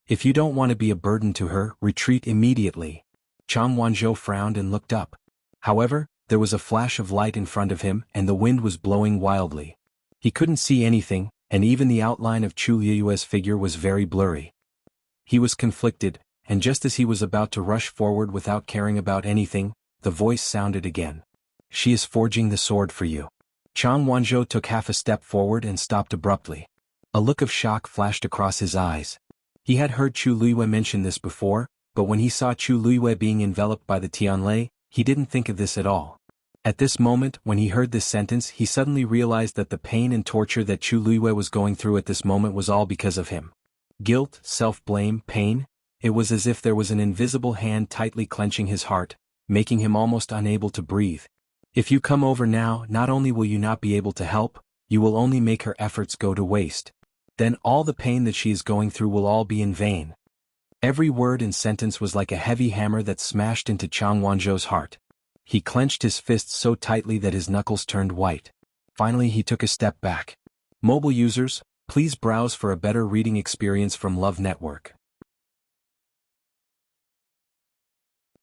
If you don't want to be a burden to her, retreat immediately. Chang Wanzhou frowned and looked up. However, there was a flash of light in front of him and the wind was blowing wildly. He couldn't see anything, and even the outline of Chu Luiyue's figure was very blurry. He was conflicted, and just as he was about to rush forward without caring about anything, the voice sounded again. She is forging the sword for you. Chang Wanzhou took half a step forward and stopped abruptly. A look of shock flashed across his eyes. He had heard Chu Luiyue mention this before, but when he saw Chu Luiyue being enveloped by the Tianlei, he didn't think of this at all. At this moment, when he heard this sentence, he suddenly realized that the pain and torture that Chu Luiyue was going through at this moment was all because of him. Guilt, self-blame, pain. It was as if there was an invisible hand tightly clenching his heart, making him almost unable to breathe. If you come over now, not only will you not be able to help, you will only make her efforts go to waste. Then all the pain that she is going through will all be in vain. Every word and sentence was like a heavy hammer that smashed into Chang Wanzhou's heart. He clenched his fists so tightly that his knuckles turned white. Finally he took a step back. Mobile users, please browse for a better reading experience from Love Network.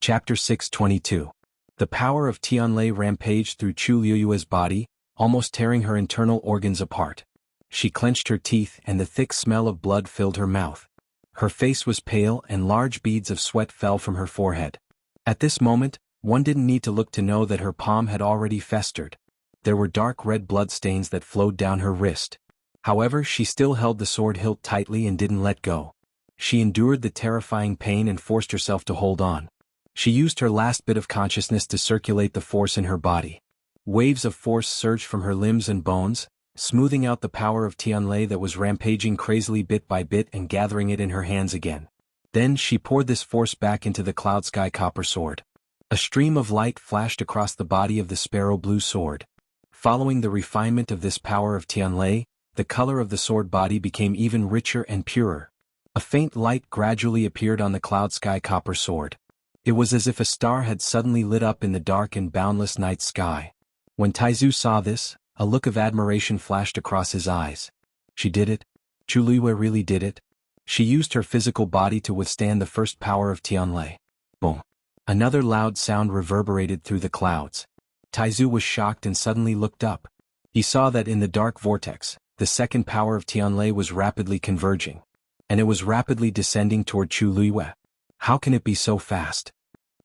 Chapter 622. The power of Tianlei rampaged through Chu Luiyue's body, almost tearing her internal organs apart. She clenched her teeth and the thick smell of blood filled her mouth. Her face was pale and large beads of sweat fell from her forehead. At this moment, one didn't need to look to know that her palm had already festered. There were dark red blood stains that flowed down her wrist. However, she still held the sword hilt tightly and didn't let go. She endured the terrifying pain and forced herself to hold on. She used her last bit of consciousness to circulate the force in her body. Waves of force surged from her limbs and bones, smoothing out the power of Tianlei that was rampaging crazily bit by bit and gathering it in her hands again. Then she poured this force back into the Cloud Sky Copper Sword. A stream of light flashed across the body of the sparrow blue sword. Following the refinement of this power of Tianlei, the color of the sword body became even richer and purer. A faint light gradually appeared on the Cloud Sky Copper Sword. It was as if a star had suddenly lit up in the dark and boundless night sky. When Taizu saw this, a look of admiration flashed across his eyes. She did it. Chu Luiyue really did it. She used her physical body to withstand the first power of Tianlei. Boom. Another loud sound reverberated through the clouds. Taizu was shocked and suddenly looked up. He saw that in the dark vortex, the second power of Tianlei was rapidly converging. And it was rapidly descending toward Chu Luiyue. How can it be so fast?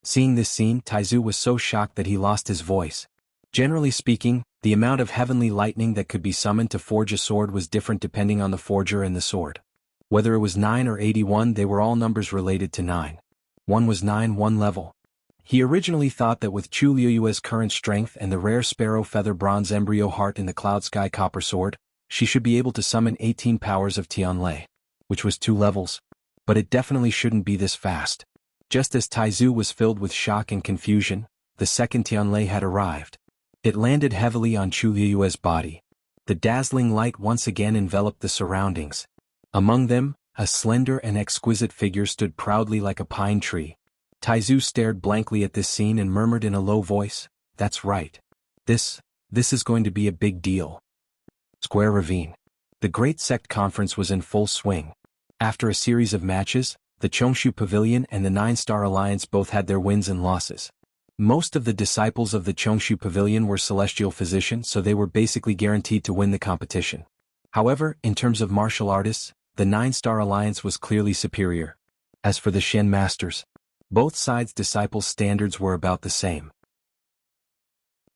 Seeing this scene, Taizu was so shocked that he lost his voice. Generally speaking, the amount of heavenly lightning that could be summoned to forge a sword was different depending on the forger and the sword. Whether it was 9 or 81, they were all numbers related to 9. One was 9, one level. He originally thought that with Chu Luiyue's current strength and the rare sparrow feather bronze embryo heart in the Cloud Sky Copper Sword, she should be able to summon 18 powers of Tianlei, which was 2 levels. But it definitely shouldn't be this fast. Just as Taizu was filled with shock and confusion, the second Tianlei had arrived. It landed heavily on Chu Liyue's body. The dazzling light once again enveloped the surroundings. Among them, a slender and exquisite figure stood proudly like a pine tree. Taizu stared blankly at this scene and murmured in a low voice, "That's right. This is going to be a big deal." Square Ravine. The Great Sect Conference was in full swing. After a series of matches, the Chongshu Pavilion and the Nine-Star Alliance both had their wins and losses. Most of the disciples of the Chongshu Pavilion were celestial physicians, so they were basically guaranteed to win the competition. However, in terms of martial artists, the Nine-Star Alliance was clearly superior. As for the Shen Masters, both sides' disciples' standards were about the same.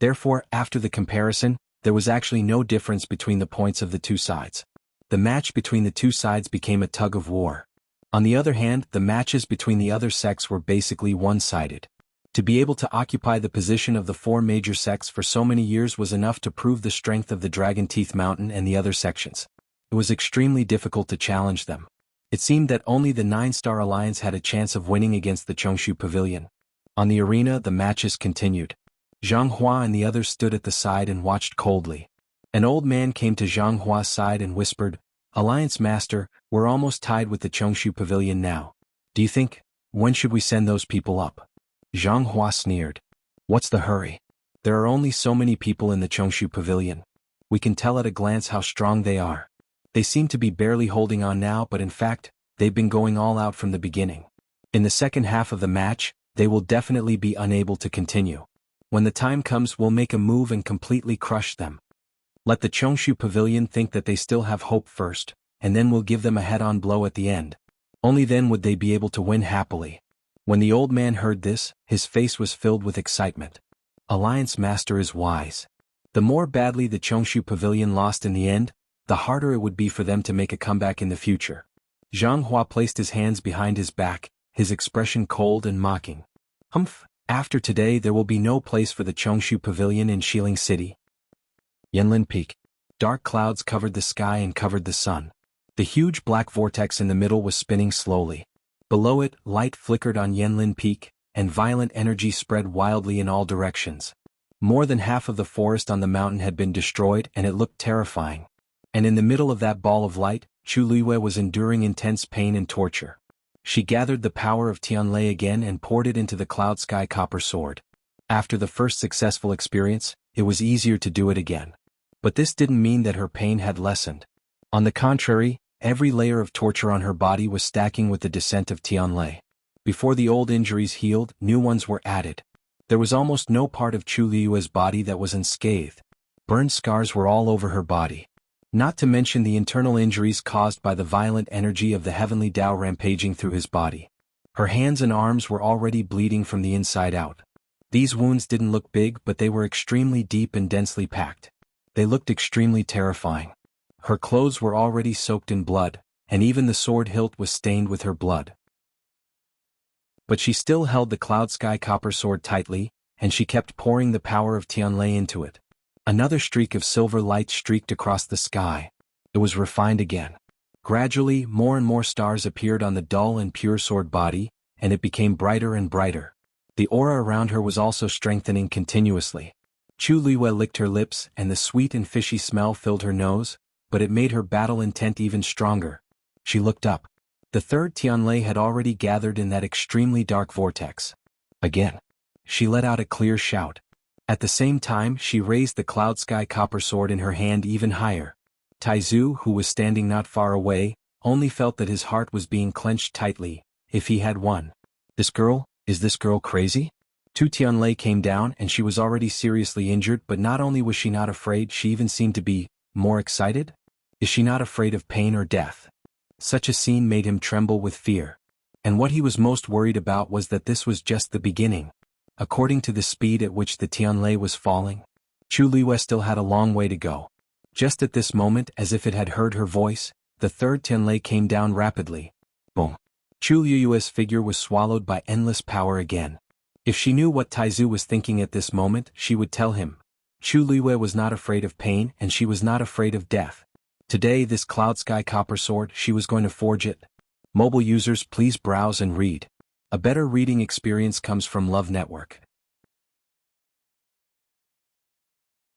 Therefore, after the comparison, there was actually no difference between the points of the two sides. The match between the two sides became a tug of war. On the other hand, the matches between the other sects were basically one-sided. To be able to occupy the position of the four major sects for so many years was enough to prove the strength of the Dragon Teeth Mountain and the other sections. It was extremely difficult to challenge them. It seemed that only the Nine-Star Alliance had a chance of winning against the Chongshu Pavilion. On the arena, the matches continued. Zhang Hua and the others stood at the side and watched coldly. An old man came to Zhang Hua's side and whispered, "Alliance Master, we're almost tied with the Chongshu Pavilion now. Do you think, when should we send those people up?" Zhang Hua sneered. "What's the hurry? There are only so many people in the Chongshu Pavilion. We can tell at a glance how strong they are. They seem to be barely holding on now, but in fact, they've been going all out from the beginning. In the second half of the match, they will definitely be unable to continue. When the time comes, we'll make a move and completely crush them. Let the Chongshu Pavilion think that they still have hope first, and then we'll give them a head-on blow at the end. Only then would they be able to win happily." When the old man heard this, his face was filled with excitement. Alliance Master is wise. The more badly the Chongshu Pavilion lost in the end, the harder it would be for them to make a comeback in the future. Zhang Hua placed his hands behind his back, his expression cold and mocking. "Humph, after today there will be no place for the Chongshu Pavilion in Xiling City." Yanlin Peak. Dark clouds covered the sky and covered the sun. The huge black vortex in the middle was spinning slowly. Below it, light flickered on Yanlin Peak, and violent energy spread wildly in all directions. More than half of the forest on the mountain had been destroyed, and it looked terrifying. And in the middle of that ball of light, Chu Liyue was enduring intense pain and torture. She gathered the power of Tianlei again and poured it into the Cloud Sky Copper Sword. After the first successful experience, it was easier to do it again. But this didn't mean that her pain had lessened. On the contrary, every layer of torture on her body was stacking with the descent of Tianlei. Before the old injuries healed, new ones were added. There was almost no part of Chu Liyue's body that was unscathed. Burned scars were all over her body. Not to mention the internal injuries caused by the violent energy of the heavenly Tao rampaging through his body. Her hands and arms were already bleeding from the inside out. These wounds didn't look big, but they were extremely deep and densely packed. They looked extremely terrifying. Her clothes were already soaked in blood, and even the sword hilt was stained with her blood. But she still held the Cloud Sky Copper Sword tightly, and she kept pouring the power of Tianlei into it. Another streak of silver light streaked across the sky. It was refined again. Gradually, more and more stars appeared on the dull and pure sword body, and it became brighter and brighter. The aura around her was also strengthening continuously. Chu Liyue licked her lips, and the sweet and fishy smell filled her nose, but it made her battle intent even stronger. She looked up. The third Tianlei had already gathered in that extremely dark vortex. Again. She let out a clear shout. At the same time, she raised the Cloud Sky Copper Sword in her hand even higher. Taizu, who was standing not far away, only felt that his heart was being clenched tightly, if he had won. Is this girl crazy? Tu Tianlei came down and she was already seriously injured, but not only was she not afraid, she even seemed to be more excited. Is she not afraid of pain or death? Such a scene made him tremble with fear. And what he was most worried about was that this was just the beginning. According to the speed at which the Tianlei was falling, Chu Liyue still had a long way to go. Just at this moment, as if it had heard her voice, the third Tianlei came down rapidly. Boom. Chu Liyue's figure was swallowed by endless power again. If she knew what Taizu was thinking at this moment, she would tell him. Chu Liyue was not afraid of pain, and she was not afraid of death. Today, this Cloud Sky Copper Sword, she was going to forge it. Mobile users, please browse and read. A better reading experience comes from Love Network.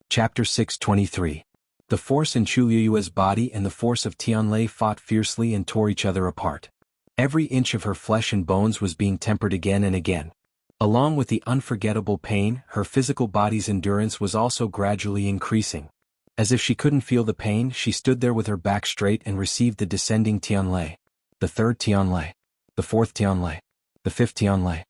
Chapter 623. The force in Chu Liyue's body and the force of Tianlei fought fiercely and tore each other apart. Every inch of her flesh and bones was being tempered again and again. Along with the unforgettable pain, her physical body's endurance was also gradually increasing. As if she couldn't feel the pain, she stood there with her back straight and received the descending Tianlei. The third Tianlei. The fourth Tianlei. The fifth Tianlei.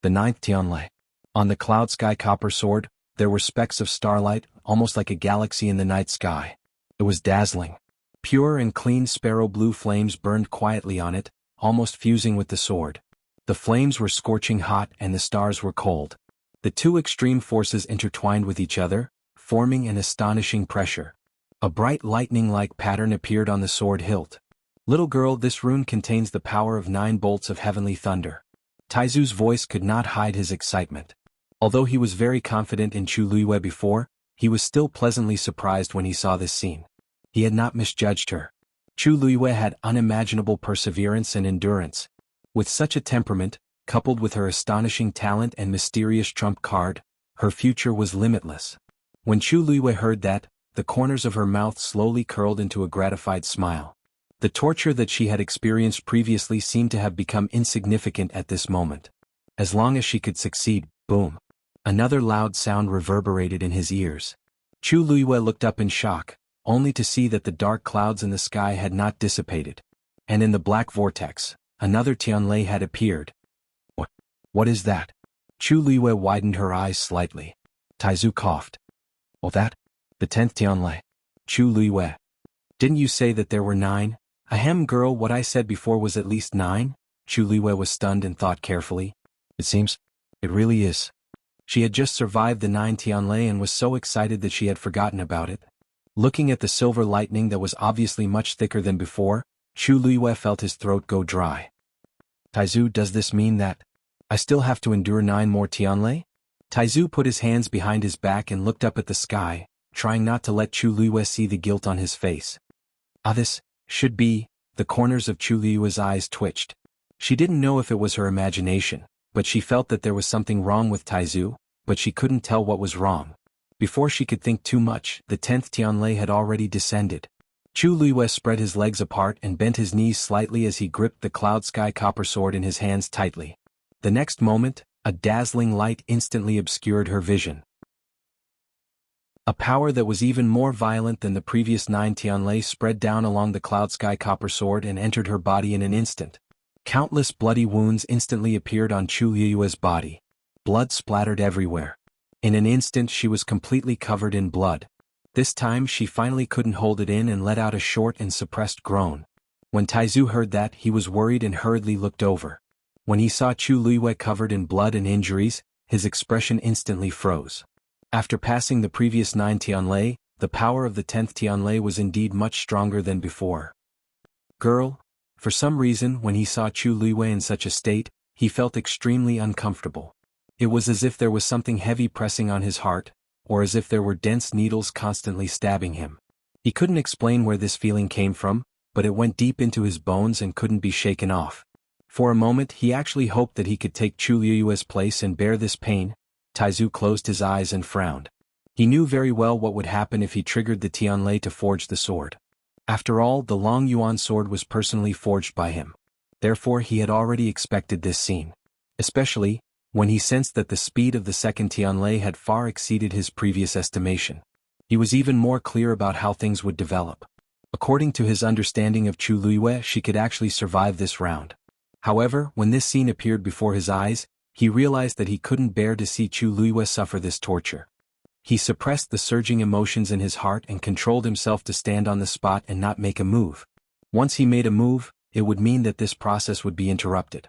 The ninth Tianlei. On the cloud sky copper sword, there were specks of starlight, almost like a galaxy in the night sky. It was dazzling. Pure and clean sparrow blue flames burned quietly on it, almost fusing with the sword. The flames were scorching hot and the stars were cold. The two extreme forces intertwined with each other, forming an astonishing pressure. A bright lightning-like pattern appeared on the sword hilt. Little girl, this rune contains the power of 9 bolts of heavenly thunder. Taizu's voice could not hide his excitement. Although he was very confident in Chu Liyue before, he was still pleasantly surprised when he saw this scene. He had not misjudged her. Chu Liyue had unimaginable perseverance and endurance. With such a temperament, coupled with her astonishing talent and mysterious trump card, her future was limitless. When Chu Liyue heard that, the corners of her mouth slowly curled into a gratified smile. The torture that she had experienced previously seemed to have become insignificant at this moment. As long as she could succeed, boom. Another loud sound reverberated in his ears. Chu Liyue looked up in shock, only to see that the dark clouds in the sky had not dissipated. And in the black vortex, another Tianlei had appeared. What is that? Chu Liyue widened her eyes slightly. Taizu coughed. Oh, that? The 10th Tianlei. Chu Liyue. Didn't you say that there were 9? Ahem, girl, what I said before was at least 9? Chu Liyue was stunned and thought carefully. It seems. It really is. She had just survived the 9 Tianlei and was so excited that she had forgotten about it. Looking at the silver lightning that was obviously much thicker than before, Chu Liyue felt his throat go dry. Taizu, does this mean that I still have to endure 9 more Tianlei? Taizu put his hands behind his back and looked up at the sky, trying not to let Chu Liyue see the guilt on his face. This should be. The corners of Chu Liyue's eyes twitched. She didn't know if it was her imagination, but she felt that there was something wrong with Taizu, but she couldn't tell what was wrong. Before she could think too much, the 10th Tianlei had already descended. Chu Liyue spread his legs apart and bent his knees slightly as he gripped the cloud sky copper sword in his hands tightly. The next moment, a dazzling light instantly obscured her vision. A power that was even more violent than the previous 9 Tianlei spread down along the cloud sky copper sword and entered her body in an instant. Countless bloody wounds instantly appeared on Chu Liyue's body. Blood splattered everywhere. In an instant she was completely covered in blood. This time she finally couldn't hold it in and let out a short and suppressed groan. When Taizu heard that, he was worried and hurriedly looked over. When he saw Chu Liyue covered in blood and injuries, his expression instantly froze. After passing the previous 9 Tianlei, the power of the 10th Tianlei was indeed much stronger than before. Girl, for some reason when he saw Chu Liyue in such a state, he felt extremely uncomfortable. It was as if there was something heavy pressing on his heart, or as if there were dense needles constantly stabbing him. He couldn't explain where this feeling came from, but it went deep into his bones and couldn't be shaken off. For a moment he actually hoped that he could take Chu Liyue's place and bear this pain. Taizu closed his eyes and frowned. He knew very well what would happen if he triggered the Tianlei to forge the sword. After all, the Long Yuan sword was personally forged by him. Therefore he had already expected this scene. Especially, when he sensed that the speed of the second Tianlei had far exceeded his previous estimation. He was even more clear about how things would develop. According to his understanding of Chu Liyue, she could actually survive this round. However, when this scene appeared before his eyes, he realized that he couldn't bear to see Chu Liyue suffer this torture. He suppressed the surging emotions in his heart and controlled himself to stand on the spot and not make a move. Once he made a move, it would mean that this process would be interrupted.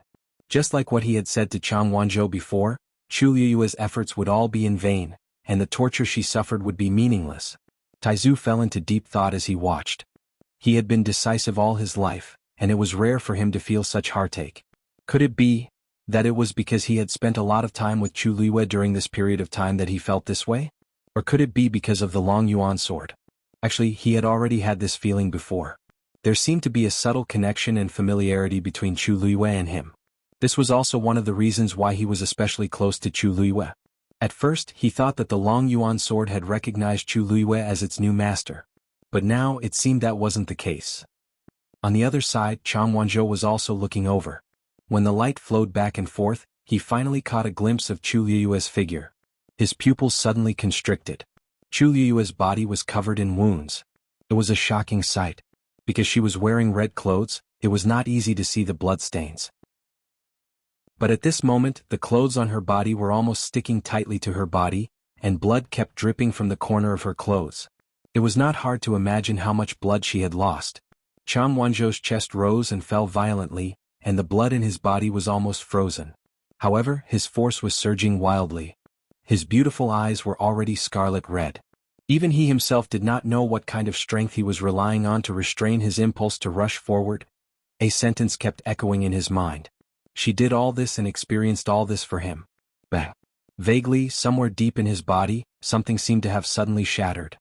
Just like what he had said to Chang Wanzhou before, Chu Liyue's efforts would all be in vain, and the torture she suffered would be meaningless. Taizu fell into deep thought as he watched. He had been decisive all his life, and it was rare for him to feel such heartache. Could it be that it was because he had spent a lot of time with Chu Liyue during this period of time that he felt this way? Or could it be because of the Long Yuan sword? Actually, he had already had this feeling before. There seemed to be a subtle connection and familiarity between Chu Luiyue and him. This was also one of the reasons why he was especially close to Chu Luiyue. At first, he thought that the Long Yuan sword had recognized Chu Luiyue as its new master. But now it seemed that wasn't the case. On the other side, Chang Wanzhou was also looking over. When the light flowed back and forth, he finally caught a glimpse of Chu Luiyue's figure. His pupils suddenly constricted. Chu Luiyue's body was covered in wounds. It was a shocking sight. Because she was wearing red clothes, it was not easy to see the bloodstains. But at this moment, the clothes on her body were almost sticking tightly to her body, and blood kept dripping from the corner of her clothes. It was not hard to imagine how much blood she had lost. Chang Wanzhou's chest rose and fell violently, and the blood in his body was almost frozen. However, his force was surging wildly. His beautiful eyes were already scarlet red. Even he himself did not know what kind of strength he was relying on to restrain his impulse to rush forward. A sentence kept echoing in his mind. She did all this and experienced all this for him. Bang! Vaguely, somewhere deep in his body, something seemed to have suddenly shattered.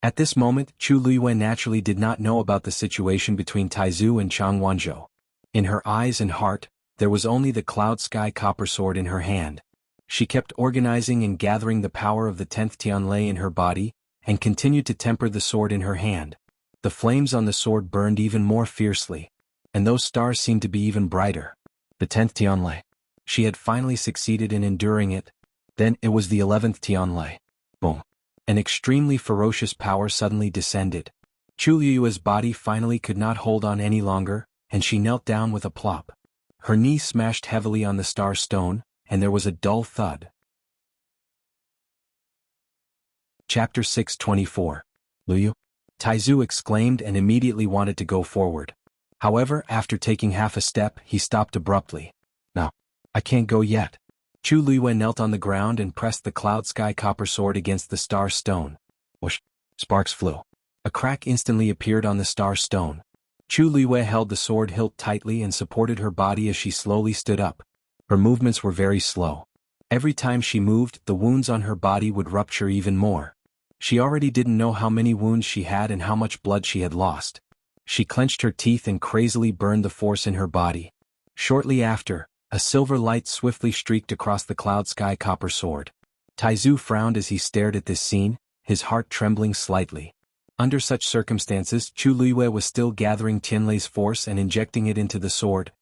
At this moment, Chu Luiyue naturally did not know about the situation between Taizu and Chang Wanzhou. In her eyes and heart, there was only the cloud sky copper sword in her hand. She kept organizing and gathering the power of the 10th Tianlei in her body, and continued to temper the sword in her hand. The flames on the sword burned even more fiercely, and those stars seemed to be even brighter. The 10th Tianlei. She had finally succeeded in enduring it. Then it was the 11th Tianlei. Boom. An extremely ferocious power suddenly descended. Chu Luiyue's body finally could not hold on any longer, and she knelt down with a plop. Her knee smashed heavily on the star stone, and there was a dull thud. Chapter 624. Luyu? Taizu exclaimed and immediately wanted to go forward. However, after taking half a step, he stopped abruptly. No, I can't go yet. Chu Luiyue knelt on the ground and pressed the cloud sky copper sword against the star stone. Whoosh! Sparks flew. A crack instantly appeared on the star stone. Chu Luiyue held the sword hilt tightly and supported her body as she slowly stood up. Her movements were very slow. Every time she moved, the wounds on her body would rupture even more. She already didn't know how many wounds she had and how much blood she had lost. She clenched her teeth and crazily burned the force in her body. Shortly after, a silver light swiftly streaked across the cloud sky copper sword. Taizu frowned as he stared at this scene, his heart trembling slightly. Under such circumstances, Chu Luiyue was still gathering Tianlei's force and injecting it into the sword.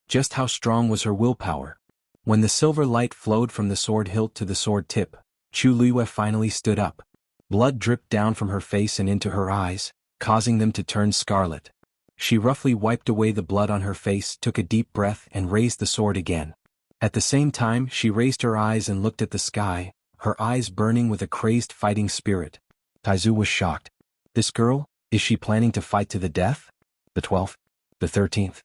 Just how strong was her willpower? When the silver light flowed from the sword hilt to the sword tip, Chu Luiyue finally stood up. Blood dripped down from her face and into her eyes, causing them to turn scarlet. She roughly wiped away the blood on her face, took a deep breath, and raised the sword again. At the same time, she raised her eyes and looked at the sky, her eyes burning with a crazed fighting spirit. Taizu was shocked. This girl, is she planning to fight to the death? The 12th? The 13th?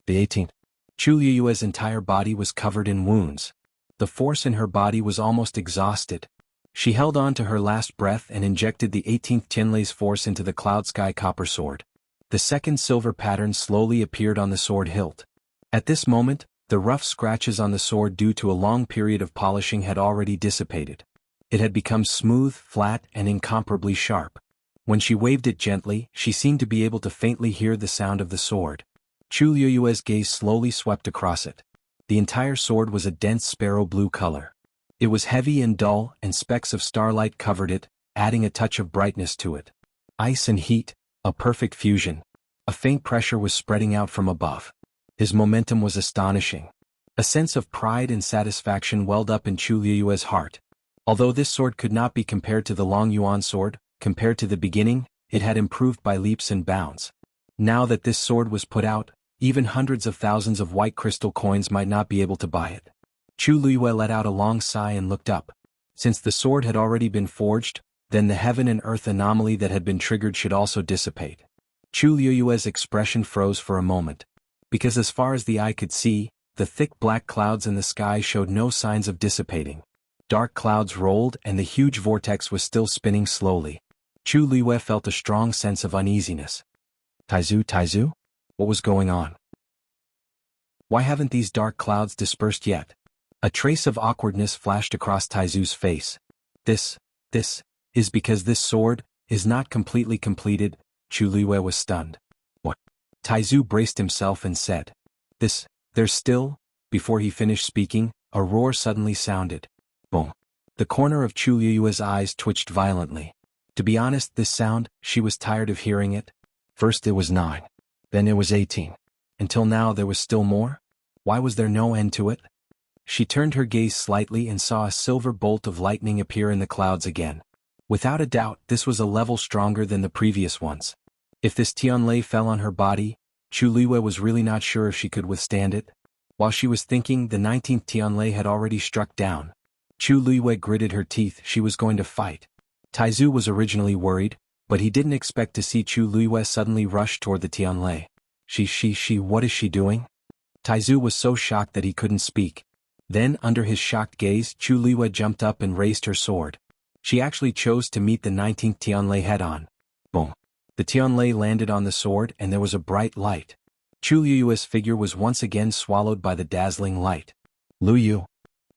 The 18th? Chu Luiyue's entire body was covered in wounds. The force in her body was almost exhausted. She held on to her last breath and injected the 18th Tianlei's force into the cloud sky copper sword. The second silver pattern slowly appeared on the sword hilt. At this moment, the rough scratches on the sword due to a long period of polishing had already dissipated. It had become smooth, flat, and incomparably sharp. When she waved it gently, she seemed to be able to faintly hear the sound of the sword. Chu Luiyue's gaze slowly swept across it. The entire sword was a dense sparrow blue color. It was heavy and dull, and specks of starlight covered it, adding a touch of brightness to it. Ice and heat, a perfect fusion. A faint pressure was spreading out from above. His momentum was astonishing. A sense of pride and satisfaction welled up in Chu Luiyue's heart. Although this sword could not be compared to the Long Yuan sword, compared to the beginning, it had improved by leaps and bounds. Now that this sword was put out, even hundreds of thousands of white crystal coins might not be able to buy it. Chu Luiyue let out a long sigh and looked up. Since the sword had already been forged, then the heaven and earth anomaly that had been triggered should also dissipate. Chu Luiyue's expression froze for a moment. Because as far as the eye could see, the thick black clouds in the sky showed no signs of dissipating. Dark clouds rolled and the huge vortex was still spinning slowly. Chu Luiyue felt a strong sense of uneasiness. Taizu? What was going on? Why haven't these dark clouds dispersed yet? A trace of awkwardness flashed across Taizu's face. This is because this sword is not completely completed. Chu Luiyue was stunned. Taizu braced himself and said, There's still, before he finished speaking, a roar suddenly sounded. Boom. The corner of Chu Liyue's eyes twitched violently. To be honest, this sound, she was tired of hearing it. First it was 9. Then it was 18. Until now there was still more? Why was there no end to it? She turned her gaze slightly and saw a silver bolt of lightning appear in the clouds again. Without a doubt, this was a level stronger than the previous ones. If this Tianlei fell on her body, Chu Liyue was really not sure if she could withstand it. While she was thinking, the 19th Tianlei had already struck down. Chu Liyue gritted her teeth. She was going to fight. Taizu was originally worried, but he didn't expect to see Chu Liyue suddenly rush toward the Tianlei. What is she doing? Taizu was so shocked that he couldn't speak. Then, under his shocked gaze, Chu Liyue jumped up and raised her sword. She actually chose to meet the 19th Tianlei head-on. Boom. The Tianlei landed on the sword and there was a bright light. Chu Liyue's figure was once again swallowed by the dazzling light. Liu!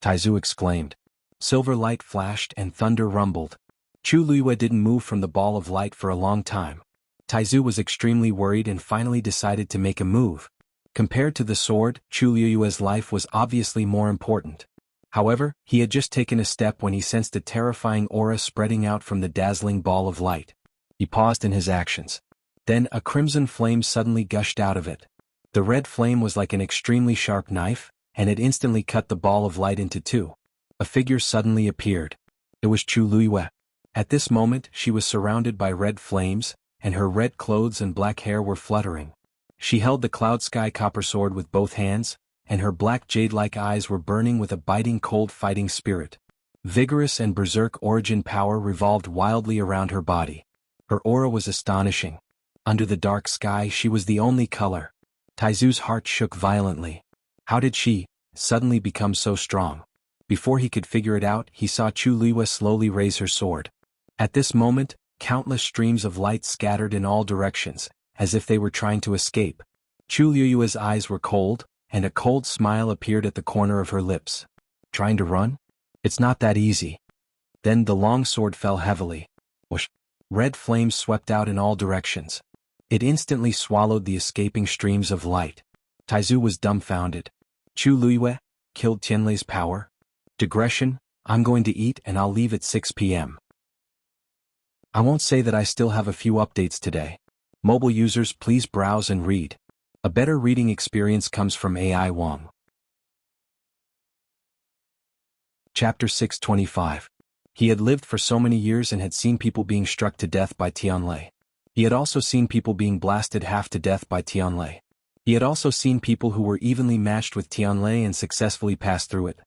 Taizu exclaimed. Silver light flashed and thunder rumbled. Chu Liyue didn't move from the ball of light for a long time. Taizu was extremely worried and finally decided to make a move. Compared to the sword, Chu Liyue's life was obviously more important. However, he had just taken a step when he sensed a terrifying aura spreading out from the dazzling ball of light. He paused in his actions. Then a crimson flame suddenly gushed out of it. The red flame was like an extremely sharp knife, and it instantly cut the ball of light into two. A figure suddenly appeared. It was Chu Liyue. At this moment, she was surrounded by red flames, and her red clothes and black hair were fluttering. She held the cloud sky copper sword with both hands, and her black jade-like eyes were burning with a biting cold fighting spirit. Vigorous and berserk origin power revolved wildly around her body. Her aura was astonishing. Under the dark sky she was the only color. Taizu's heart shook violently. How did she suddenly become so strong? Before he could figure it out, he saw Chu Liyue slowly raise her sword. At this moment, countless streams of light scattered in all directions, as if they were trying to escape. Chu Liyue's eyes were cold, and a cold smile appeared at the corner of her lips. Trying to run? It's not that easy. Then the long sword fell heavily. Whoosh! Red flames swept out in all directions. It instantly swallowed the escaping streams of light. Taizu was dumbfounded. Chu Liyue killed Tianlei's power? Digression, I'm going to eat and I'll leave at 6 p.m. I won't say that I still have a few updates today. Mobile users, please browse and read. A better reading experience comes from AI Wong. Chapter 625. He had lived for so many years and had seen people being struck to death by Tianlei. He had also seen people being blasted half to death by Tianlei. He had also seen people who were evenly matched with Tianlei and successfully passed through it.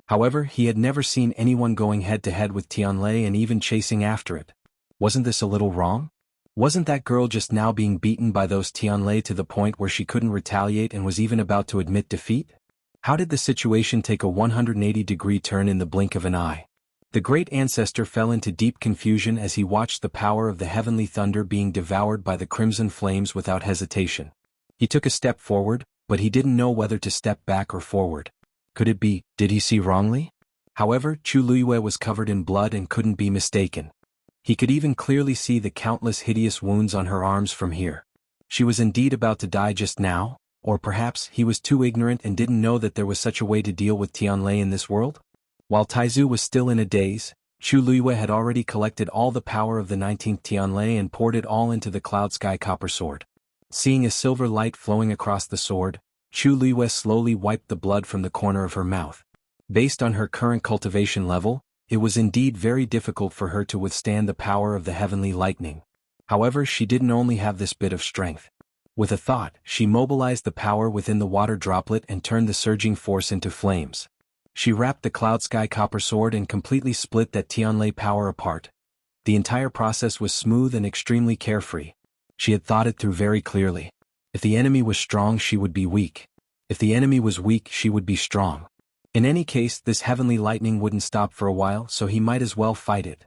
However, he had never seen anyone going head-to-head with Tianlei and even chasing after it. Wasn't this a little wrong? Wasn't that girl just now being beaten by those Tianlei to the point where she couldn't retaliate and was even about to admit defeat? How did the situation take a 180-degree turn in the blink of an eye? The great ancestor fell into deep confusion as he watched the power of the heavenly thunder being devoured by the crimson flames without hesitation. He took a step forward, but he didn't know whether to step back or forward. Could it be, did he see wrongly? However, Chu Liyue was covered in blood and couldn't be mistaken. He could even clearly see the countless hideous wounds on her arms from here. She was indeed about to die just now, or perhaps he was too ignorant and didn't know that there was such a way to deal with Tianlei in this world? While Taizu was still in a daze, Chu Liyue had already collected all the power of the 19th Tianlei and poured it all into the cloud sky copper sword. Seeing a silver light flowing across the sword, Chu Liyue slowly wiped the blood from the corner of her mouth. Based on her current cultivation level, it was indeed very difficult for her to withstand the power of the heavenly lightning. However, she didn't only have this bit of strength. With a thought, she mobilized the power within the water droplet and turned the surging force into flames. She wrapped the cloud sky copper sword and completely split that Tianlei power apart. The entire process was smooth and extremely carefree. She had thought it through very clearly. If the enemy was strong, she would be weak. If the enemy was weak, she would be strong. In any case, this heavenly lightning wouldn't stop for a while, so he might as well fight it.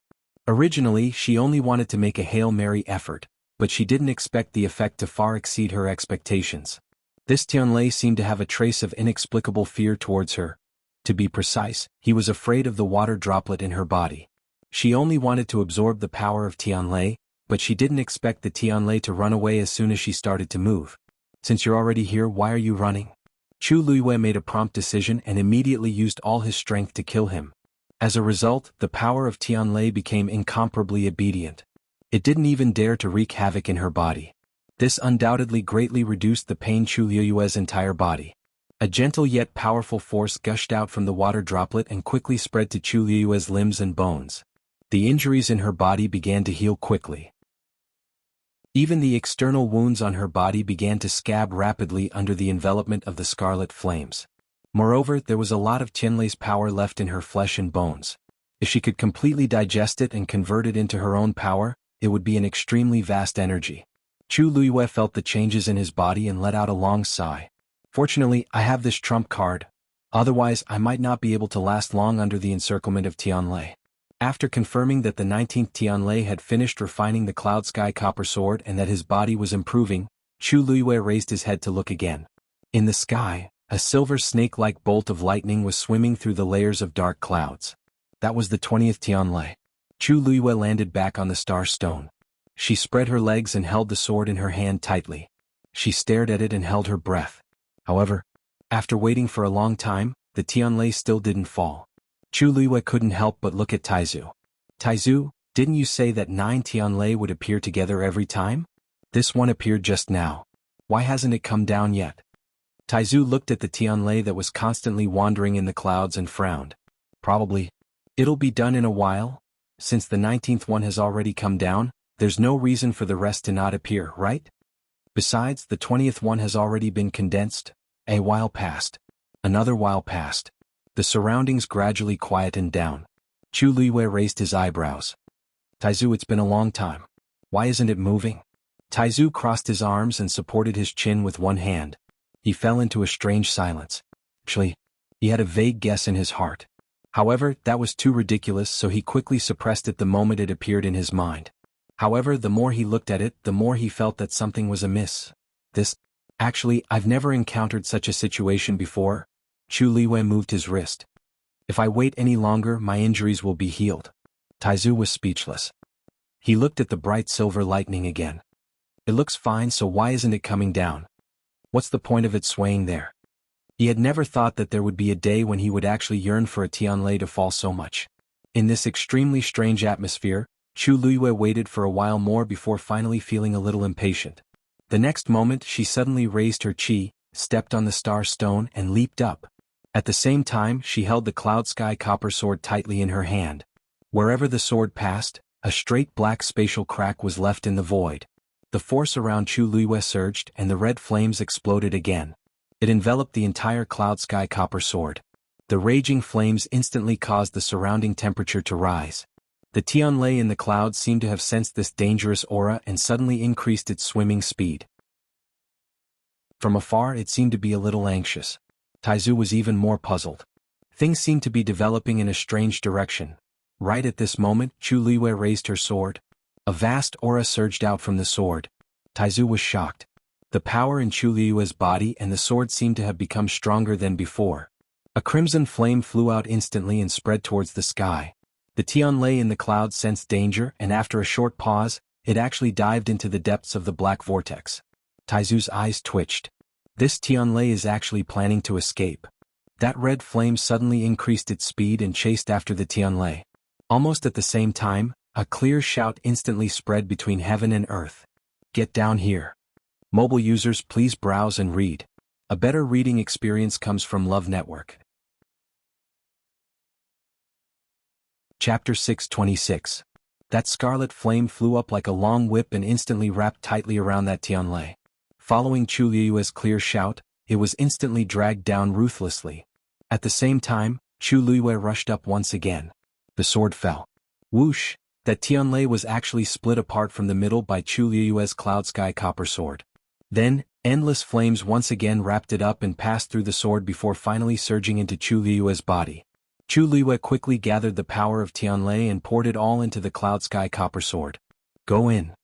Originally, she only wanted to make a Hail Mary effort, but she didn't expect the effect to far exceed her expectations. This Tianlei seemed to have a trace of inexplicable fear towards her. To be precise, he was afraid of the water droplet in her body. She only wanted to absorb the power of Tianlei, but she didn't expect the Tianlei to run away as soon as she started to move. Since you're already here, why are you running? Chu Luiyue made a prompt decision and immediately used all his strength to kill him. As a result, the power of Tianlei became incomparably obedient. It didn't even dare to wreak havoc in her body. This undoubtedly greatly reduced the pain Chu Luiyue's entire body. A gentle yet powerful force gushed out from the water droplet and quickly spread to Chu Luiyue's limbs and bones. The injuries in her body began to heal quickly. Even the external wounds on her body began to scab rapidly under the envelopment of the scarlet flames. Moreover, there was a lot of Tianlei's power left in her flesh and bones. If she could completely digest it and convert it into her own power, it would be an extremely vast energy. Chu Luiyue felt the changes in his body and let out a long sigh. Fortunately, I have this trump card. Otherwise, I might not be able to last long under the encirclement of Tianlei. After confirming that the 19th Tianlei had finished refining the Cloud Sky Copper Sword and that his body was improving, Chu Luiyue raised his head to look again. In the sky, a silver snake-like bolt of lightning was swimming through the layers of dark clouds. That was the 20th Tianlei. Chu Luiyue landed back on the star stone. She spread her legs and held the sword in her hand tightly. She stared at it and held her breath. However, after waiting for a long time, the Tianlei still didn't fall. Chu Luiyue couldn't help but look at Taizu. Taizu, didn't you say that 9 Tianlei would appear together every time? This one appeared just now. Why hasn't it come down yet? Taizu looked at the Tianlei that was constantly wandering in the clouds and frowned. Probably. It'll be done in a while. Since the 19th one has already come down, there's no reason for the rest to not appear, right? Besides, the 20th one has already been condensed. A while passed. Another while passed. The surroundings gradually quietened down. Chu Luiyue raised his eyebrows. Taizu, it's been a long time. Why isn't it moving? Taizu crossed his arms and supported his chin with one hand. He fell into a strange silence. Actually, he had a vague guess in his heart. However, that was too ridiculous, so he quickly suppressed it the moment it appeared in his mind. However, the more he looked at it, the more he felt that something was amiss. Actually, I've never encountered such a situation before. Chu Luiyue moved his wrist. If I wait any longer, my injuries will be healed. Taizu was speechless. He looked at the bright silver lightning again. It looks fine, so why isn't it coming down? What's the point of it swaying there? He had never thought that there would be a day when he would actually yearn for a Tianlei to fall so much. In this extremely strange atmosphere, Chu Luiyue waited for a while more before finally feeling a little impatient. The next moment, she suddenly raised her chi, stepped on the star stone and leaped up. At the same time, she held the Cloud Sky Copper Sword tightly in her hand. Wherever the sword passed, a straight black spatial crack was left in the void. The force around Chu Luiyue surged and the red flames exploded again. It enveloped the entire Cloud Sky Copper Sword. The raging flames instantly caused the surrounding temperature to rise. The Tianlei in the clouds seemed to have sensed this dangerous aura and suddenly increased its swimming speed. From afar, it seemed to be a little anxious. Taizu was even more puzzled. Things seemed to be developing in a strange direction. Right at this moment, Chu Luiyue raised her sword. A vast aura surged out from the sword. Taizu was shocked. The power in Chu Luiyue's body and the sword seemed to have become stronger than before. A crimson flame flew out instantly and spread towards the sky. The Tianlei in the clouds sensed danger, and after a short pause, it actually dived into the depths of the black vortex. Taizu's eyes twitched. This Tianlei is actually planning to escape. That red flame suddenly increased its speed and chased after the Tianlei. Almost at the same time, a clear shout instantly spread between heaven and earth. Get down here. Mobile users, please browse and read. A better reading experience comes from Love Network. Chapter 626. That scarlet flame flew up like a long whip and instantly wrapped tightly around that Tianlei. Following Chu Luiyue's clear shout, it was instantly dragged down ruthlessly. At the same time, Chu Luiyue rushed up once again. The sword fell. Whoosh! That Tianlei was actually split apart from the middle by Chu Luiyue's Cloud Sky Copper Sword. Then, endless flames once again wrapped it up and passed through the sword before finally surging into Chu Luiyue's body. Chu Luiyue quickly gathered the power of Tianlei and poured it all into the Cloud Sky Copper Sword. Go in.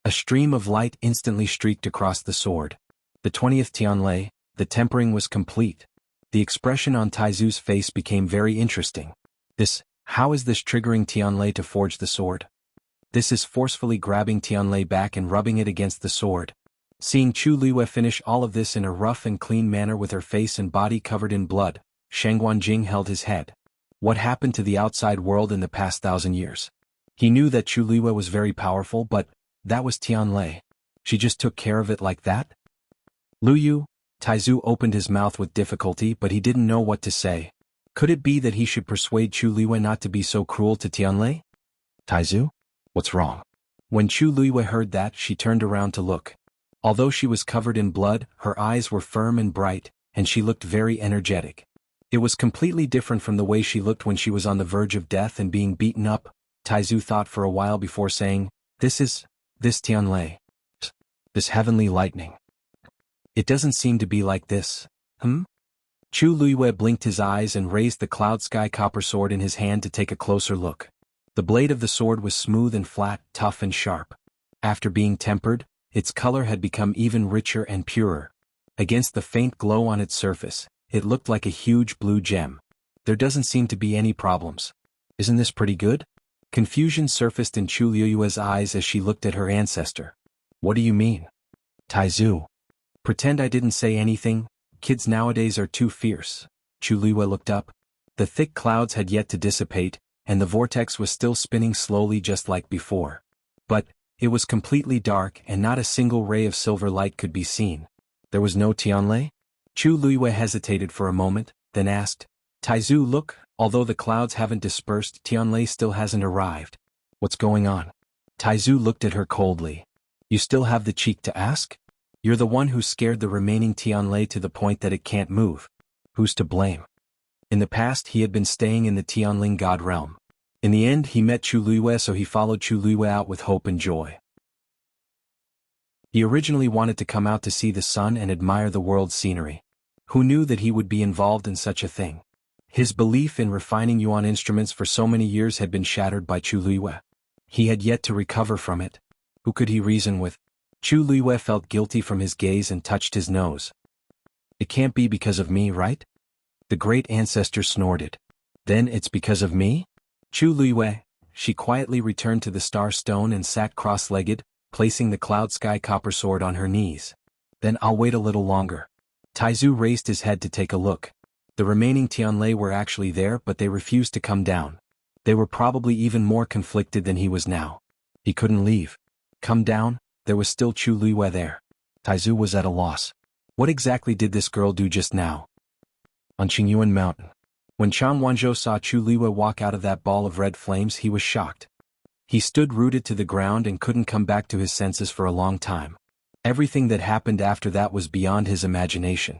A stream of light instantly streaked across the sword. The 20th Tianlei, the tempering was complete. The expression on Taizu's face became very interesting. How is this triggering Tianlei to forge the sword? This is forcefully grabbing Tianlei back and rubbing it against the sword. Seeing Chu Liwei finish all of this in a rough and clean manner with her face and body covered in blood, Shang Guanjing held his head. What happened to the outside world in the past 1,000 years? He knew that Chu Liwei was very powerful, but that was Tianlei. She just took care of it like that? Luyu, Taizu opened his mouth with difficulty, but he didn't know what to say. Could it be that he should persuade Chu Liwei not to be so cruel to Tianlei? Taizu? What's wrong? When Chu Liwei heard that, she turned around to look. Although she was covered in blood, her eyes were firm and bright, and she looked very energetic. It was completely different from the way she looked when she was on the verge of death and being beaten up. Taizu thought for a while before saying, this Tianlei. This heavenly lightning. It doesn't seem to be like this. Chu Liwei blinked his eyes and raised the cloud sky copper sword in his hand to take a closer look. The blade of the sword was smooth and flat, tough and sharp. After being tempered, its color had become even richer and purer. Against the faint glow on its surface, it looked like a huge blue gem. There doesn't seem to be any problems. Isn't this pretty good? Confusion surfaced in Chu Liui's eyes as she looked at her ancestor. What do you mean? Taizu. Pretend I didn't say anything. Kids nowadays are too fierce. Chu Liui looked up. The thick clouds had yet to dissipate, and the vortex was still spinning slowly just like before. But it was completely dark and not a single ray of silver light could be seen. There was no Tianlei? Chu Liui hesitated for a moment, then asked, Taizu, look, although the clouds haven't dispersed, Tianlei still hasn't arrived. What's going on? Taizu looked at her coldly. You still have the cheek to ask? You're the one who scared the remaining Tianlei to the point that it can't move. Who's to blame? In the past he had been staying in the Tianling god realm. In the end he met Chu Liui, so he followed Chu Liui out with hope and joy. He originally wanted to come out to see the sun and admire the world's scenery. Who knew that he would be involved in such a thing? His belief in refining yuan instruments for so many years had been shattered by Chu Liui. He had yet to recover from it. Who could he reason with? Chu Liui felt guilty from his gaze and touched his nose. It can't be because of me, right? The great ancestor snorted. Then it's because of me? Chu Liui, she quietly returned to the star stone and sat cross-legged, placing the cloud sky copper sword on her knees. Then I'll wait a little longer. Taizu raised his head to take a look. The remaining Tianlei were actually there, but they refused to come down. They were probably even more conflicted than he was now. He couldn't leave. Come down? There was still Chu Liui there. Taizu was at a loss. What exactly did this girl do just now? On Qingyuan Mountain. When Chang Wanzhou saw Chu Liui walk out of that ball of red flames, he was shocked. He stood rooted to the ground and couldn't come back to his senses for a long time. Everything that happened after that was beyond his imagination.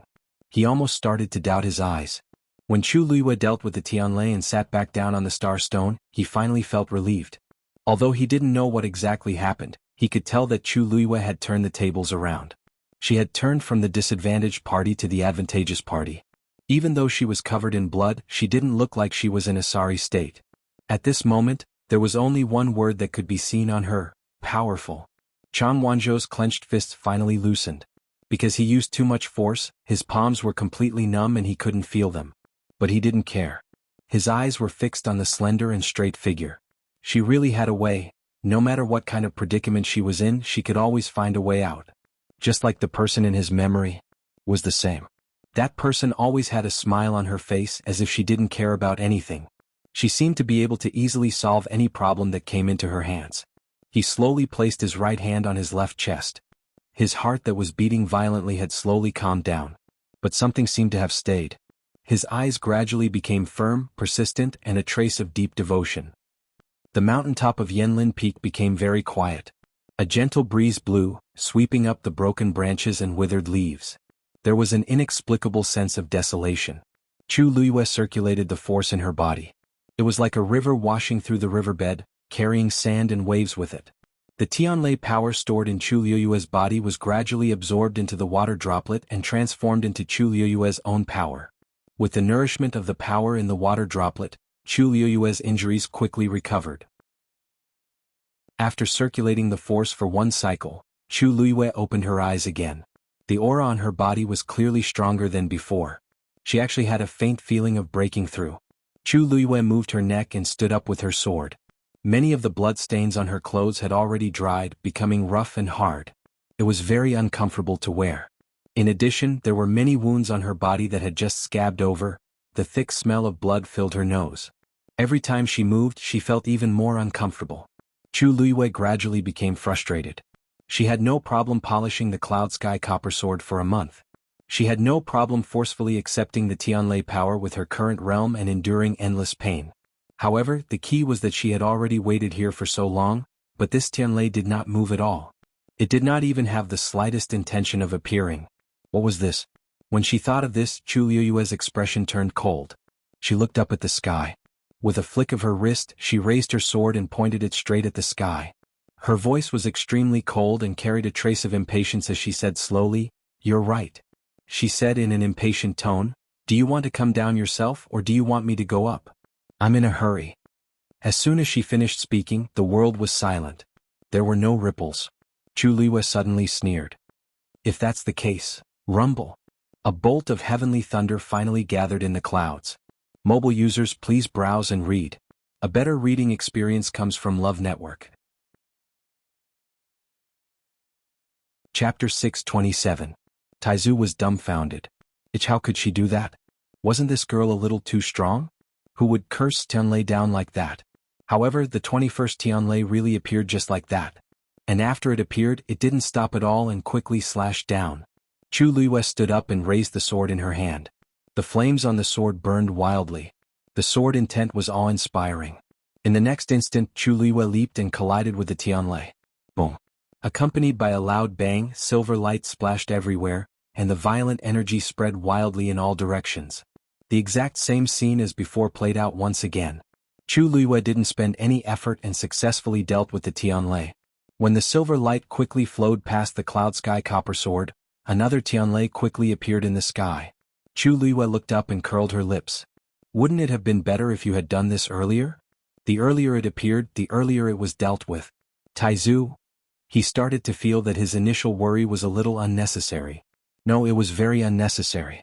He almost started to doubt his eyes. When Chu Liui dealt with the Tianlei and sat back down on the star stone, he finally felt relieved. Although he didn't know what exactly happened, he could tell that Chu Liui had turned the tables around. She had turned from the disadvantaged party to the advantageous party. Even though she was covered in blood, she didn't look like she was in a sorry state. At this moment, there was only one word that could be seen on her: powerful. Chang Wanzhou's clenched fists finally loosened. Because he used too much force, his palms were completely numb and he couldn't feel them. But he didn't care. His eyes were fixed on the slender and straight figure. She really had a way. No matter what kind of predicament she was in, she could always find a way out. Just like the person in his memory was the same. That person always had a smile on her face, as if she didn't care about anything. She seemed to be able to easily solve any problem that came into her hands. He slowly placed his right hand on his left chest. His heart that was beating violently had slowly calmed down. But something seemed to have stayed. His eyes gradually became firm, persistent, and a trace of deep devotion. The mountaintop of Yanlin Peak became very quiet. A gentle breeze blew, sweeping up the broken branches and withered leaves. There was an inexplicable sense of desolation. Chu Liui circulated the force in her body. It was like a river washing through the riverbed, carrying sand and waves with it. The Tianlei power stored in Chu Liui's body was gradually absorbed into the water droplet and transformed into Chu Liui's own power. With the nourishment of the power in the water droplet, Chu Liui's injuries quickly recovered. After circulating the force for one cycle, Chu Liui opened her eyes again. The aura on her body was clearly stronger than before. She actually had a faint feeling of breaking through. Chu Liui moved her neck and stood up with her sword. Many of the blood stains on her clothes had already dried, becoming rough and hard. It was very uncomfortable to wear. In addition, there were many wounds on her body that had just scabbed over. The thick smell of blood filled her nose. Every time she moved, she felt even more uncomfortable. Chu Luiyue gradually became frustrated. She had no problem polishing the Cloud Sky Copper Sword for a month. She had no problem forcefully accepting the Tianlei power with her current realm and enduring endless pain. However, the key was that she had already waited here for so long, but this Tianlei did not move at all. It did not even have the slightest intention of appearing. What was this? When she thought of this, Chu Luiyue's expression turned cold. She looked up at the sky. With a flick of her wrist, she raised her sword and pointed it straight at the sky. Her voice was extremely cold and carried a trace of impatience as she said slowly, "You're right," she said in an impatient tone. "Do you want to come down yourself or do you want me to go up? I'm in a hurry." As soon as she finished speaking, the world was silent. There were no ripples. Chu Luiyue suddenly sneered. "If that's the case, rumble." A bolt of heavenly thunder finally gathered in the clouds. Mobile users, please browse and read. A better reading experience comes from Love Network. Chapter 627. Taizu was dumbfounded. How could she do that? Wasn't this girl a little too strong? Who would curse Tianlei down like that? However, the 21st Tianlei really appeared just like that. And after it appeared, it didn't stop at all and quickly slashed down. Chu Luiyue stood up and raised the sword in her hand. The flames on the sword burned wildly. The sword intent was awe-inspiring. In the next instant, Chu Luiyue leaped and collided with the Tianlei. Boom! Accompanied by a loud bang, silver light splashed everywhere, and the violent energy spread wildly in all directions. The exact same scene as before played out once again. Chu Luiyue didn't spend any effort and successfully dealt with the Tianlei. When the silver light quickly flowed past the Cloud Sky Copper Sword, another Tianlei quickly appeared in the sky. Chu Luiyue looked up and curled her lips. Wouldn't it have been better if you had done this earlier? The earlier it appeared, the earlier it was dealt with. Taizu. He started to feel that his initial worry was a little unnecessary. No, it was very unnecessary.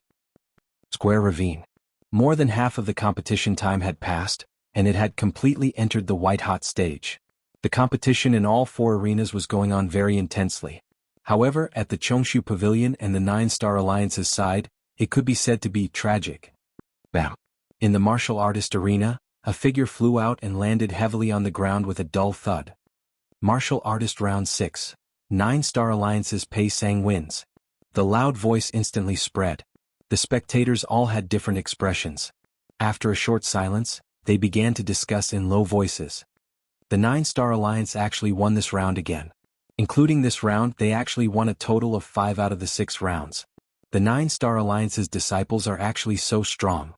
Square Ravine. More than half of the competition time had passed, and it had completely entered the white-hot stage. The competition in all 4 arenas was going on very intensely. However, at the Chongshu Pavilion and the 9-Star Alliance's side, it could be said to be tragic. Bam! In the martial artist arena, a figure flew out and landed heavily on the ground with a dull thud. Martial Artist Round 6. 9-Star Alliance's Pei Sang wins. The loud voice instantly spread. The spectators all had different expressions. After a short silence, they began to discuss in low voices. The 9-Star Alliance actually won this round again. Including this round, they actually won a total of 5 out of the 6 rounds. The 9-Star Alliance's disciples are actually so strong.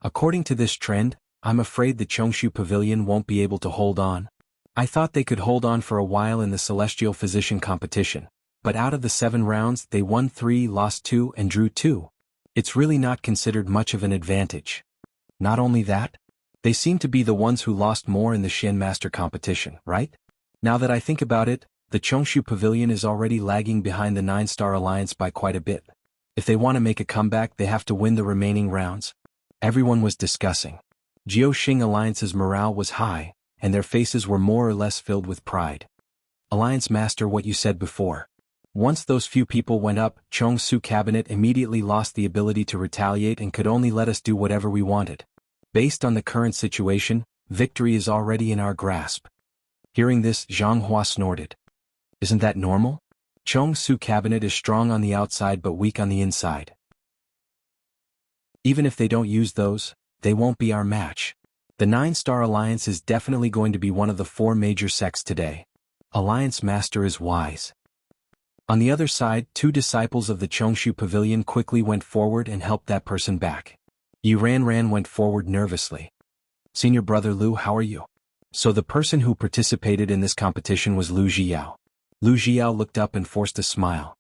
According to this trend, I'm afraid the Chongshu Pavilion won't be able to hold on. I thought they could hold on for a while in the Celestial Physician competition, but out of the 7 rounds they won 3, lost 2 and drew 2. It's really not considered much of an advantage. Not only that, they seem to be the ones who lost more in the Shen Master competition, right? Now that I think about it, the Chongshu Pavilion is already lagging behind the 9-Star Alliance by quite a bit. If they want to make a comeback, they have to win the remaining rounds. Everyone was discussing. Jiaoxing Alliance's morale was high, and their faces were more or less filled with pride. Alliance Master, what you said before. Once those few people went up, Chongsu Cabinet immediately lost the ability to retaliate and could only let us do whatever we wanted. Based on the current situation, victory is already in our grasp. Hearing this, Zhang Hua snorted. Isn't that normal? Chongsu Cabinet is strong on the outside but weak on the inside. Even if they don't use those, they won't be our match. The 9-Star Alliance is definitely going to be one of the 4 major sects today. Alliance Master is wise. On the other side, 2 disciples of the Chongshu Pavilion quickly went forward and helped that person back. Ran went forward nervously. Senior brother Lu, how are you? So the person who participated in this competition was Lu Jiao. Lu Jiao looked up and forced a smile.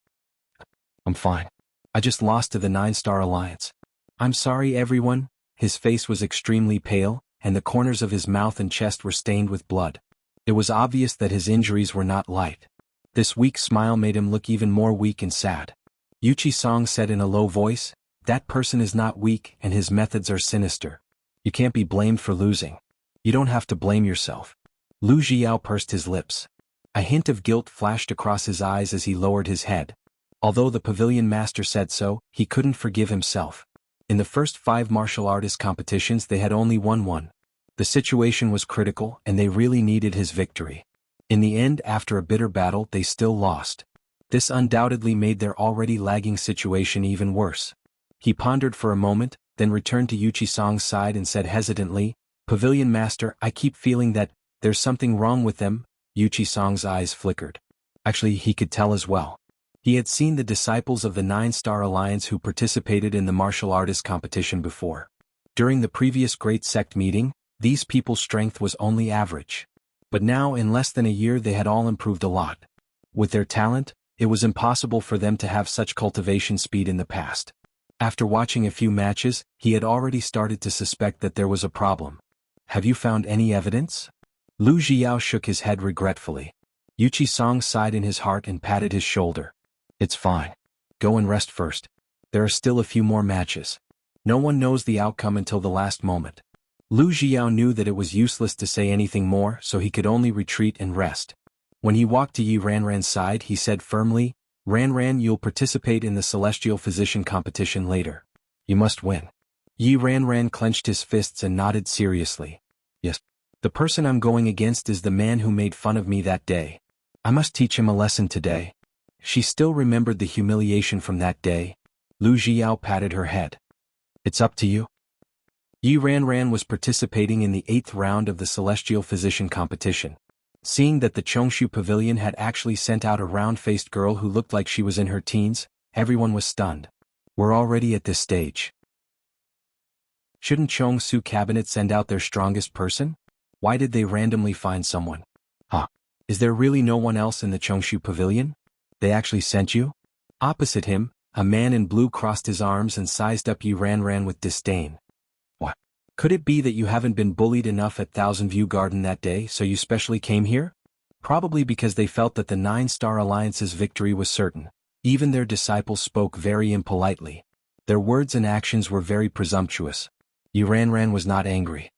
I'm fine. I just lost to the 9-Star Alliance. I'm sorry everyone. His face was extremely pale, and the corners of his mouth and chest were stained with blood. It was obvious that his injuries were not light. This weak smile made him look even more weak and sad. Yuchi Song said in a low voice, that person is not weak and his methods are sinister. You can't be blamed for losing. You don't have to blame yourself. Lu Jiao pursed his lips. A hint of guilt flashed across his eyes as he lowered his head. Although the pavilion master said so, he couldn't forgive himself. In the first 5 martial artist competitions they had only won one. The situation was critical and they really needed his victory. In the end, after a bitter battle, they still lost. This undoubtedly made their already lagging situation even worse. He pondered for a moment, then returned to Yuchi-sang's side and said hesitantly, "Pavilion master, I keep feeling that there's something wrong with them." Yuchi-sang's eyes flickered. Actually, he could tell as well. He had seen the disciples of the 9-Star Alliance who participated in the martial artist competition before. During the previous Great Sect meeting, these people's strength was only average. But now, in less than a year, they had all improved a lot. With their talent, it was impossible for them to have such cultivation speed in the past. After watching a few matches, he had already started to suspect that there was a problem. "Have you found any evidence?" Lu Jiao shook his head regretfully. Yuchi-sang sighed in his heart and patted his shoulder. "It's fine. Go and rest first. There are still a few more matches. No one knows the outcome until the last moment." Lu Jiao knew that it was useless to say anything more, so he could only retreat and rest. When he walked to Yi Ranran's side, he said firmly, "Ranran, you'll participate in the Celestial Physician competition later. You must win." Yi Ranran clenched his fists and nodded seriously. "Yes. The person I'm going against is the man who made fun of me that day. I must teach him a lesson today." She still remembered the humiliation from that day. Lu Jiao patted her head. "It's up to you." Yi Ranran was participating in the 8th round of the Celestial Physician competition. Seeing that the Chongshu Pavilion had actually sent out a round-faced girl who looked like she was in her teens, everyone was stunned. "We're already at this stage. Shouldn't Chongsu Cabinet send out their strongest person? Why did they randomly find someone? Huh? Is there really no one else in the Chongshu Pavilion? They actually sent you?" Opposite him, a man in blue crossed his arms and sized up Yi Ranran with disdain. "What? Could it be that you haven't been bullied enough at Thousand View Garden that day, so you specially came here?" Probably because they felt that the 9-Star Alliance's victory was certain. Even their disciples spoke very impolitely. Their words and actions were very presumptuous. Yi Ranran was not angry.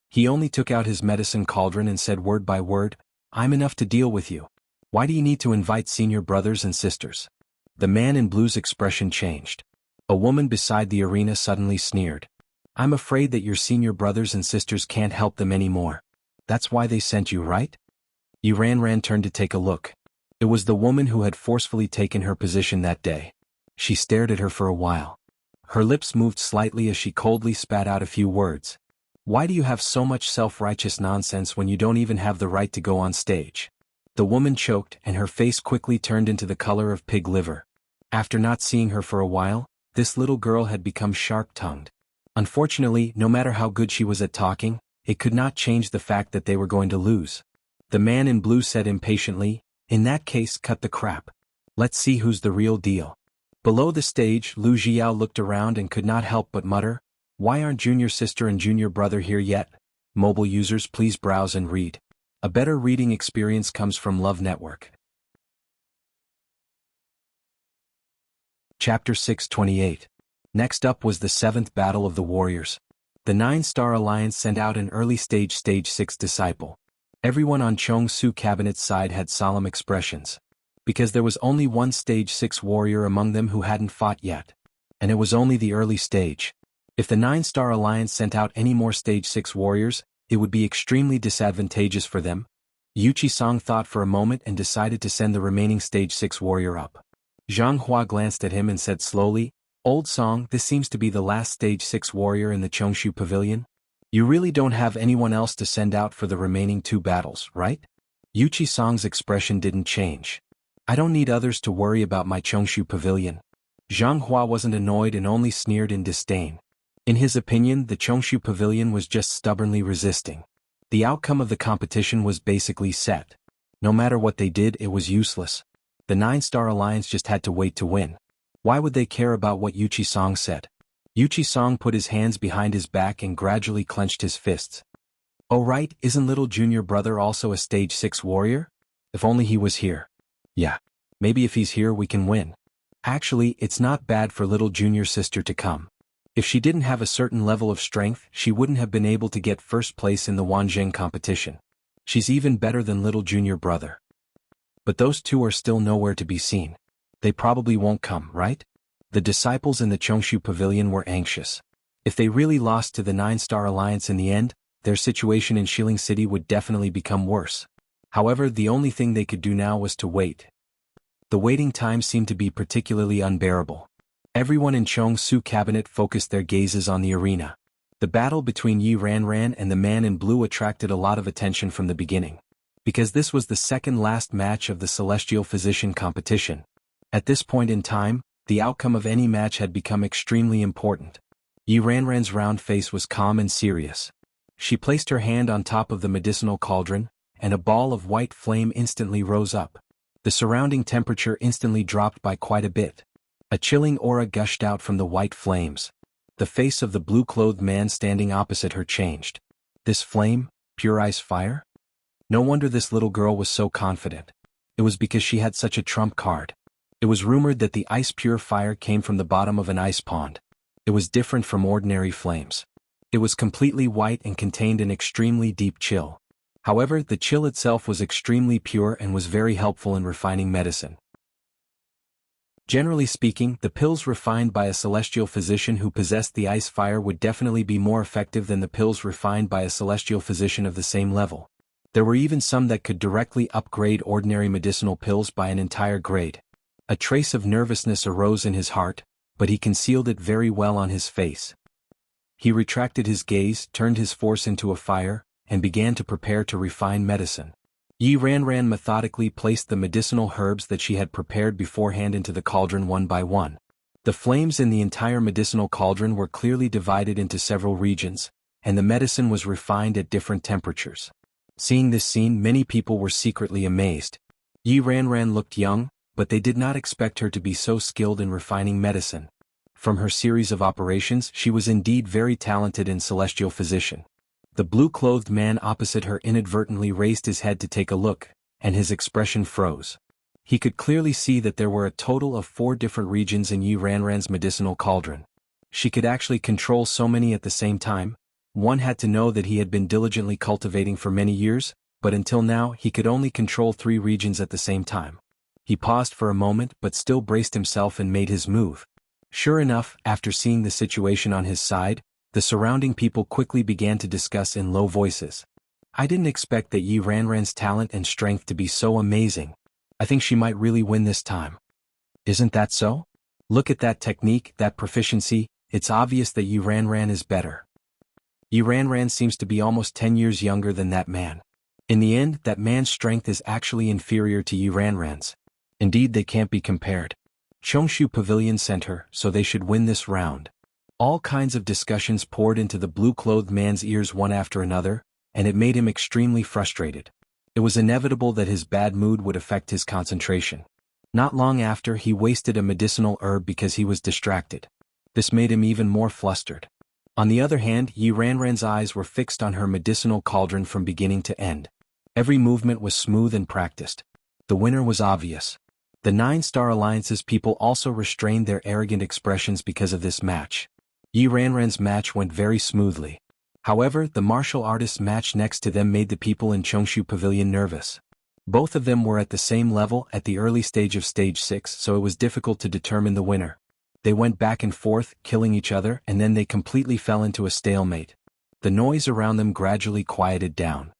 He only took out his medicine cauldron and said word by word, "I'm enough to deal with you. Why do you need to invite senior brothers and sisters?" The man in blue's expression changed. A woman beside the arena suddenly sneered. "I'm afraid that your senior brothers and sisters can't help them anymore. That's why they sent you, right?" Yi Ranran turned to take a look. It was the woman who had forcefully taken her position that day. She stared at her for a while. Her lips moved slightly as she coldly spat out a few words. "Why do you have so much self-righteous nonsense when you don't even have the right to go on stage?" The woman choked and her face quickly turned into the color of pig liver. After not seeing her for a while, this little girl had become sharp-tongued. Unfortunately, no matter how good she was at talking, it could not change the fact that they were going to lose. The man in blue said impatiently, "In that case, cut the crap. Let's see who's the real deal." Below the stage, Lu Jiao looked around and could not help but mutter, "Why aren't junior sister and junior brother here yet?" Mobile users, please browse and read. A better reading experience comes from Love Network. Chapter 628. Next up was the 7th Battle of the Warriors. The 9-Star Alliance sent out an early Stage 6 disciple. Everyone on Chongsu Cabinet's side had solemn expressions. Because there was only one Stage 6 warrior among them who hadn't fought yet. And it was only the early stage. If the 9-Star Alliance sent out any more Stage 6 warriors, it would be extremely disadvantageous for them. Yuchi-sang thought for a moment and decided to send the remaining Stage 6 warrior up. Zhang Hua glanced at him and said slowly, "Old Song, this seems to be the last Stage 6 warrior in the Chongshu Pavilion. You really don't have anyone else to send out for the remaining 2 battles, right?" Yuchi-sang's expression didn't change. "I don't need others to worry about my Chongshu Pavilion." Zhang Hua wasn't annoyed and only sneered in disdain. In his opinion, the Chongshu Pavilion was just stubbornly resisting. The outcome of the competition was basically set. No matter what they did, it was useless. The 9-Star Alliance just had to wait to win. Why would they care about what Yuchi-sang said? Yuchi-sang put his hands behind his back and gradually clenched his fists. "Oh right, isn't little junior brother also a Stage 6 warrior? If only he was here. Yeah, maybe if he's here we can win. Actually, it's not bad for little junior sister to come. If she didn't have a certain level of strength, she wouldn't have been able to get first place in the Wanzheng competition. She's even better than little junior brother." But those two are still nowhere to be seen. They probably won't come, right? The disciples in the Chongshu Pavilion were anxious. If they really lost to the Nine-Star Alliance in the end, their situation in Shilling City would definitely become worse. However, the only thing they could do now was to wait. The waiting time seemed to be particularly unbearable. Everyone in Chongsu Cabinet focused their gazes on the arena. The battle between Yi Ranran and the man in blue attracted a lot of attention from the beginning. Because this was the second last match of the Celestial Physician competition. At this point in time, the outcome of any match had become extremely important. Yi Ranran's round face was calm and serious. She placed her hand on top of the medicinal cauldron, and a ball of white flame instantly rose up. The surrounding temperature instantly dropped by quite a bit. A chilling aura gushed out from the white flames. The face of the blue-clothed man standing opposite her changed. This flame, pure ice fire? No wonder this little girl was so confident. It was because she had such a trump card. It was rumored that the ice pure fire came from the bottom of an ice pond. It was different from ordinary flames. It was completely white and contained an extremely deep chill. However, the chill itself was extremely pure and was very helpful in refining medicine. Generally speaking, the pills refined by a celestial physician who possessed the ice fire would definitely be more effective than the pills refined by a celestial physician of the same level. There were even some that could directly upgrade ordinary medicinal pills by an entire grade. A trace of nervousness arose in his heart, but he concealed it very well on his face. He retracted his gaze, turned his force into a fire, and began to prepare to refine medicine. Yi Ranran methodically placed the medicinal herbs that she had prepared beforehand into the cauldron one by one. The flames in the entire medicinal cauldron were clearly divided into several regions, and the medicine was refined at different temperatures. Seeing this scene, many people were secretly amazed. Yi Ranran looked young, but they did not expect her to be so skilled in refining medicine. From her series of operations, she was indeed very talented in celestial physician. The blue-clothed man opposite her inadvertently raised his head to take a look, and his expression froze. He could clearly see that there were a total of 4 different regions in Yi Ranran's medicinal cauldron. She could actually control so many at the same time. One had to know that he had been diligently cultivating for many years, but until now he could only control 3 regions at the same time. He paused for a moment but still braced himself and made his move. Sure enough, after seeing the situation on his side, the surrounding people quickly began to discuss in low voices. I didn't expect that Yi Ranran's talent and strength to be so amazing. I think she might really win this time. Isn't that so? Look at that technique, that proficiency, it's obvious that Yi Ranran is better. Yi Ranran seems to be almost 10 years younger than that man. In the end, that man's strength is actually inferior to Yi Ranran's. Indeed, they can't be compared. Chongshu Pavilion sent her, so they should win this round. All kinds of discussions poured into the blue-clothed man's ears one after another, and it made him extremely frustrated. It was inevitable that his bad mood would affect his concentration. Not long after, he wasted a medicinal herb because he was distracted. This made him even more flustered. On the other hand, Yi Ranran's eyes were fixed on her medicinal cauldron from beginning to end. Every movement was smooth and practiced. The winner was obvious. The Nine-Star Alliance's people also restrained their arrogant expressions because of this match. Yi Ranran's match went very smoothly. However, the martial artist's match next to them made the people in Chongshu Pavilion nervous. Both of them were at the same level at the early stage of Stage 6, so it was difficult to determine the winner. They went back and forth, killing each other, and then they completely fell into a stalemate. The noise around them gradually quieted down.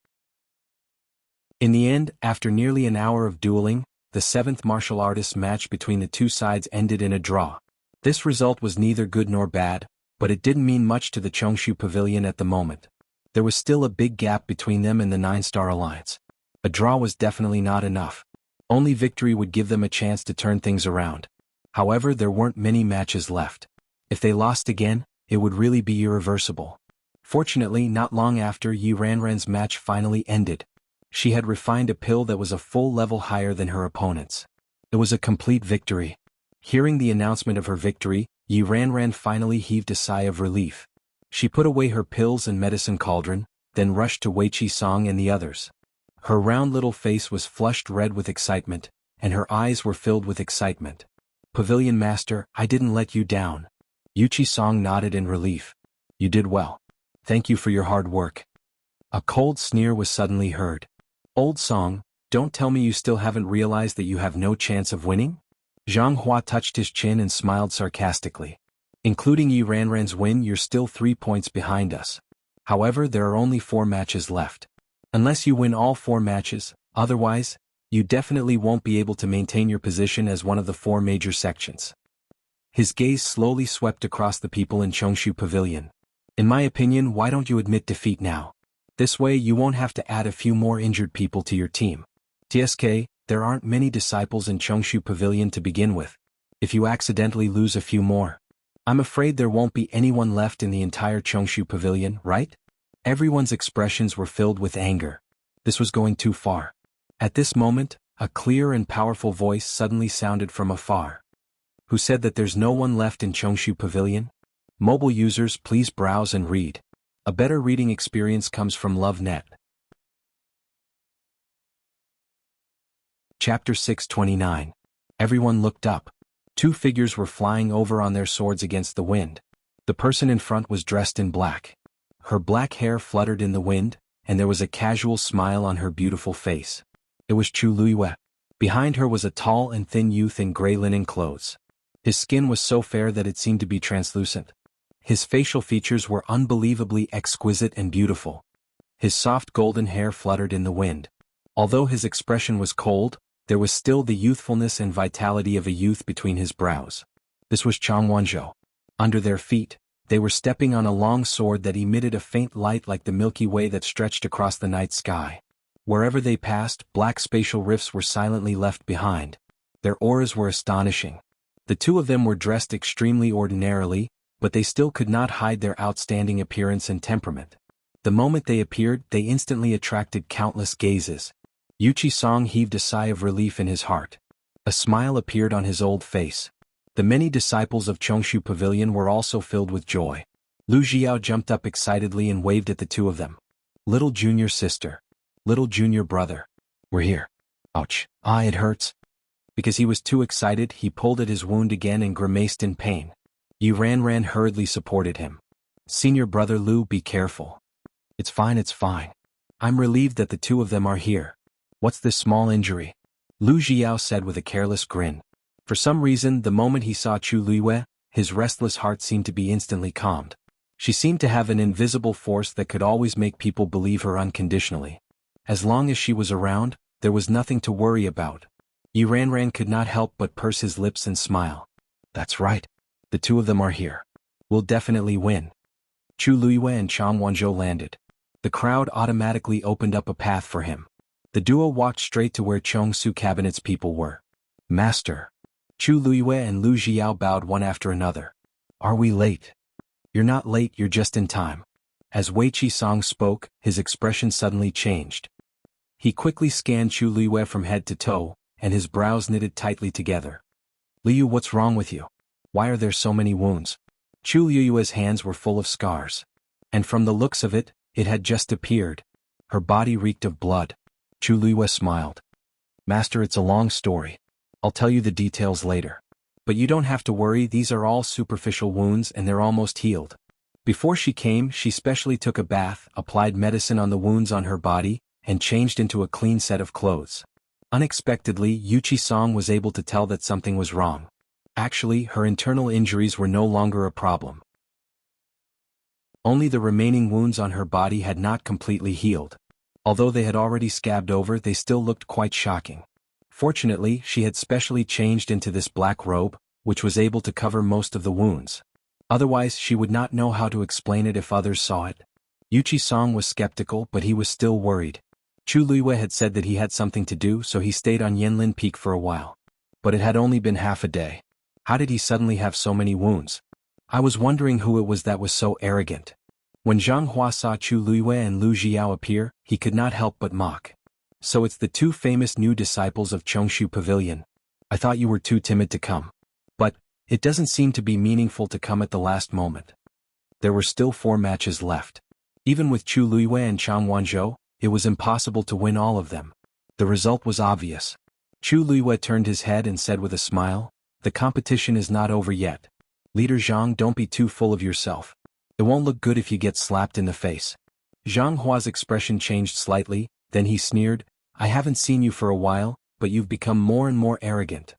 In the end, after nearly an hour of dueling, the 7th martial artists match between the two sides ended in a draw. This result was neither good nor bad, but it didn't mean much to the Chongshu Pavilion at the moment. There was still a big gap between them and the Nine-Star Alliance. A draw was definitely not enough. Only victory would give them a chance to turn things around. However, there weren't many matches left. If they lost again, it would really be irreversible. Fortunately, not long after Yi Ranran's match finally ended. She had refined a pill that was a full level higher than her opponent's. It was a complete victory. Hearing the announcement of her victory, Yi Ranran finally heaved a sigh of relief. She put away her pills and medicine cauldron, then rushed to Wuxia Song and the others. Her round little face was flushed red with excitement, and her eyes were filled with excitement. Pavilion Master, I didn't let you down. Wuxia Song nodded in relief. You did well. Thank you for your hard work. A cold sneer was suddenly heard. Old Song, Don't tell me you still haven't realized that you have no chance of winning? Zhang Hua touched his chin and smiled sarcastically. Including Yi Ranran's win, you're still 3 points behind us. However, there are only 4 matches left. Unless you win all 4 matches, otherwise, you definitely won't be able to maintain your position as one of the 4 major sections. His gaze slowly swept across the people in Chongshu Pavilion. In my opinion, why don't you admit defeat now? This way you won't have to add a few more injured people to your team. TSK, there aren't many disciples in Chongshu Pavilion to begin with. If you accidentally lose a few more, I'm afraid there won't be anyone left in the entire Chongshu Pavilion, right? Everyone's expressions were filled with anger. This was going too far. At this moment, a clear and powerful voice suddenly sounded from afar. Who said that there's no one left in Chongshu Pavilion? Mobile users, please browse and read. A better reading experience comes from LoveNet. Chapter 629. Everyone looked up. 2 figures were flying over on their swords against the wind. The person in front was dressed in black. Her black hair fluttered in the wind, and there was a casual smile on her beautiful face. It was Chu Luiyue. Behind her was a tall and thin youth in gray linen clothes. His skin was so fair that it seemed to be translucent. His facial features were unbelievably exquisite and beautiful. His soft golden hair fluttered in the wind. Although his expression was cold, there was still the youthfulness and vitality of a youth between his brows. This was Chang Wanzhou. Under their feet, they were stepping on a long sword that emitted a faint light like the Milky Way that stretched across the night sky. Wherever they passed, black spatial rifts were silently left behind. Their auras were astonishing. The 2 of them were dressed extremely ordinarily, but they still could not hide their outstanding appearance and temperament. The moment they appeared, they instantly attracted countless gazes. Yuchi Song heaved a sigh of relief in his heart. A smile appeared on his old face. The many disciples of Chongshu Pavilion were also filled with joy. Lu Jiao jumped up excitedly and waved at the 2 of them. Little junior sister. Little junior brother. We're here. Ouch. Ah, it hurts. Because he was too excited, he pulled at his wound again and grimaced in pain. Yi Ranran hurriedly supported him. Senior brother Lu, be careful. It's fine, it's fine. I'm relieved that the 2 of them are here. What's this small injury? Lu Jiao said with a careless grin. For some reason, the moment he saw Chu Luiyue, his restless heart seemed to be instantly calmed. She seemed to have an invisible force that could always make people believe her unconditionally. As long as she was around, there was nothing to worry about. Yi Ranran could not help but purse his lips and smile. That's right. The 2 of them are here. We'll definitely win. Chu Luiyue and Chang Wanzhou landed. The crowd automatically opened up a path for him. The duo walked straight to where Chongsu Cabinet's people were. Master. Chu Luiyue and Lu Jiao bowed one after another. Are we late? You're not late, you're just in time. As Wei Qi Song spoke, his expression suddenly changed. He quickly scanned Chu Luiyue from head to toe, and his brows knitted tightly together. Liu, what's wrong with you? Why are there so many wounds? Chu Luiyue's hands were full of scars. And from the looks of it, it had just appeared. Her body reeked of blood. Chu Luiyue smiled. Master, it's a long story. I'll tell you the details later. But you don't have to worry, these are all superficial wounds and they're almost healed. Before she came, she specially took a bath, applied medicine on the wounds on her body, and changed into a clean set of clothes. Unexpectedly, Yuchi Song was able to tell that something was wrong. Actually, her internal injuries were no longer a problem. Only the remaining wounds on her body had not completely healed. Although they had already scabbed over, they still looked quite shocking. Fortunately, she had specially changed into this black robe, which was able to cover most of the wounds. Otherwise, she would not know how to explain it if others saw it. Yuchi Song was skeptical, but he was still worried. Chu Luiyue had said that he had something to do, so he stayed on Yanlin Peak for a while. But it had only been half a day. How did he suddenly have so many wounds? I was wondering who it was that was so arrogant. When Zhang Hua saw Chu Luiyue and Lu Jiao appear, he could not help but mock. So it's the 2 famous new disciples of Chongshu Pavilion. I thought you were too timid to come. But it doesn't seem to be meaningful to come at the last moment. There were still 4 matches left. Even with Chu Luiyue and Chang Wanzhou, it was impossible to win all of them. The result was obvious. Chu Luiyue turned his head and said with a smile, the competition is not over yet. Leader Zhang, don't be too full of yourself. It won't look good if you get slapped in the face. Zhang Hua's expression changed slightly, then he sneered, I haven't seen you for a while, but you've become more and more arrogant.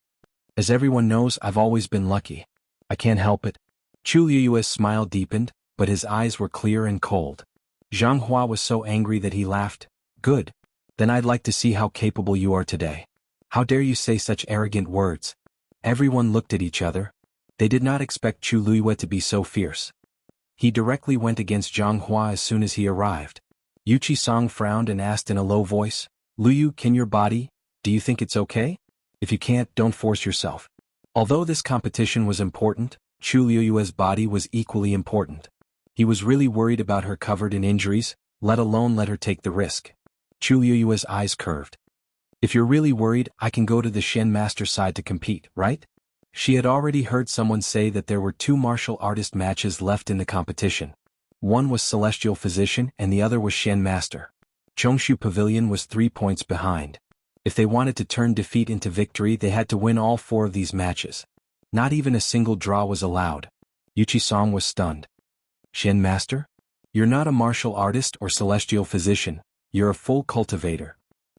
As everyone knows, I've always been lucky. I can't help it. Chu Liyue's smile deepened, but his eyes were clear and cold. Zhang Hua was so angry that he laughed. Good. Then I'd like to see how capable you are today. How dare you say such arrogant words? Everyone looked at each other. They did not expect Chu Liyue to be so fierce. He directly went against Zhang Hua as soon as he arrived. Yu Qisong frowned and asked in a low voice, Liu, can your body? Do you think it's okay? If you can't, don't force yourself. Although this competition was important, Chu Liyue's body was equally important. He was really worried about her covered in injuries, let alone let her take the risk. Chu Liyue's eyes curved. If you're really worried, I can go to the Shen Master side to compete, right? She had already heard someone say that there were 2 martial artist matches left in the competition. One was Celestial Physician and the other was Shen Master. Chongshu Pavilion was 3 points behind. If they wanted to turn defeat into victory, they had to win all 4 of these matches. Not even a single draw was allowed. Yu Qisong was stunned. Shen Master? You're not a martial artist or celestial physician, you're a full cultivator.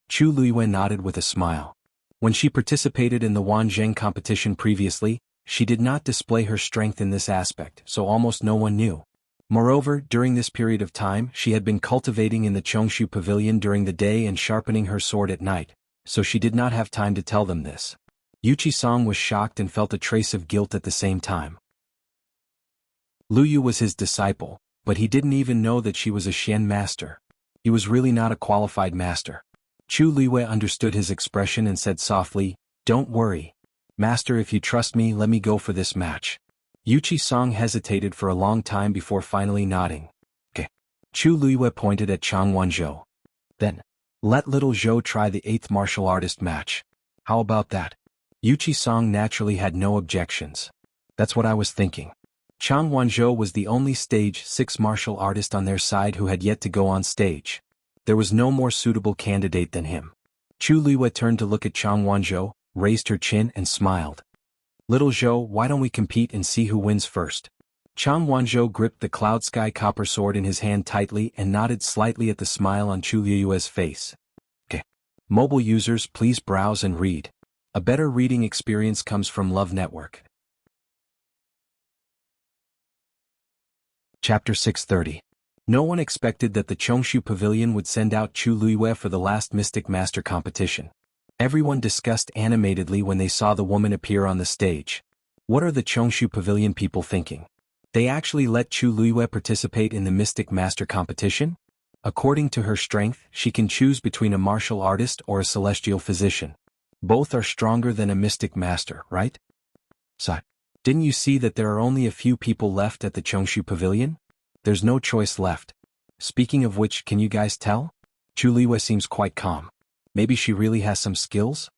Chu Liyue nodded with a smile. When she participated in the Wanzheng competition previously, she did not display her strength in this aspect, so almost no one knew. Moreover, during this period of time, she had been cultivating in the Chongshu Pavilion during the day and sharpening her sword at night, so she did not have time to tell them this. Yu Qisong was shocked and felt a trace of guilt at the same time. Lu Yu was his disciple, but he didn't even know that she was a Shen master. He was really not a qualified master. Chu Liyue understood his expression and said softly, Don't worry. Master, if you trust me, let me go for this match. Yu Qisong hesitated for a long time before finally nodding. Okay. Chu Liyue pointed at Chang Wanzhou. Then, let little Zhou try the 8th martial artist match. How about that? Yu Qisong naturally had no objections. That's what I was thinking. Chang Wanzhou was the only stage 6 martial artist on their side who had yet to go on stage. There was no more suitable candidate than him. Chu Liyue turned to look at Chang Wanzhou, raised her chin and smiled. Little Zhou, why don't we compete and see who wins first? Chang Wanzhou gripped the cloud sky copper sword in his hand tightly and nodded slightly at the smile on Chu Liyue's face. Okay. Mobile users, please browse and read. A better reading experience comes from Love Network. Chapter 630. No one expected that the Chongshu Pavilion would send out Chu Liyue for the last Mystic Master competition. Everyone discussed animatedly when they saw the woman appear on the stage. What are the Chongshu Pavilion people thinking? They actually let Chu Liyue participate in the Mystic Master competition? According to her strength, she can choose between a martial artist or a celestial physician. Both are stronger than a Mystic Master, right? So, didn't you see that there are only a few people left at the Chongshu Pavilion? There's no choice left. Speaking of which, can you guys tell? Chu Liyue seems quite calm. Maybe she really has some skills?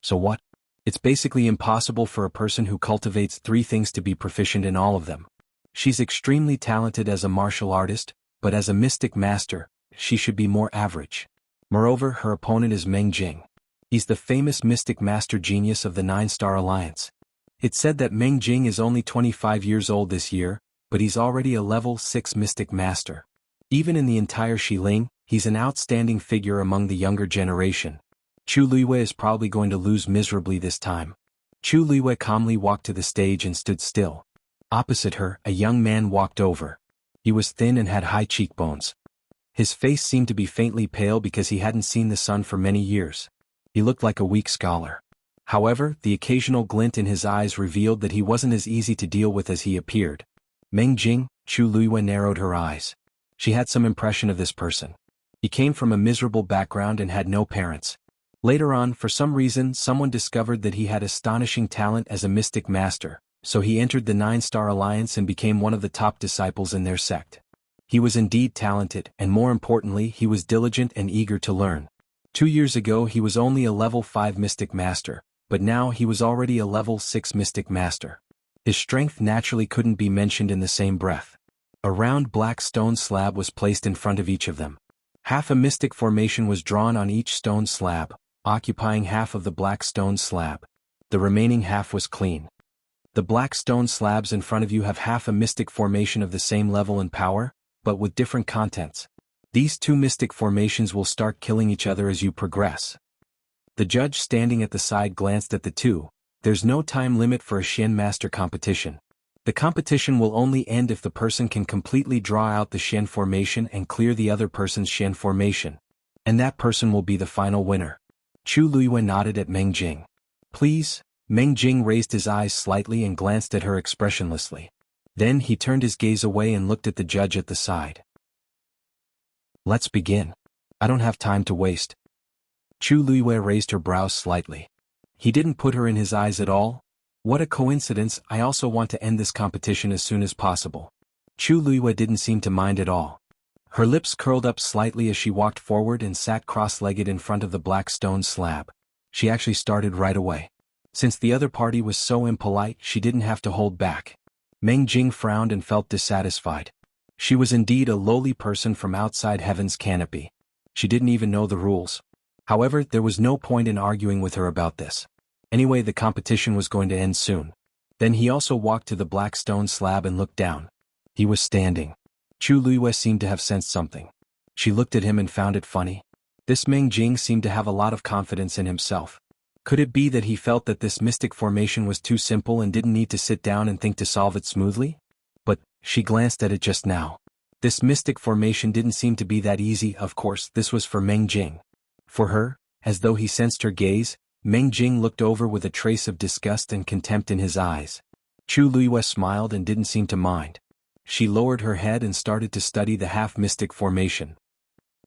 So what? It's basically impossible for a person who cultivates 3 things to be proficient in all of them. She's extremely talented as a martial artist, but as a mystic master, she should be more average. Moreover, her opponent is Meng Jing. He's the famous mystic master genius of the 9-Star Alliance. It's said that Meng Jing is only 25 years old this year, but he's already a level 6 mystic master. Even in the entire Xiling, he's an outstanding figure among the younger generation. Chu Liyue is probably going to lose miserably this time. Chu Liyue calmly walked to the stage and stood still. Opposite her, a young man walked over. He was thin and had high cheekbones. His face seemed to be faintly pale because he hadn't seen the sun for many years. He looked like a weak scholar. However, the occasional glint in his eyes revealed that he wasn't as easy to deal with as he appeared. Meng Jing, Chu Liyue narrowed her eyes. She had some impression of this person. He came from a miserable background and had no parents. Later on, for some reason, someone discovered that he had astonishing talent as a mystic master, so he entered the 9-Star Alliance and became one of the top disciples in their sect. He was indeed talented, and more importantly, he was diligent and eager to learn. 2 years ago he was only a level 5 mystic master, but now he was already a level 6 mystic master. His strength naturally couldn't be mentioned in the same breath. A round black stone slab was placed in front of each of them. Half a mystic formation was drawn on each stone slab, occupying half of the black stone slab. The remaining half was clean. The black stone slabs in front of you have half a mystic formation of the same level and power, but with different contents. These two mystic formations will start killing each other as you progress. The judge standing at the side glanced at the two. There's no time limit for a Xian Master competition. The competition will only end if the person can completely draw out the Xian formation and clear the other person's Xian formation. And that person will be the final winner. Chu Luiyue nodded at Meng Jing. Please? Meng Jing raised his eyes slightly and glanced at her expressionlessly. Then he turned his gaze away and looked at the judge at the side. Let's begin. I don't have time to waste. Chu Luiyue raised her brows slightly. He didn't put her in his eyes at all. What a coincidence, I also want to end this competition as soon as possible. Chu Luiyue didn't seem to mind at all. Her lips curled up slightly as she walked forward and sat cross-legged in front of the black stone slab. She actually started right away. Since the other party was so impolite, she didn't have to hold back. Meng Jing frowned and felt dissatisfied. She was indeed a lowly person from outside heaven's canopy. She didn't even know the rules. However, there was no point in arguing with her about this. Anyway, the competition was going to end soon. Then he also walked to the black stone slab and looked down. He was standing. Chu Luiyue seemed to have sensed something. She looked at him and found it funny. This Meng Jing seemed to have a lot of confidence in himself. Could it be that he felt that this mystic formation was too simple and didn't need to sit down and think to solve it smoothly? But she glanced at it just now. This mystic formation didn't seem to be that easy. Of course, this was for Meng Jing. For her, as though he sensed her gaze, Meng Jing looked over with a trace of disgust and contempt in his eyes. Chu Luiyue smiled and didn't seem to mind. She lowered her head and started to study the half-mystic formation.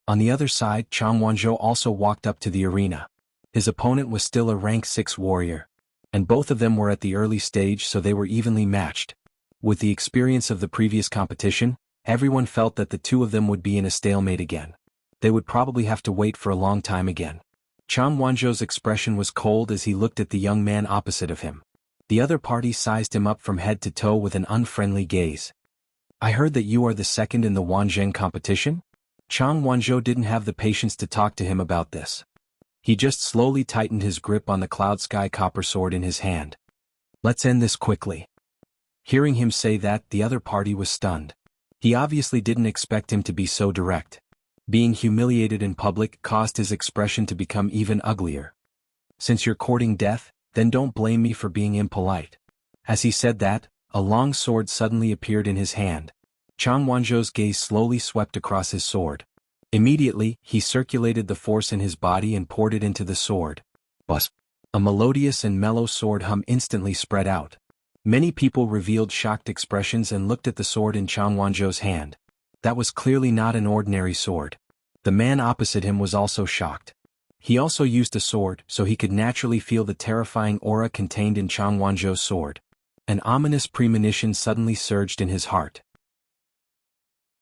On the other side, Chang Wanzhou also walked up to the arena. His opponent was still a rank 6 warrior. And both of them were at the early stage, so they were evenly matched. With the experience of the previous competition, everyone felt that the two of them would be in a stalemate again. They would probably have to wait for a long time again. Chang Wanzhou's expression was cold as he looked at the young man opposite of him. The other party sized him up from head to toe with an unfriendly gaze. I heard that you are the second in the Wanzheng competition? Chang Wanzhou didn't have the patience to talk to him about this. He just slowly tightened his grip on the cloud sky copper sword in his hand. Let's end this quickly. Hearing him say that, the other party was stunned. He obviously didn't expect him to be so direct. Being humiliated in public caused his expression to become even uglier. Since you're courting death, then don't blame me for being impolite. As he said that, a long sword suddenly appeared in his hand. Chang Wanzhou's gaze slowly swept across his sword. Immediately, he circulated the force in his body and poured it into the sword. Buzz! A melodious and mellow sword hum instantly spread out. Many people revealed shocked expressions and looked at the sword in Chang Wanzhou's hand. That was clearly not an ordinary sword. The man opposite him was also shocked. He also used a sword, so he could naturally feel the terrifying aura contained in Chang Wanzhou's sword. An ominous premonition suddenly surged in his heart.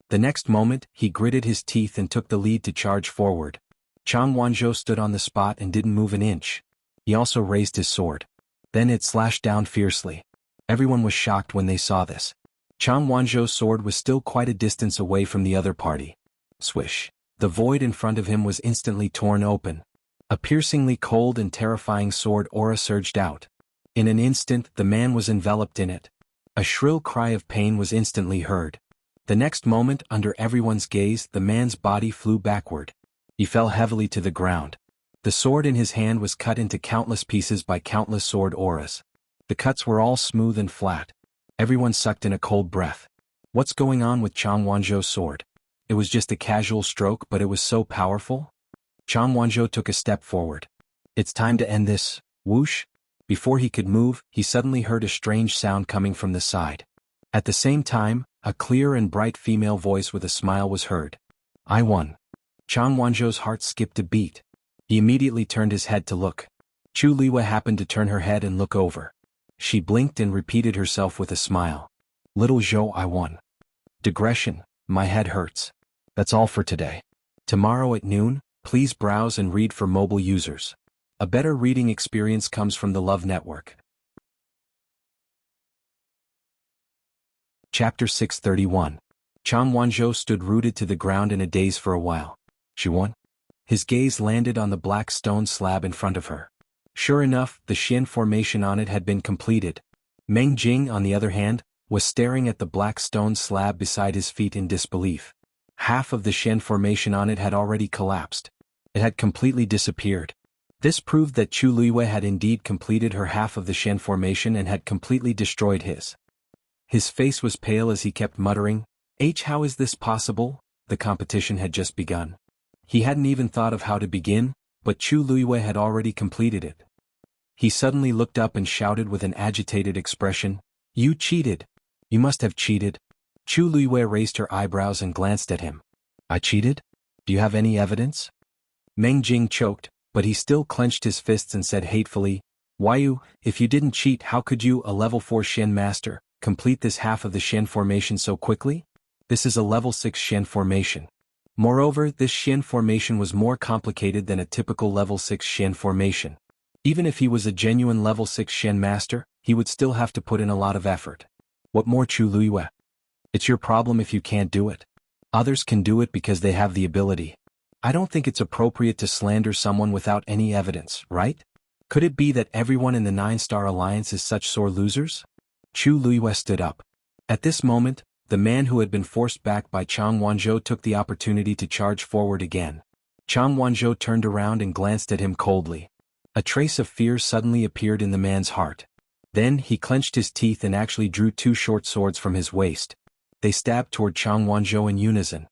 The next moment, he gritted his teeth and took the lead to charge forward. Chang Wanzhou stood on the spot and didn't move an inch. He also raised his sword. Then it slashed down fiercely. Everyone was shocked when they saw this. Chang Wanzhou's sword was still quite a distance away from the other party. Swish! The void in front of him was instantly torn open. A piercingly cold and terrifying sword aura surged out. In an instant, the man was enveloped in it. A shrill cry of pain was instantly heard. The next moment, under everyone's gaze, the man's body flew backward. He fell heavily to the ground. The sword in his hand was cut into countless pieces by countless sword auras. The cuts were all smooth and flat. Everyone sucked in a cold breath. What's going on with Chang Wanzhou's sword? It was just a casual stroke, but it was so powerful? Chang Wanzhou took a step forward. It's time to end this. Whoosh! Before he could move, he suddenly heard a strange sound coming from the side. At the same time, a clear and bright female voice with a smile was heard. I won. Chang Wanzhou's heart skipped a beat. He immediately turned his head to look. Chu Luiyue happened to turn her head and look over. She blinked and repeated herself with a smile. Little Zhou, I won. Digression, my head hurts. That's all for today. Tomorrow at noon, please browse and read for mobile users. A better reading experience comes from the Love Network. Chapter 631. Chang Wanzhou stood rooted to the ground in a daze for a while. She won? His gaze landed on the black stone slab in front of her. Sure enough, the Xian formation on it had been completed. Meng Jing, on the other hand, was staring at the black stone slab beside his feet in disbelief. Half of the Shen formation on it had already collapsed. It had completely disappeared. This proved that Chu Luiyue had indeed completed her half of the Shen formation and had completely destroyed his. His face was pale as he kept muttering, how is this possible? The competition had just begun. He hadn't even thought of how to begin, but Chu Luiyue had already completed it. He suddenly looked up and shouted with an agitated expression, "You cheated! You must have cheated!" Chu Luiyue raised her eyebrows and glanced at him. "I cheated? Do you have any evidence?" Meng Jing choked, but he still clenched his fists and said hatefully, "Why you, if you didn't cheat, how could you, a level 4 Shen master, complete this half of the Shen formation so quickly? This is a level 6 Shen formation. Moreover, this Shen formation was more complicated than a typical level 6 Shen formation. Even if he was a genuine level 6 Shen master, he would still have to put in a lot of effort. What more, Chu Luiyue? It's your problem if you can't do it. Others can do it because they have the ability. I don't think it's appropriate to slander someone without any evidence, right? Could it be that everyone in the 9-Star Alliance is such sore losers?" Chu Luiyue stood up. At this moment, the man who had been forced back by Chang Wanzhou took the opportunity to charge forward again. Chang Wanzhou turned around and glanced at him coldly. A trace of fear suddenly appeared in the man's heart. Then he clenched his teeth and actually drew 2 short swords from his waist. They stabbed toward Chang Wanzhou in unison.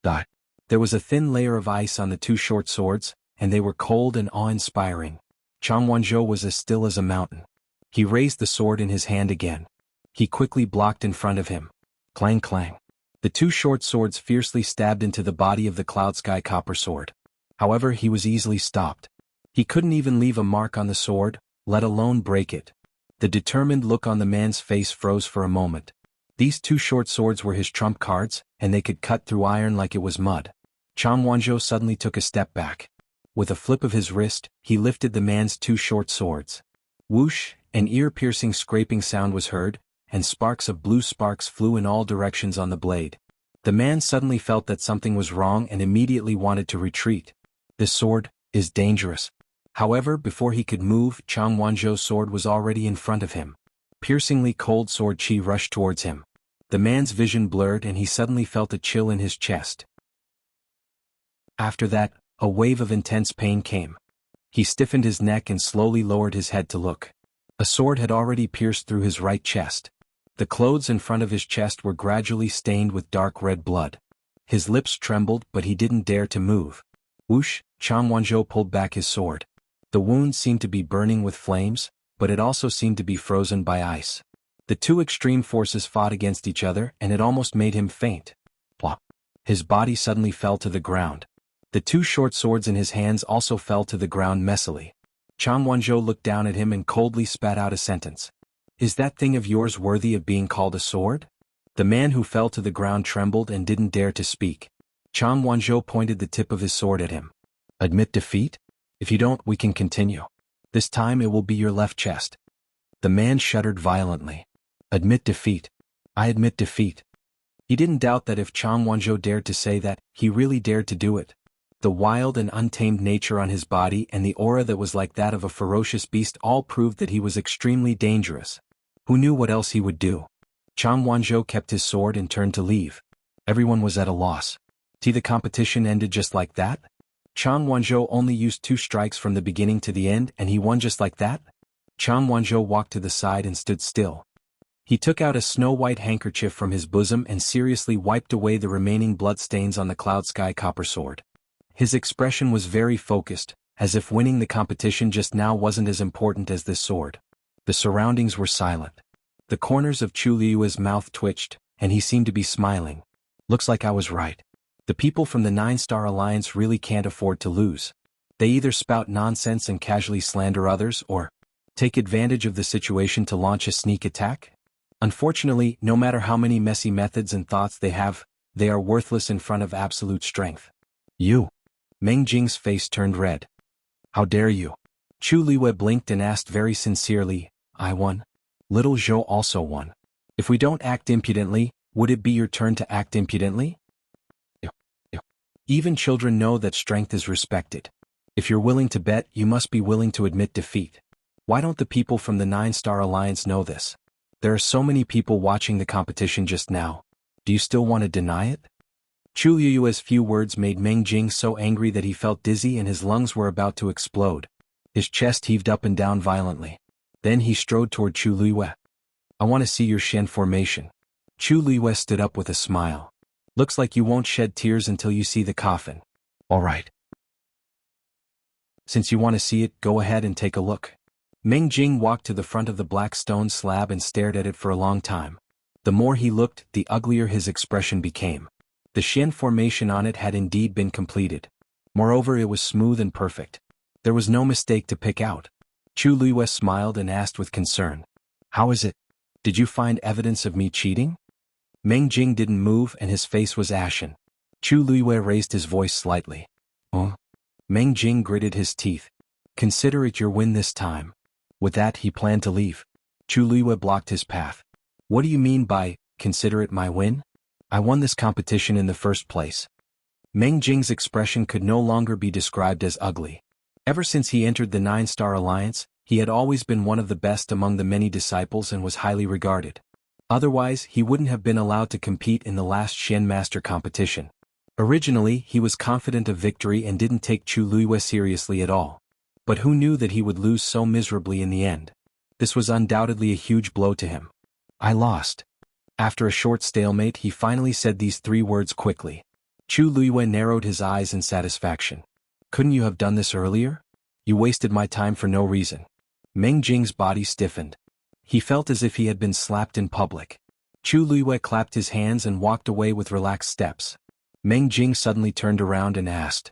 Die. There was a thin layer of ice on the 2 short swords, and they were cold and awe-inspiring. Chang Wanzhou was as still as a mountain. He raised the sword in his hand again. He quickly blocked in front of him. Clang clang. The 2 short swords fiercely stabbed into the body of the Cloud Sky Copper Sword. However, he was easily stopped. He couldn't even leave a mark on the sword, let alone break it. The determined look on the man's face froze for a moment. These 2 short swords were his trump cards, and they could cut through iron like it was mud. Chang Wanzhou suddenly took a step back. With a flip of his wrist, he lifted the man's 2 short swords. Whoosh, an ear-piercing scraping sound was heard, and sparks of blue sparks flew in all directions on the blade. The man suddenly felt that something was wrong and immediately wanted to retreat. This sword is dangerous. However, before he could move, Chang Wanzhou's sword was already in front of him. Piercingly cold sword chi rushed towards him. The man's vision blurred and he suddenly felt a chill in his chest. After that, a wave of intense pain came. He stiffened his neck and slowly lowered his head to look. A sword had already pierced through his right chest. The clothes in front of his chest were gradually stained with dark red blood. His lips trembled, but he didn't dare to move. Whoosh, Chang Wanzhou pulled back his sword. The wound seemed to be burning with flames, but it also seemed to be frozen by ice. The 2 extreme forces fought against each other and it almost made him faint. Plop. His body suddenly fell to the ground. The 2 short swords in his hands also fell to the ground messily. Chang Wanzhou looked down at him and coldly spat out a sentence. "Is that thing of yours worthy of being called a sword?" The man who fell to the ground trembled and didn't dare to speak. Chang Wanzhou pointed the tip of his sword at him. "Admit defeat? If you don't, we can continue. This time it will be your left chest." The man shuddered violently. "Admit defeat. I admit defeat." He didn't doubt that if Chang Wanzhou dared to say that, he really dared to do it. The wild and untamed nature on his body and the aura that was like that of a ferocious beast all proved that he was extremely dangerous. Who knew what else he would do? Chang Wanzhou kept his sword and turned to leave. Everyone was at a loss. The competition ended just like that? Chang Wanzhou only used 2 strikes from the beginning to the end and he won just like that? Chang Wanzhou walked to the side and stood still. He took out a snow-white handkerchief from his bosom and seriously wiped away the remaining bloodstains on the Cloud Sky Copper Sword. His expression was very focused, as if winning the competition just now wasn't as important as this sword. The surroundings were silent. The corners of Chu Liu's mouth twitched, and he seemed to be smiling. Looks like I was right. The people from the 9-Star Alliance really can't afford to lose. They either spout nonsense and casually slander others or take advantage of the situation to launch a sneak attack. Unfortunately, no matter how many messy methods and thoughts they have, they are worthless in front of absolute strength. You. Meng Jing's face turned red. How dare you? Chu Liu blinked and asked very sincerely, I won. Little Zhou also won. If we don't act impudently, would it be your turn to act impudently? Even children know that strength is respected. If you're willing to bet, you must be willing to admit defeat. Why don't the people from the 9-Star Alliance know this? There are so many people watching the competition just now. Do you still want to deny it? Chu Liyue's few words made Meng Jing so angry that he felt dizzy and his lungs were about to explode. His chest heaved up and down violently. Then he strode toward Chu Liyue. I want to see your Shen formation. Chu Liyue stood up with a smile. Looks like you won't shed tears until you see the coffin. All right. Since you want to see it, go ahead and take a look. Meng Jing walked to the front of the black stone slab and stared at it for a long time. The more he looked, the uglier his expression became. The Shen formation on it had indeed been completed. Moreover, it was smooth and perfect. There was no mistake to pick out. Chu Liyue smiled and asked with concern. How is it? Did you find evidence of me cheating? Meng Jing didn't move and his face was ashen. Chu Liyue raised his voice slightly. Oh? Meng Jing gritted his teeth. Consider it your win this time. With that, he planned to leave. Chu Liyue blocked his path. What do you mean by, consider it my win? I won this competition in the first place. Meng Jing's expression could no longer be described as ugly. Ever since he entered the 9-Star Alliance, he had always been one of the best among the many disciples and was highly regarded. Otherwise, he wouldn't have been allowed to compete in the last Shen Master competition. Originally, he was confident of victory and didn't take Chu Liyue seriously at all. But who knew that he would lose so miserably in the end? This was undoubtedly a huge blow to him. I lost. After a short stalemate, he finally said these 3 words quickly. Chu Liyue narrowed his eyes in satisfaction. Couldn't you have done this earlier? You wasted my time for no reason. Meng Jing's body stiffened. He felt as if he had been slapped in public. Chu Liyue clapped his hands and walked away with relaxed steps. Meng Jing suddenly turned around and asked.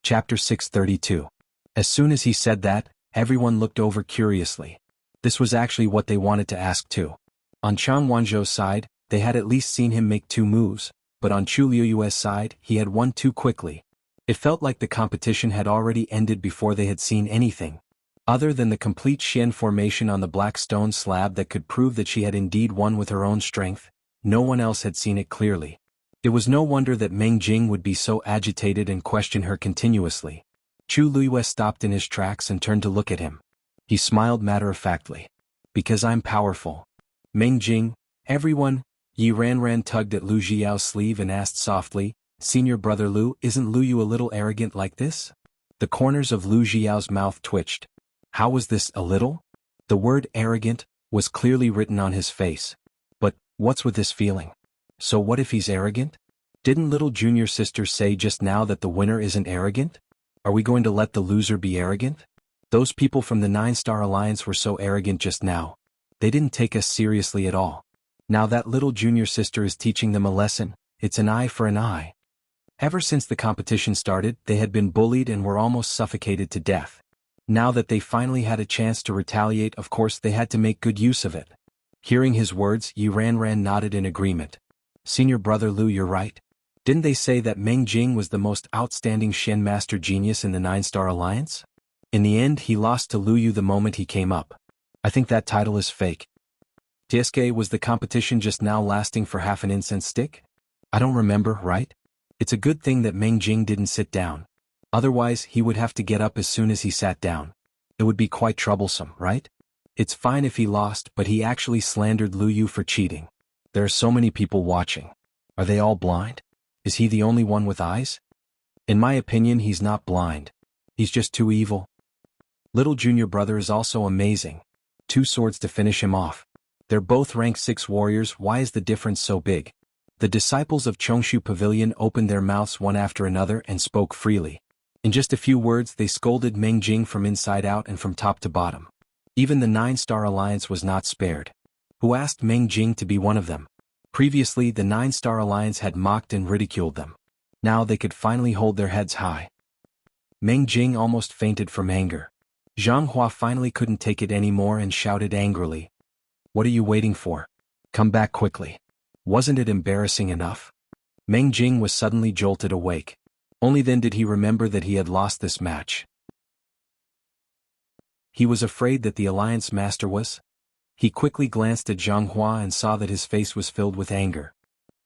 Chapter 632. As soon as he said that, everyone looked over curiously. This was actually what they wanted to ask too. On Chang Wanzhou's side, they had at least seen him make 2 moves, but on Chu Liyue's side, he had won too quickly. It felt like the competition had already ended before they had seen anything. Other than the complete Shen formation on the black stone slab that could prove that she had indeed won with her own strength, no one else had seen it clearly. It was no wonder that Meng Jing would be so agitated and question her continuously. Chu Liyue stopped in his tracks and turned to look at him. He smiled matter-of-factly. Because I'm powerful. Meng Jing, everyone. Yi Ranran tugged at Lu Jiao's sleeve and asked softly, Senior Brother Lu, isn't Lu Yu a little arrogant like this? The corners of Lu Jiao's mouth twitched. How was this a little? The word arrogant was clearly written on his face. But, what's with this feeling? So what if he's arrogant? Didn't little junior sister say just now that the winner isn't arrogant? Are we going to let the loser be arrogant? Those people from the 9-Star Alliance were so arrogant just now. They didn't take us seriously at all. Now that little junior sister is teaching them a lesson, it's an eye for an eye. Ever since the competition started, they had been bullied and were almost suffocated to death. Now that they finally had a chance to retaliate, of course they had to make good use of it. Hearing his words, Yi Ranran nodded in agreement. Senior Brother Lu, you're right. Didn't they say that Meng Jing was the most outstanding Shen Master Genius in the 9-Star Alliance? In the end, he lost to Lu Yu the moment he came up. I think that title is fake. Tieske, was the competition just now lasting for half an incense stick? I don't remember, right? It's a good thing that Meng Jing didn't sit down. Otherwise, he would have to get up as soon as he sat down. It would be quite troublesome, right? It's fine if he lost, but he actually slandered Lu Yu for cheating. There are so many people watching. Are they all blind? Is he the only one with eyes? In my opinion, he's not blind. He's just too evil. Little junior brother is also amazing. 2 swords to finish him off. They're both rank 6 warriors, why is the difference so big? The disciples of Chongshu Pavilion opened their mouths one after another and spoke freely. In just a few words they scolded Meng Jing from inside out and from top to bottom. Even the 9-Star Alliance was not spared. Who asked Meng Jing to be one of them? Previously the 9-Star Alliance had mocked and ridiculed them. Now they could finally hold their heads high. Meng Jing almost fainted from anger. Zhang Hua finally couldn't take it anymore and shouted angrily. What are you waiting for? Come back quickly. Wasn't it embarrassing enough? Meng Jing was suddenly jolted awake. Only then did he remember that he had lost this match. He was afraid that the Alliance Master was. He quickly glanced at Zhang Hua and saw that his face was filled with anger.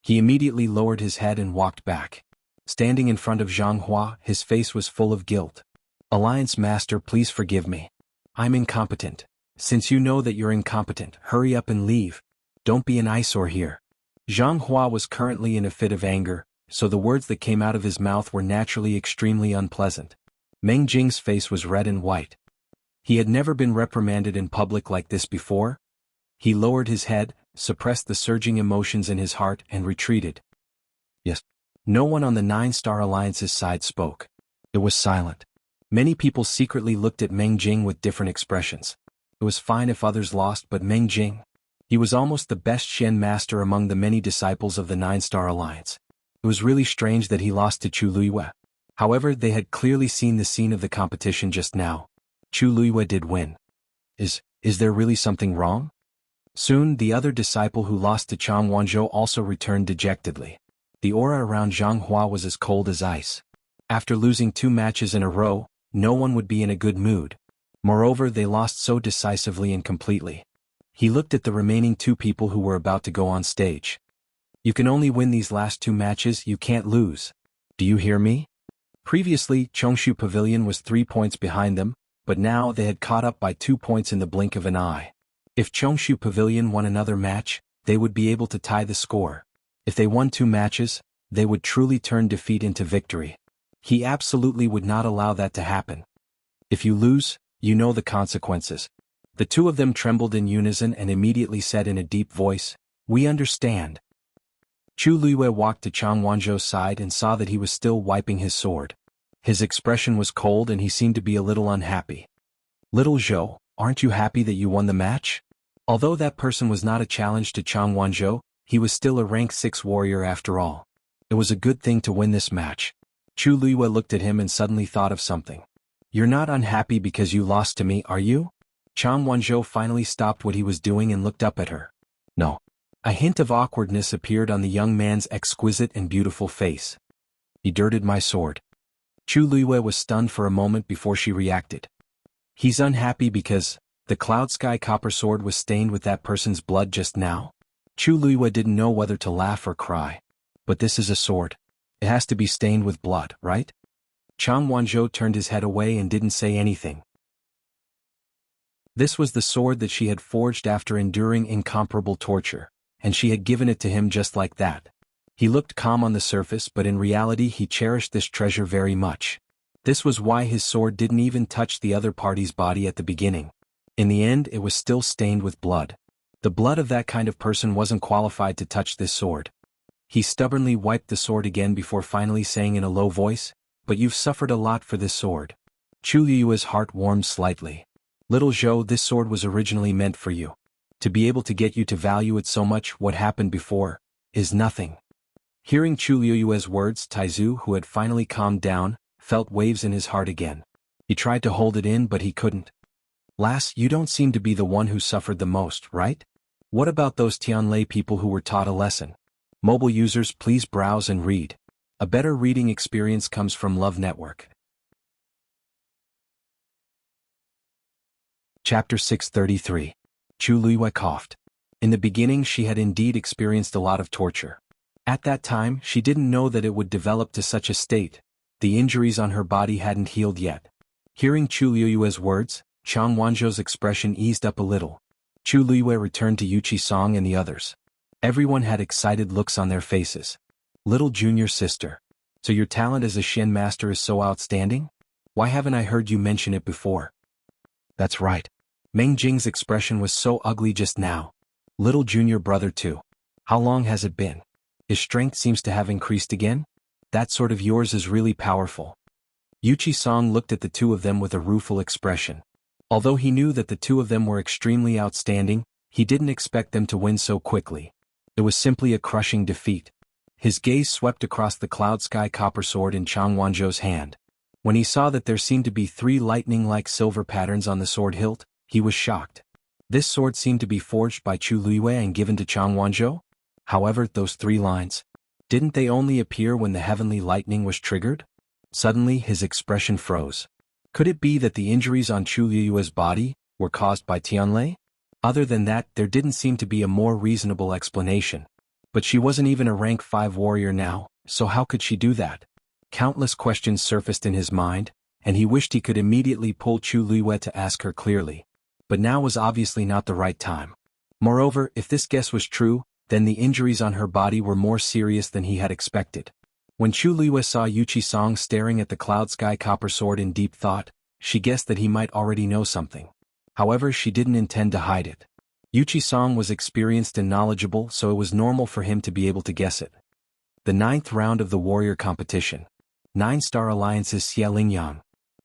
He immediately lowered his head and walked back. Standing in front of Zhang Hua, his face was full of guilt. Alliance Master, please forgive me. I'm incompetent. Since you know that you're incompetent, hurry up and leave. Don't be an eyesore here. Zhang Hua was currently in a fit of anger, so the words that came out of his mouth were naturally extremely unpleasant. Meng Jing's face was red and white. He had never been reprimanded in public like this before. He lowered his head, suppressed the surging emotions in his heart, and retreated. Yes. No one on the Nine-Star Alliance's side spoke. It was silent. Many people secretly looked at Meng Jing with different expressions. It was fine if others lost, but Meng Jing? He was almost the best Shen master among the many disciples of the Nine-Star Alliance. It was really strange that he lost to Chu Luiyue. However, they had clearly seen the scene of the competition just now. Chu Luiyue did win. Is there really something wrong? Soon, the other disciple who lost to Chang Wanzhou also returned dejectedly. The aura around Zhang Hua was as cold as ice. After losing 2 matches in a row, no one would be in a good mood. Moreover, they lost so decisively and completely. He looked at the remaining 2 people who were about to go on stage. You can only win these last 2 matches, you can't lose. Do you hear me? Previously, Chongshu Pavilion was 3 points behind them, but now they had caught up by 2 points in the blink of an eye. If Chongshu Pavilion won another match, they would be able to tie the score. If they won 2 matches, they would truly turn defeat into victory. He absolutely would not allow that to happen. If you lose, you know the consequences. The 2 of them trembled in unison and immediately said in a deep voice, "We understand." Chu Luiyue walked to Chang Wanzhou's side and saw that he was still wiping his sword. His expression was cold and he seemed to be a little unhappy. "Little Zhou, aren't you happy that you won the match?" Although that person was not a challenge to Chang Wanzhou, he was still a rank 6 warrior after all. It was a good thing to win this match. Chu Luiyue looked at him and suddenly thought of something. "You're not unhappy because you lost to me, are you?" Chang Wanzhou finally stopped what he was doing and looked up at her. "No." A hint of awkwardness appeared on the young man's exquisite and beautiful face. "He dirted my sword." Chu Luiyue was stunned for a moment before she reacted. "He's unhappy because the Cloud Sky Copper Sword was stained with that person's blood just now?" Chu Luiyue didn't know whether to laugh or cry. "But this is a sword. It has to be stained with blood, right?" Chang Wanzhou turned his head away and didn't say anything. This was the sword that she had forged after enduring incomparable torture, and she had given it to him just like that. He looked calm on the surface, but in reality he cherished this treasure very much. This was why his sword didn't even touch the other party's body at the beginning. In the end, it was still stained with blood. The blood of that kind of person wasn't qualified to touch this sword. He stubbornly wiped the sword again before finally saying in a low voice, "But you've suffered a lot for this sword." Chu Luiyue's heart warmed slightly. "Little Zhou, this sword was originally meant for you. To be able to get you to value it so much, what happened before is nothing." Hearing Chu Luiyue's words, Taizu, who had finally calmed down, felt waves in his heart again. He tried to hold it in, but he couldn't. "Lass, you don't seem to be the one who suffered the most, right? What about those Tianlei people who were taught a lesson?" Mobile users, please browse and read. A better reading experience comes from Love Network. Chapter 633. Chu Luiyue coughed. In the beginning she had indeed experienced a lot of torture. At that time she didn't know that it would develop to such a state. The injuries on her body hadn't healed yet. Hearing Chu Luiyue's words, Chang Wanzhou's expression eased up a little. Chu Luiyue returned to Yuchi Song and the others. Everyone had excited looks on their faces. "Little junior sister. So your talent as a Shen master is so outstanding? Why haven't I heard you mention it before?" "That's right." Meng Jing's expression was so ugly just now. "Little junior brother too. How long has it been? His strength seems to have increased again? That sword of yours is really powerful." Yuchi Song looked at the 2 of them with a rueful expression. Although he knew that the 2 of them were extremely outstanding, he didn't expect them to win so quickly. It was simply a crushing defeat. His gaze swept across the Cloud Sky Copper Sword in Chang Wanzhou's hand. When he saw that there seemed to be 3 lightning-like silver patterns on the sword hilt, he was shocked. This sword seemed to be forged by Chu Luiyue and given to Chang Wanzhou? However, those 3 lines, didn't they only appear when the heavenly lightning was triggered? Suddenly his expression froze. Could it be that the injuries on Chu Luiyue's body were caused by Tianlei? Other than that, there didn't seem to be a more reasonable explanation. But she wasn't even a rank 5 warrior now, so how could she do that? Countless questions surfaced in his mind, and he wished he could immediately pull Chu Luiyue to ask her clearly. But now was obviously not the right time. Moreover, if this guess was true, Then the injuries on her body were more serious than he had expected. When Chu Luiyue saw Yuchi Song staring at the cloud sky copper sword in deep thought, she guessed that he might already know something. However, she didn't intend to hide it. Yuchi Song was experienced and knowledgeable, so it was normal for him to be able to guess it. The 9th round of the warrior competition. 9-Star Alliance's Xie Lingyang.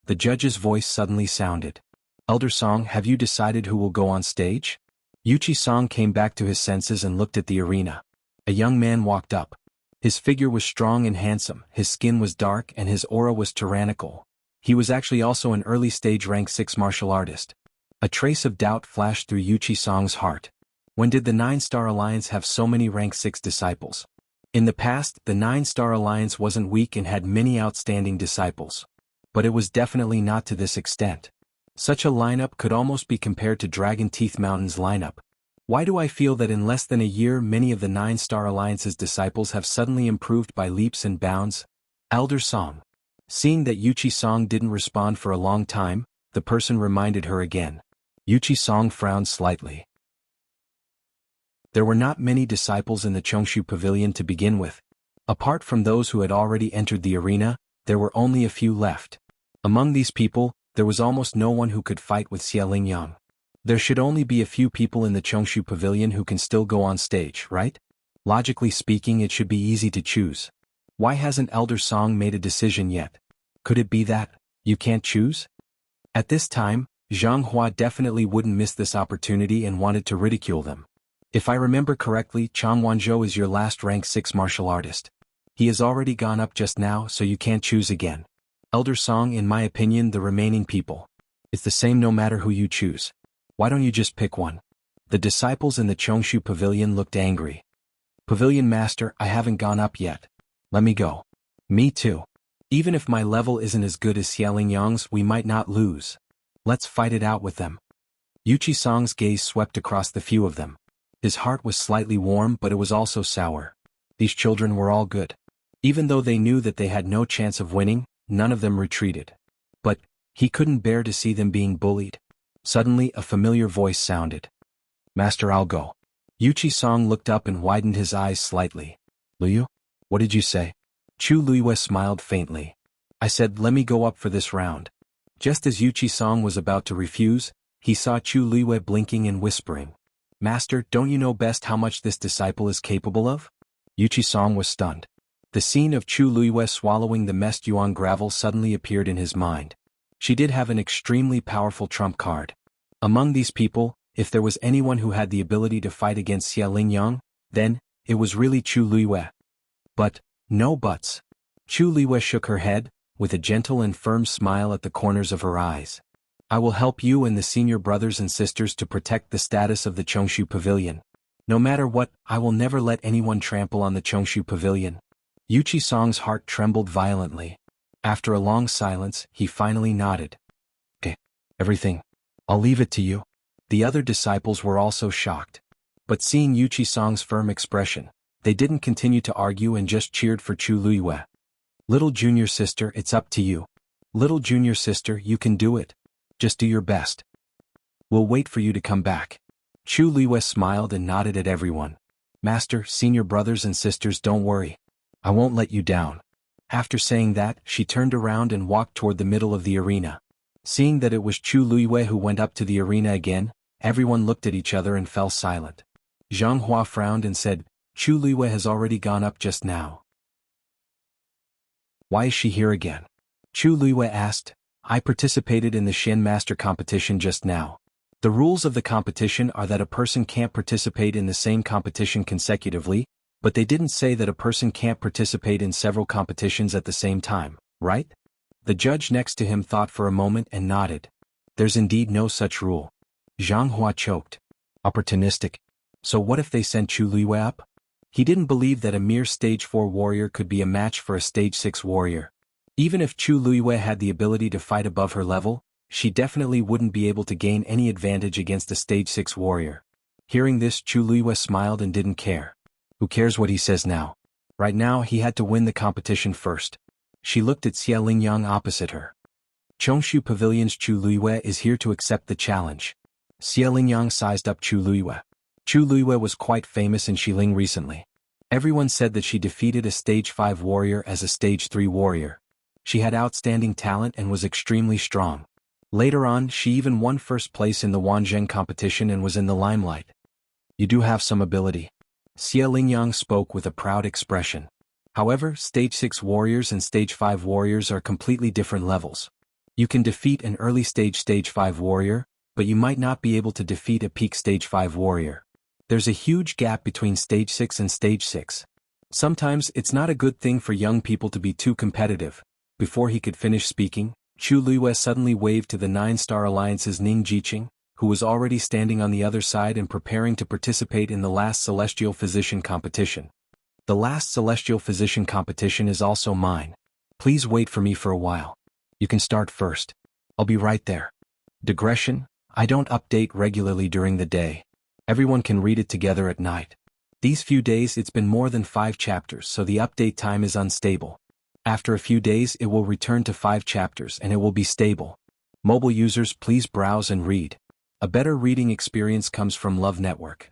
The judge's voice suddenly sounded. Elder Song, have you decided who will go on stage? Yuchi Song came back to his senses and looked at the arena. A young man walked up. His figure was strong and handsome, his skin was dark and his aura was tyrannical. He was actually also an early-stage rank 6 martial artist. A trace of doubt flashed through Yuchi Song's heart. When did the 9-Star Alliance have so many rank 6 disciples? In the past, the 9-Star Alliance wasn't weak and had many outstanding disciples. But it was definitely not to this extent. Such a lineup could almost be compared to Dragon Teeth Mountain's lineup. Why do I feel that in less than a year many of the 9-Star Alliance's disciples have suddenly improved by leaps and bounds? Elder Song. Seeing that Yuchi Song didn't respond for a long time, the person reminded her again. Yuchi Song frowned slightly. There were not many disciples in the Chongshu Pavilion to begin with. Apart from those who had already entered the arena, there were only a few left. Among these people, there was almost no one who could fight with Xie Lingyang. There should only be a few people in the Chongshu Pavilion who can still go on stage, right? Logically speaking, it should be easy to choose. Why hasn't Elder Song made a decision yet? Could it be that you can't choose? At this time, Zhang Hua definitely wouldn't miss this opportunity and wanted to ridicule them. If I remember correctly, Chang Wanzhou is your last rank 6 martial artist. He has already gone up just now, so you can't choose again. Elder Song, in my opinion, the remaining people. It's the same no matter who you choose. Why don't you just pick one? The disciples in the Chongshu Pavilion looked angry. Pavilion Master, I haven't gone up yet. Let me go. Me too. Even if my level isn't as good as Xie Lingyang's, we might not lose. Let's fight it out with them. Yuchi Song's gaze swept across the few of them. His heart was slightly warm, but it was also sour. These children were all good. Even though they knew that they had no chance of winning, none of them retreated. But he couldn't bear to see them being bullied. Suddenly, a familiar voice sounded. Master, I'll go. Yuchi Song looked up and widened his eyes slightly. Luyu? What did you say? Chu Luiyue smiled faintly. I said, let me go up for this round. Just as Yuchi Song was about to refuse, he saw Chu Luiyue blinking and whispering. Master, don't you know best how much this disciple is capable of? Yuchi Song was stunned. The scene of Chu Luiyue swallowing the messed yuan gravel suddenly appeared in his mind. She did have an extremely powerful trump card. Among these people, if there was anyone who had the ability to fight against Xie Lingyang, then it was really Chu Luiyue. But no buts. Chu Luiyue shook her head, with a gentle and firm smile at the corners of her eyes. I will help you and the senior brothers and sisters to protect the status of the Chongshu Pavilion. No matter what, I will never let anyone trample on the Chongshu Pavilion. Yuchi Song's heart trembled violently. After a long silence, he finally nodded. Okay, everything. I'll leave it to you. The other disciples were also shocked. But seeing Yuchi Song's firm expression, they didn't continue to argue and just cheered for Chu Luiyue. Little junior sister, it's up to you. Little junior sister, you can do it. Just do your best. We'll wait for you to come back. Chu Luiyue smiled and nodded at everyone. Master, senior brothers and sisters, don't worry. I won't let you down. After saying that, she turned around and walked toward the middle of the arena. Seeing that it was Chu Luiyue who went up to the arena again, everyone looked at each other and fell silent. Zhang Hua frowned and said, Chu Luiyue has already gone up just now. Why is she here again? Chu Luiyue asked. I participated in the Shen Master competition just now. The rules of the competition are that a person can't participate in the same competition consecutively, but they didn't say that a person can't participate in several competitions at the same time, right? The judge next to him thought for a moment and nodded. There's indeed no such rule. Zhang Hua choked. Opportunistic. So what if they sent Chu Luiyue up? He didn't believe that a mere stage 4 warrior could be a match for a stage 6 warrior. Even if Chu Luiyue had the ability to fight above her level, she definitely wouldn't be able to gain any advantage against a stage 6 warrior. Hearing this, Chu Luiyue smiled and didn't care. Who cares what he says now? Right now he had to win the competition first. She looked at Xie Lingyang opposite her. Chongshu Pavilion's Chu Luiyue is here to accept the challenge. Xie Lingyang sized up Chu Luiyue. Chu Luiyue was quite famous in Xiling recently. Everyone said that she defeated a stage 5 warrior as a stage 3 warrior. She had outstanding talent and was extremely strong. Later on, she even won first place in the Wanzheng competition and was in the limelight. You do have some ability. Xie Lingyang spoke with a proud expression. However, stage 6 warriors and stage 5 warriors are completely different levels. You can defeat an early stage 5 warrior, but you might not be able to defeat a peak stage 5 warrior. There's a huge gap between stage 6 and stage 6. Sometimes it's not a good thing for young people to be too competitive. Before he could finish speaking, Chu Luiyue suddenly waved to the 9-Star Alliance's Ning Jiqing, who was already standing on the other side and preparing to participate in the last Celestial Physician competition. The last Celestial Physician competition is also mine. Please wait for me for a while. You can start first. I'll be right there. Digression: I don't update regularly during the day. Everyone can read it together at night. These few days it's been more than 5 chapters, so the update time is unstable. After a few days it will return to 5 chapters and it will be stable. Mobile users, please browse and read. A better reading experience comes from Love Network.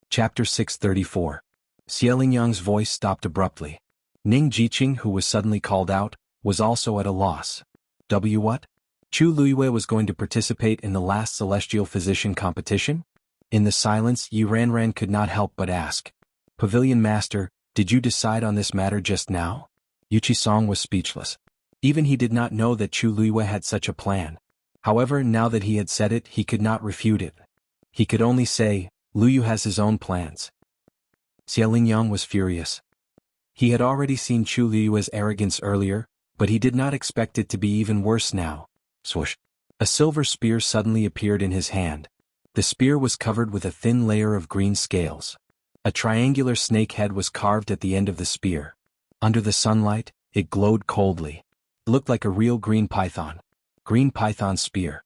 Chapter 634. Xie Lingyang's voice stopped abruptly. Ning Jiqing, who was suddenly called out, was also at a loss. What? Chu Luiyue was going to participate in the last Celestial Physician competition? In the silence, Yi Ranran could not help but ask. Pavilion Master, did you decide on this matter just now? Yuchi Song was speechless. Even he did not know that Chu Luiyue had such a plan. However, now that he had said it, he could not refute it. He could only say, Luyu has his own plans. Xie Lingyang was furious. He had already seen Chu Luiyue's arrogance earlier, but he did not expect it to be even worse now. Swoosh. A silver spear suddenly appeared in his hand. The spear was covered with a thin layer of green scales. A triangular snake head was carved at the end of the spear. Under the sunlight, it glowed coldly. It looked like a real green python. Green python spear.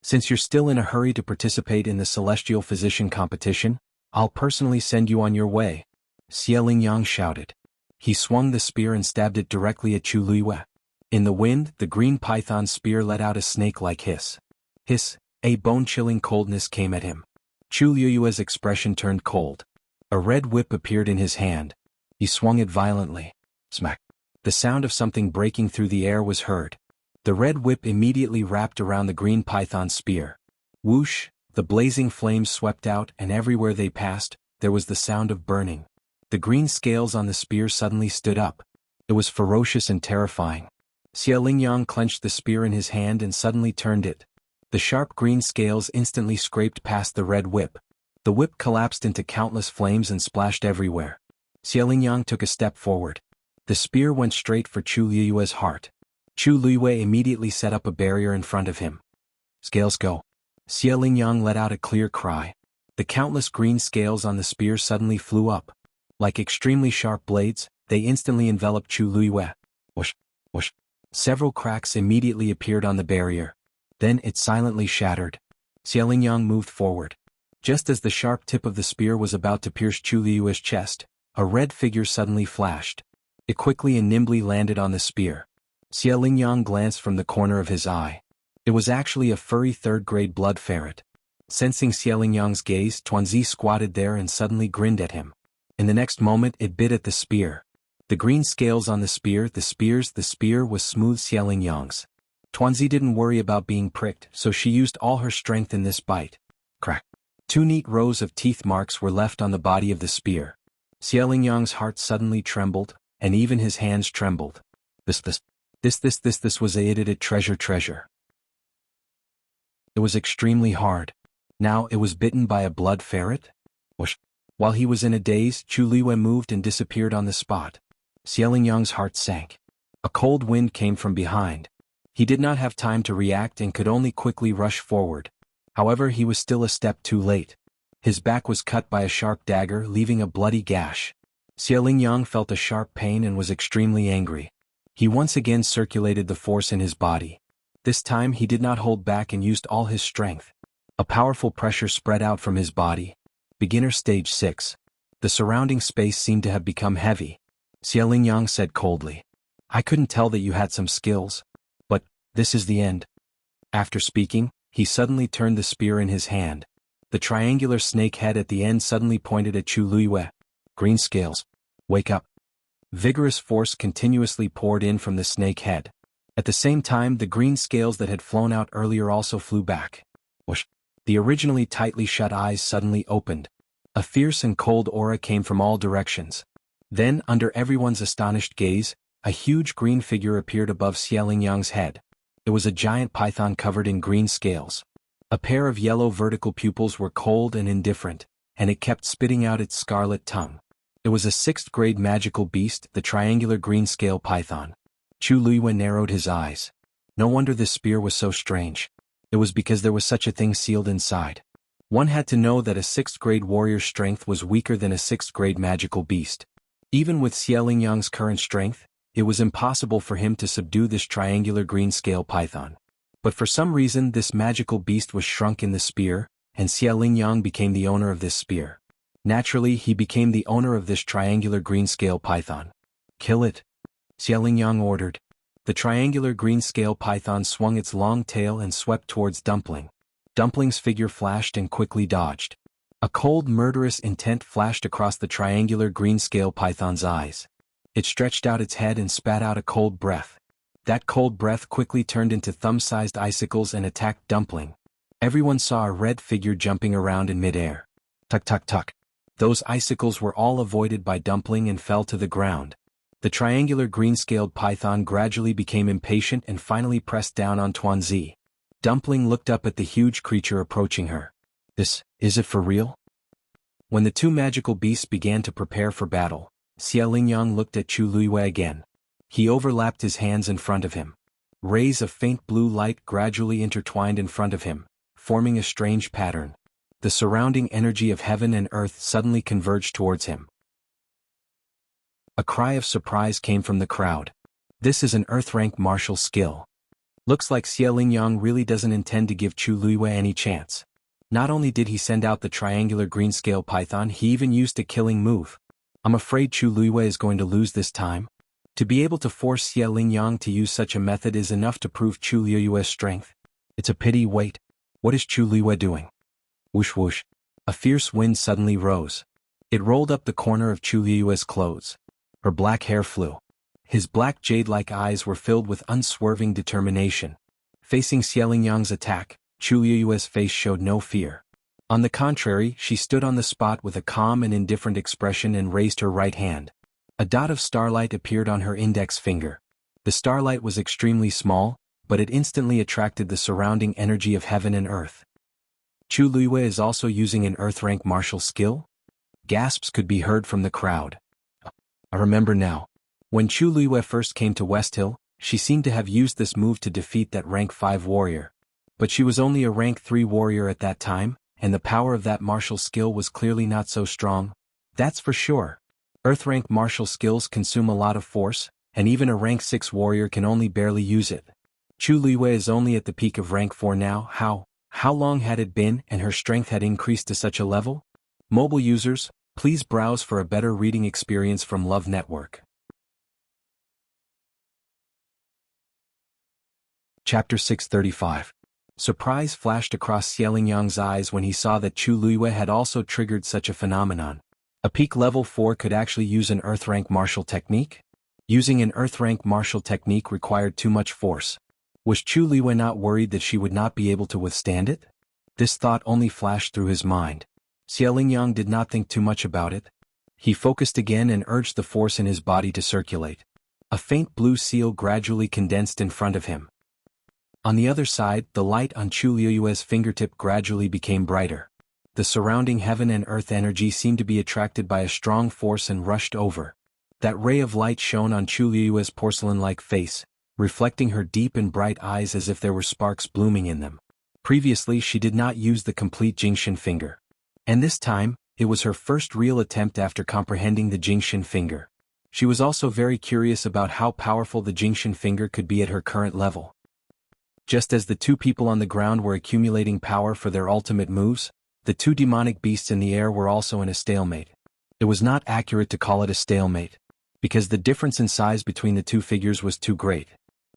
Since you're still in a hurry to participate in the Celestial Physician competition, I'll personally send you on your way. Xie Lingyang shouted. He swung the spear and stabbed it directly at Chu Luiyue. In the wind, the green python spear let out a snake-like hiss. Hiss, a bone-chilling coldness came at him. Chu Luiyue's expression turned cold. A red whip appeared in his hand. He swung it violently. Smack. The sound of something breaking through the air was heard. The red whip immediately wrapped around the green python spear. Whoosh, the blazing flames swept out, and everywhere they passed, there was the sound of burning. The green scales on the spear suddenly stood up. It was ferocious and terrifying. Xie Lingyang clenched the spear in his hand and suddenly turned it. The sharp green scales instantly scraped past the red whip. The whip collapsed into countless flames and splashed everywhere. Xie Lingyang took a step forward. The spear went straight for Chu Luiyue's heart. Chu Luiyue immediately set up a barrier in front of him. Scales go. Xie Lingyang let out a clear cry. The countless green scales on the spear suddenly flew up. Like extremely sharp blades, they instantly enveloped Chu Luiyue. Whoosh, whoosh. Several cracks immediately appeared on the barrier. Then it silently shattered. Xie Lingyang moved forward. Just as the sharp tip of the spear was about to pierce Chu Luiyue's chest, a red figure suddenly flashed. It quickly and nimbly landed on the spear. Xie Lingyang glanced from the corner of his eye. It was actually a furry third-grade blood ferret. Sensing Xie Lingyang's gaze, Tuanzi squatted there and suddenly grinned at him. In the next moment it bit at the spear. The green scales on the spear was smooth Xie Lingyang's. Tuanzi didn't worry about being pricked, so she used all her strength in this bite. Crack. 2 neat rows of teeth marks were left on the body of the spear. Xie Lingyang's heart suddenly trembled, and even his hands trembled. This was a treasure. It was extremely hard. Now it was bitten by a blood ferret? Whoosh. While he was in a daze, Chu Luiyue moved and disappeared on the spot. Xie Lingyang's heart sank. A cold wind came from behind. He did not have time to react and could only quickly rush forward. However, he was still a step too late. His back was cut by a sharp dagger, leaving a bloody gash. Xie Lingyang felt a sharp pain and was extremely angry. He once again circulated the force in his body. This time he did not hold back and used all his strength. A powerful pressure spread out from his body. Beginner stage 6. The surrounding space seemed to have become heavy. Xie Lingyang said coldly. I couldn't tell that you had some skills. But, this is the end. After speaking, he suddenly turned the spear in his hand. The triangular snake head at the end suddenly pointed at Chu Luiyue. Green scales. Wake up. Vigorous force continuously poured in from the snake head. At the same time, the green scales that had flown out earlier also flew back. Whoosh. The originally tightly shut eyes suddenly opened. A fierce and cold aura came from all directions. Then, under everyone's astonished gaze, a huge green figure appeared above Xie Lingyang's head. It was a giant python covered in green scales. A pair of yellow vertical pupils were cold and indifferent, and it kept spitting out its scarlet tongue. It was a 6th-grade magical beast, the triangular green scale python. Chu Luiyue narrowed his eyes. No wonder this spear was so strange. It was because there was such a thing sealed inside. One had to know that a 6th-grade warrior's strength was weaker than a 6th-grade magical beast. Even with Xie Lingyang's current strength, it was impossible for him to subdue this triangular green scale python. But for some reason this magical beast was shrunk in the spear, and Xie Lingyang became the owner of this spear. Naturally, he became the owner of this triangular green scale python. Kill it, Xie Lingyang ordered. The triangular green scale python swung its long tail and swept towards Dumpling. Dumpling's figure flashed and quickly dodged. A cold, murderous intent flashed across the triangular green scale python's eyes. It stretched out its head and spat out a cold breath. That cold breath quickly turned into thumb-sized icicles and attacked Dumpling. Everyone saw a red figure jumping around in midair. Tuck tuck tuck. Those icicles were all avoided by Dumpling and fell to the ground. The triangular green-scaled python gradually became impatient and finally pressed down on Tuanzi. Dumpling looked up at the huge creature approaching her. Is it for real? When the two magical beasts began to prepare for battle, Xie Lingyang looked at Chu Luiyue again. He overlapped his hands in front of him. Rays of faint blue light gradually intertwined in front of him, forming a strange pattern. The surrounding energy of heaven and earth suddenly converged towards him. A cry of surprise came from the crowd. This is an earth-rank martial skill. Looks like Xie Lingyang really doesn't intend to give Chu Luiyue any chance. Not only did he send out the triangular green-scale python, he even used a killing move. I'm afraid Chu Luiyue is going to lose this time. To be able to force Xie Lingyang to use such a method is enough to prove Chu Luiyue's strength. It's a pity. Wait. What is Chu Luiyue doing? Whoosh whoosh. A fierce wind suddenly rose. It rolled up the corner of Chu Luiyue's clothes. Her black hair flew. His black jade-like eyes were filled with unswerving determination. Facing Xie Lingyang's attack, Chu Luiyue's face showed no fear. On the contrary, she stood on the spot with a calm and indifferent expression and raised her right hand. A dot of starlight appeared on her index finger. The starlight was extremely small, but it instantly attracted the surrounding energy of heaven and earth. Chu Luiyue is also using an earth-rank martial skill? Gasps could be heard from the crowd. I remember now. When Chu Luiyue first came to West Hill, she seemed to have used this move to defeat that rank 5 warrior. But she was only a rank 3 warrior at that time, and the power of that martial skill was clearly not so strong. That's for sure. Earth-rank martial skills consume a lot of force, and even a rank 6 warrior can only barely use it. Chu Luiyue is only at the peak of rank 4 now. How long had it been and her strength had increased to such a level? Mobile users, please browse for a better reading experience from Love Network. Chapter 635. Surprise flashed across Xie Lingyang's eyes when he saw that Chu Luiyue had also triggered such a phenomenon. A peak level 4 could actually use an earth-rank martial technique? Using an earth-rank martial technique required too much force. Was Chu Luiyue not worried that she would not be able to withstand it? This thought only flashed through his mind. Xie Lingyang did not think too much about it. He focused again and urged the force in his body to circulate. A faint blue seal gradually condensed in front of him. On the other side, the light on Chu Luiyue's fingertip gradually became brighter. The surrounding heaven and earth energy seemed to be attracted by a strong force and rushed over. That ray of light shone on Chu Luiyue's porcelain-like face, reflecting her deep and bright eyes as if there were sparks blooming in them. Previously she did not use the complete Jingshin finger. And this time, it was her first real attempt after comprehending the Jingshin finger. She was also very curious about how powerful the Jingshin finger could be at her current level. Just as the two people on the ground were accumulating power for their ultimate moves, the two demonic beasts in the air were also in a stalemate. It was not accurate to call it a stalemate, because the difference in size between the two figures was too great.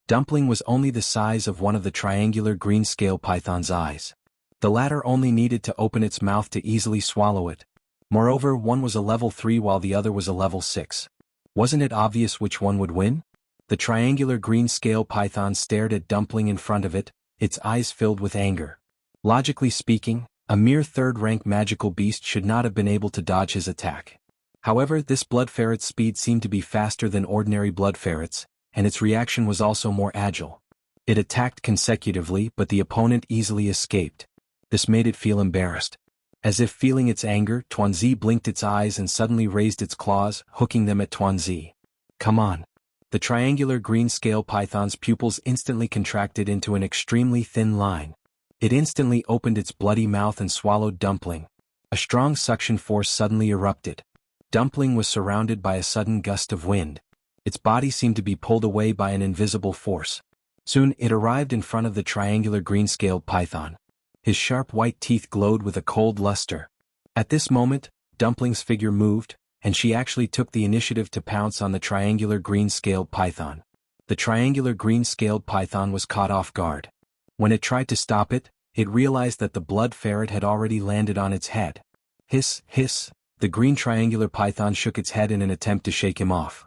Dumpling was only the size of one of the triangular green scale python's eyes. The latter only needed to open its mouth to easily swallow it. Moreover, one was a level 3 while the other was a level 6. Wasn't it obvious which one would win? The triangular green scale python stared at Dumpling in front of it, its eyes filled with anger. Logically speaking, a mere third-rank magical beast should not have been able to dodge his attack. However, this blood ferret's speed seemed to be faster than ordinary blood ferrets, and its reaction was also more agile. It attacked consecutively, but the opponent easily escaped. This made it feel embarrassed. As if feeling its anger, Tuanzi blinked its eyes and suddenly raised its claws, hooking them at Tuanzi. Come on. The triangular green scale python's pupils instantly contracted into an extremely thin line. It instantly opened its bloody mouth and swallowed Dumpling. A strong suction force suddenly erupted. Dumpling was surrounded by a sudden gust of wind. Its body seemed to be pulled away by an invisible force. Soon it arrived in front of the triangular green-scaled python. His sharp white teeth glowed with a cold luster. At this moment, Dumpling's figure moved, and she actually took the initiative to pounce on the triangular green-scaled python. The triangular green-scaled python was caught off guard. When it tried to stop it, it realized that the blood ferret had already landed on its head. Hiss, hiss, the green triangular python shook its head in an attempt to shake him off.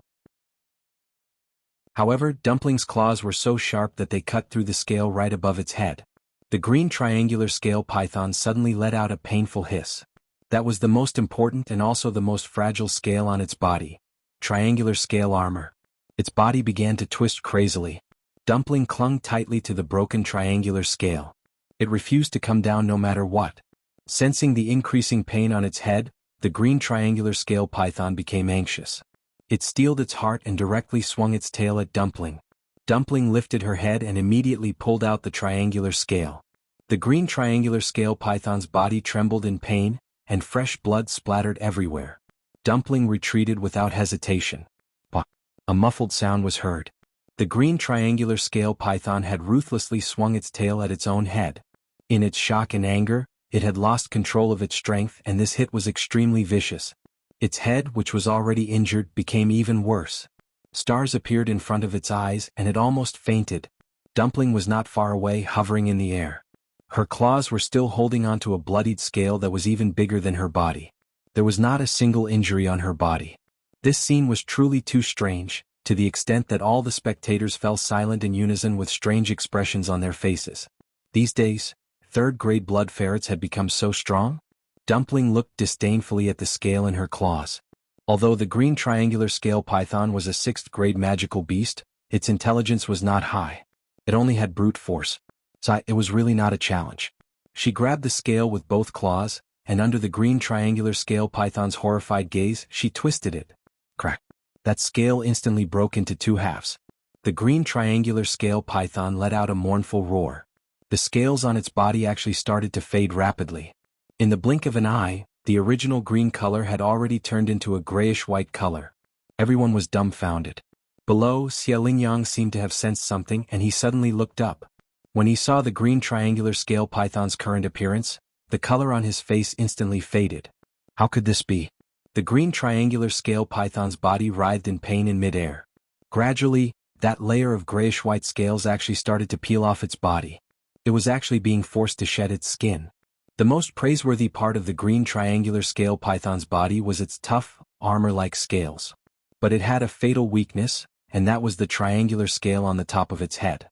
However, Dumpling's claws were so sharp that they cut through the scale right above its head. The green triangular scale python suddenly let out a painful hiss. That was the most important and also the most fragile scale on its body. Triangular scale armor. Its body began to twist crazily. Dumpling clung tightly to the broken triangular scale. It refused to come down no matter what. Sensing the increasing pain on its head, the green triangular scale python became anxious. It steeled its heart and directly swung its tail at Dumpling. Dumpling lifted her head and immediately pulled out the triangular scale. The green triangular scale python's body trembled in pain, and fresh blood splattered everywhere. Dumpling retreated without hesitation. Pah! A muffled sound was heard. The green triangular scale python had ruthlessly swung its tail at its own head. In its shock and anger, it had lost control of its strength, and this hit was extremely vicious. Its head, which was already injured, became even worse. Stars appeared in front of its eyes, and it almost fainted. Dumpling was not far away, hovering in the air. Her claws were still holding onto a bloodied scale that was even bigger than her body. There was not a single injury on her body. This scene was truly too strange, to the extent that all the spectators fell silent in unison with strange expressions on their faces. These days, third-grade blood ferrets had become so strong? Dumpling looked disdainfully at the scale in her claws. Although the green triangular scale python was a 6th-grade magical beast, its intelligence was not high. It only had brute force. So it was really not a challenge. She grabbed the scale with both claws, and under the green triangular scale python's horrified gaze, she twisted it. Crack! That scale instantly broke into 2 halves. The green triangular scale python let out a mournful roar. The scales on its body actually started to fade rapidly. In the blink of an eye, the original green color had already turned into a grayish-white color. Everyone was dumbfounded. Below, Xia Lingyang seemed to have sensed something, and he suddenly looked up. When he saw the green triangular scale python's current appearance, the color on his face instantly faded. How could this be? The green triangular scale python's body writhed in pain in midair. Gradually, that layer of grayish-white scales actually started to peel off its body. It was actually being forced to shed its skin. The most praiseworthy part of the green triangular scale python's body was its tough, armor-like scales. But it had a fatal weakness, and that was the triangular scale on the top of its head.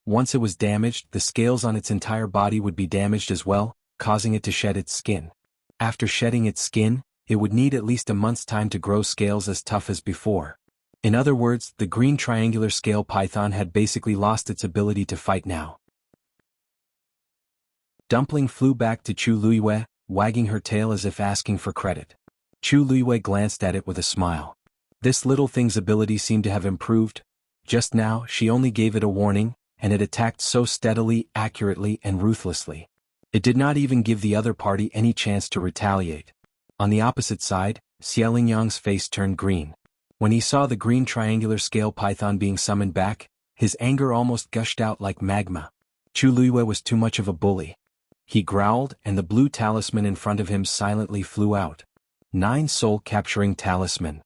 Once it was damaged, the scales on its entire body would be damaged as well, causing it to shed its skin. After shedding its skin, it would need at least a month's time to grow scales as tough as before. In other words, the green triangular scale python had basically lost its ability to fight now. Dumpling flew back to Chu Luiyue, wagging her tail as if asking for credit. Chu Luiyue glanced at it with a smile. This little thing's ability seemed to have improved. Just now, she only gave it a warning, and it attacked so steadily, accurately, and ruthlessly. It did not even give the other party any chance to retaliate. On the opposite side, Xia Lingyang's face turned green. When he saw the green triangular scale python being summoned back, his anger almost gushed out like magma. Chu Luiyue was too much of a bully. He growled, and the blue talisman in front of him silently flew out. 9 soul-capturing talisman.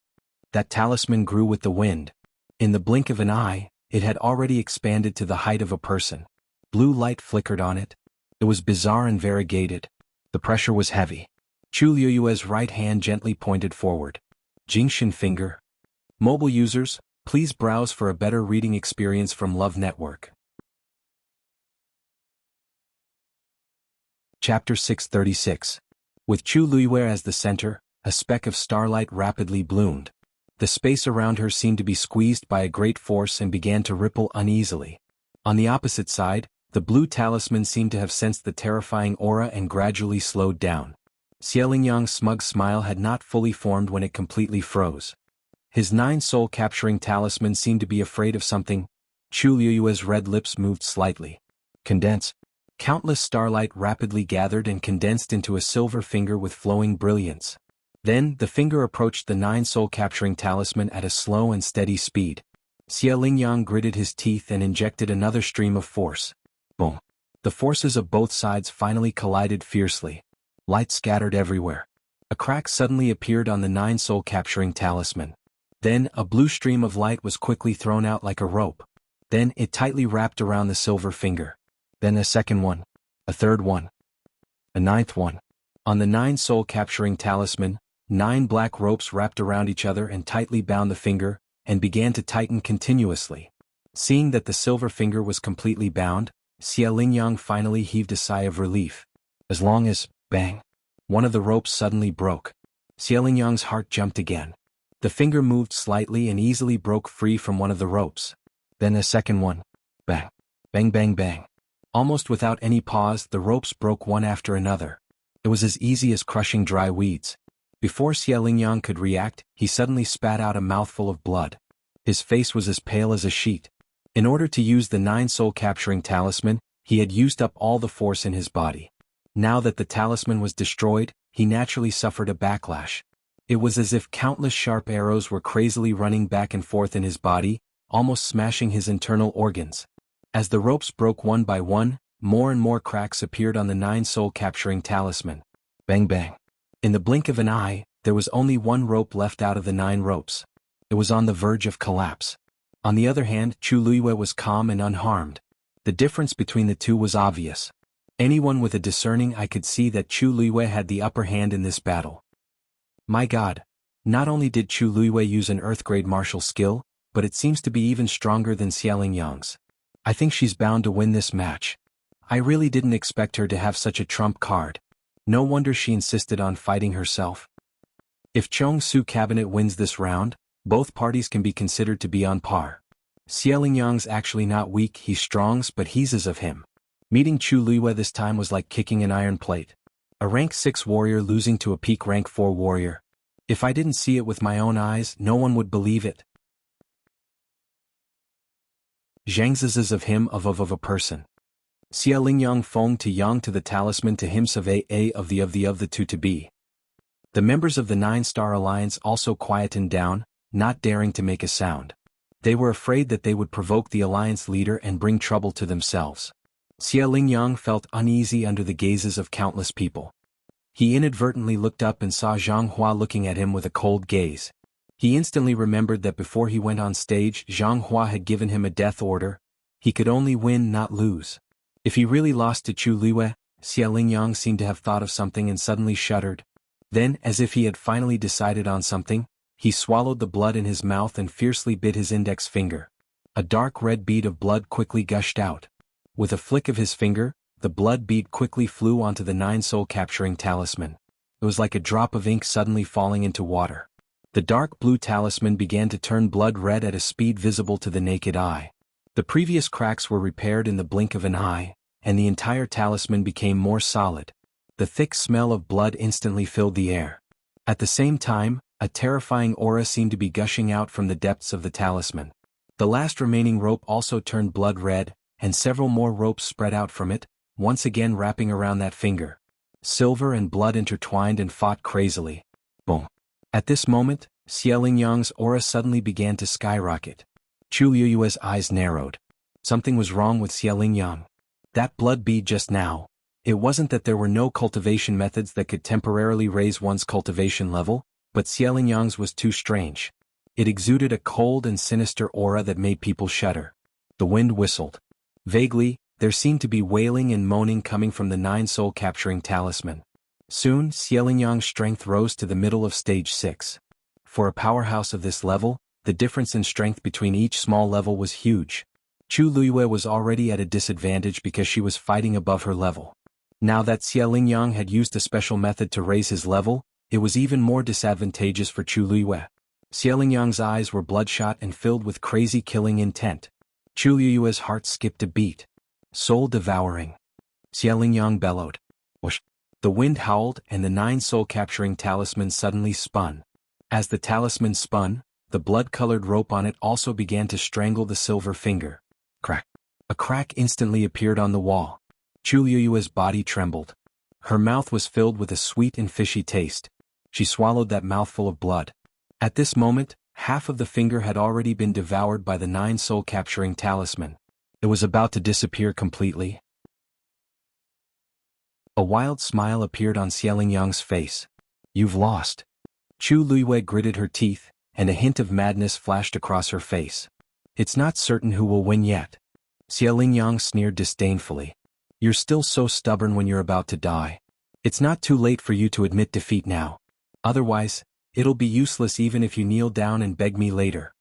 That talisman grew with the wind. In the blink of an eye, it had already expanded to the height of a person. Blue light flickered on it. It was bizarre and variegated. The pressure was heavy. Chu Liyue's right hand gently pointed forward. Jingshin finger. Mobile users, please browse for a better reading experience from Love Network. Chapter 636. With Chu Liyue as the center, a speck of starlight rapidly bloomed. The space around her seemed to be squeezed by a great force and began to ripple uneasily. On the opposite side, the blue talisman seemed to have sensed the terrifying aura and gradually slowed down. Xie Lingyang's smug smile had not fully formed when it completely froze. His 9 soul-capturing talisman seemed to be afraid of something. Chu Liyue's red lips moved slightly. Condense. Countless starlight rapidly gathered and condensed into a silver finger with flowing brilliance. Then, the finger approached the 9 soul-capturing talisman at a slow and steady speed. Xie Lingyang gritted his teeth and injected another stream of force. Boom. The forces of both sides finally collided fiercely. Light scattered everywhere. A crack suddenly appeared on the 9 soul-capturing talisman. Then, a blue stream of light was quickly thrown out like a rope. Then, it tightly wrapped around the silver finger. Then a second one. A third one. A 9th one. On the 9 soul-capturing talisman, 9 black ropes wrapped around each other and tightly bound the finger, and began to tighten continuously. Seeing that the silver finger was completely bound, Xie Lingyang finally heaved a sigh of relief. As long as, bang, one of the ropes suddenly broke. Xie Lingyang's heart jumped again. The finger moved slightly and easily broke free from one of the ropes. Then a second one. Bang. Bang bang bang. Almost without any pause, the ropes broke one after another. It was as easy as crushing dry weeds. Before Xie Lingyang could react, he suddenly spat out a mouthful of blood. His face was as pale as a sheet. In order to use the 9 soul-capturing talisman, he had used up all the force in his body. Now that the talisman was destroyed, he naturally suffered a backlash. It was as if countless sharp arrows were crazily running back and forth in his body, almost smashing his internal organs. As the ropes broke one by one, more and more cracks appeared on the 9 soul-capturing talisman. Bang bang. In the blink of an eye, there was only one rope left out of the 9 ropes. It was on the verge of collapse. On the other hand, Chu Liyue was calm and unharmed. The difference between the two was obvious. Anyone with a discerning eye could see that Chu Liyue had the upper hand in this battle. My God, not only did Chu Liyue use an Earth-grade martial skill, but it seems to be even stronger than Xie Lingyang's. I think she's bound to win this match. I really didn't expect her to have such a trump card. No wonder she insisted on fighting herself. If Chong Su Cabinet wins this round, both parties can be considered to be on par. Xie Lingyang's actually not weak, he's strong, but he's as of him. Meeting Chu Liyue this time was like kicking an iron plate. A rank 6 warrior losing to a peak rank 4 warrior. If I didn't see it with my own eyes, no one would believe it. Zhang's of him of a person. Xie Lingyang Feng to Yang to the talisman to him of a of the two to be. The members of the 9-star alliance also quietened down, not daring to make a sound. They were afraid that they would provoke the alliance leader and bring trouble to themselves. Xie Lingyang felt uneasy under the gazes of countless people. He inadvertently looked up and saw Zhang Hua looking at him with a cold gaze. He instantly remembered that before he went on stage, Zhang Hua had given him a death order. He could only win, not lose. If he really lost to Chu Liyue, Xie Lingyang seemed to have thought of something and suddenly shuddered. Then, as if he had finally decided on something, he swallowed the blood in his mouth and fiercely bit his index finger. A dark red bead of blood quickly gushed out. With a flick of his finger, the blood bead quickly flew onto the 9 soul-capturing talisman. It was like a drop of ink suddenly falling into water. The dark blue talisman began to turn blood red at a speed visible to the naked eye. The previous cracks were repaired in the blink of an eye, and the entire talisman became more solid. The thick smell of blood instantly filled the air. At the same time, a terrifying aura seemed to be gushing out from the depths of the talisman. The last remaining rope also turned blood red, and several more ropes spread out from it, once again wrapping around that finger. Silver and blood intertwined and fought crazily. Boom. At this moment, Xie Lingyang's aura suddenly began to skyrocket. Chu Liyue's eyes narrowed. Something was wrong with Xie Lingyang. That blood bead just now. It wasn't that there were no cultivation methods that could temporarily raise one's cultivation level, but Xie Lingyang's was too strange. It exuded a cold and sinister aura that made people shudder. The wind whistled. Vaguely, there seemed to be wailing and moaning coming from the 9 soul-capturing talisman. Soon, Xiaolingyang's strength rose to the middle of stage 6. For a powerhouse of this level, the difference in strength between each small level was huge. Chu Luiyue was already at a disadvantage because she was fighting above her level. Now that Xiaolingyang had used a special method to raise his level, it was even more disadvantageous for Chu Luiyue. Xiaolingyang's eyes were bloodshot and filled with crazy killing intent. Chu Luiyue's heart skipped a beat. Soul devouring. Xiaolingyang bellowed. Whoosh. The wind howled and the 9 soul-capturing talisman suddenly spun. As the talisman spun, the blood-colored rope on it also began to strangle the silver finger. Crack. A crack instantly appeared on the wall. Chu Luiyue's body trembled. Her mouth was filled with a sweet and fishy taste. She swallowed that mouthful of blood. At this moment, half of the finger had already been devoured by the 9 soul-capturing talisman. It was about to disappear completely. A wild smile appeared on Xiaolingyang's face. You've lost. Chu Luiyue gritted her teeth, and a hint of madness flashed across her face. It's not certain who will win yet. Xiaolingyang sneered disdainfully. You're still so stubborn when you're about to die. It's not too late for you to admit defeat now. Otherwise, it'll be useless even if you kneel down and beg me later.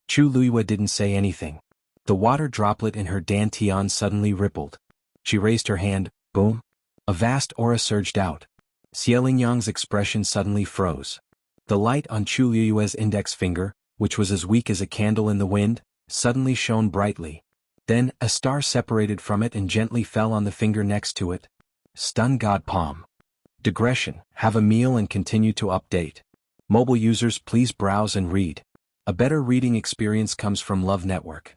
Chu Luiyue didn't say anything. The water droplet in her dantian suddenly rippled. She raised her hand, boom. A vast aura surged out. Xiaolingyang's expression suddenly froze. The light on Chu Luiyue's index finger, which was as weak as a candle in the wind, suddenly shone brightly. Then, a star separated from it and gently fell on the finger next to it. Stun God Palm. Digression, have a meal and continue to update. Mobile users please browse and read. A better reading experience comes from Love Network.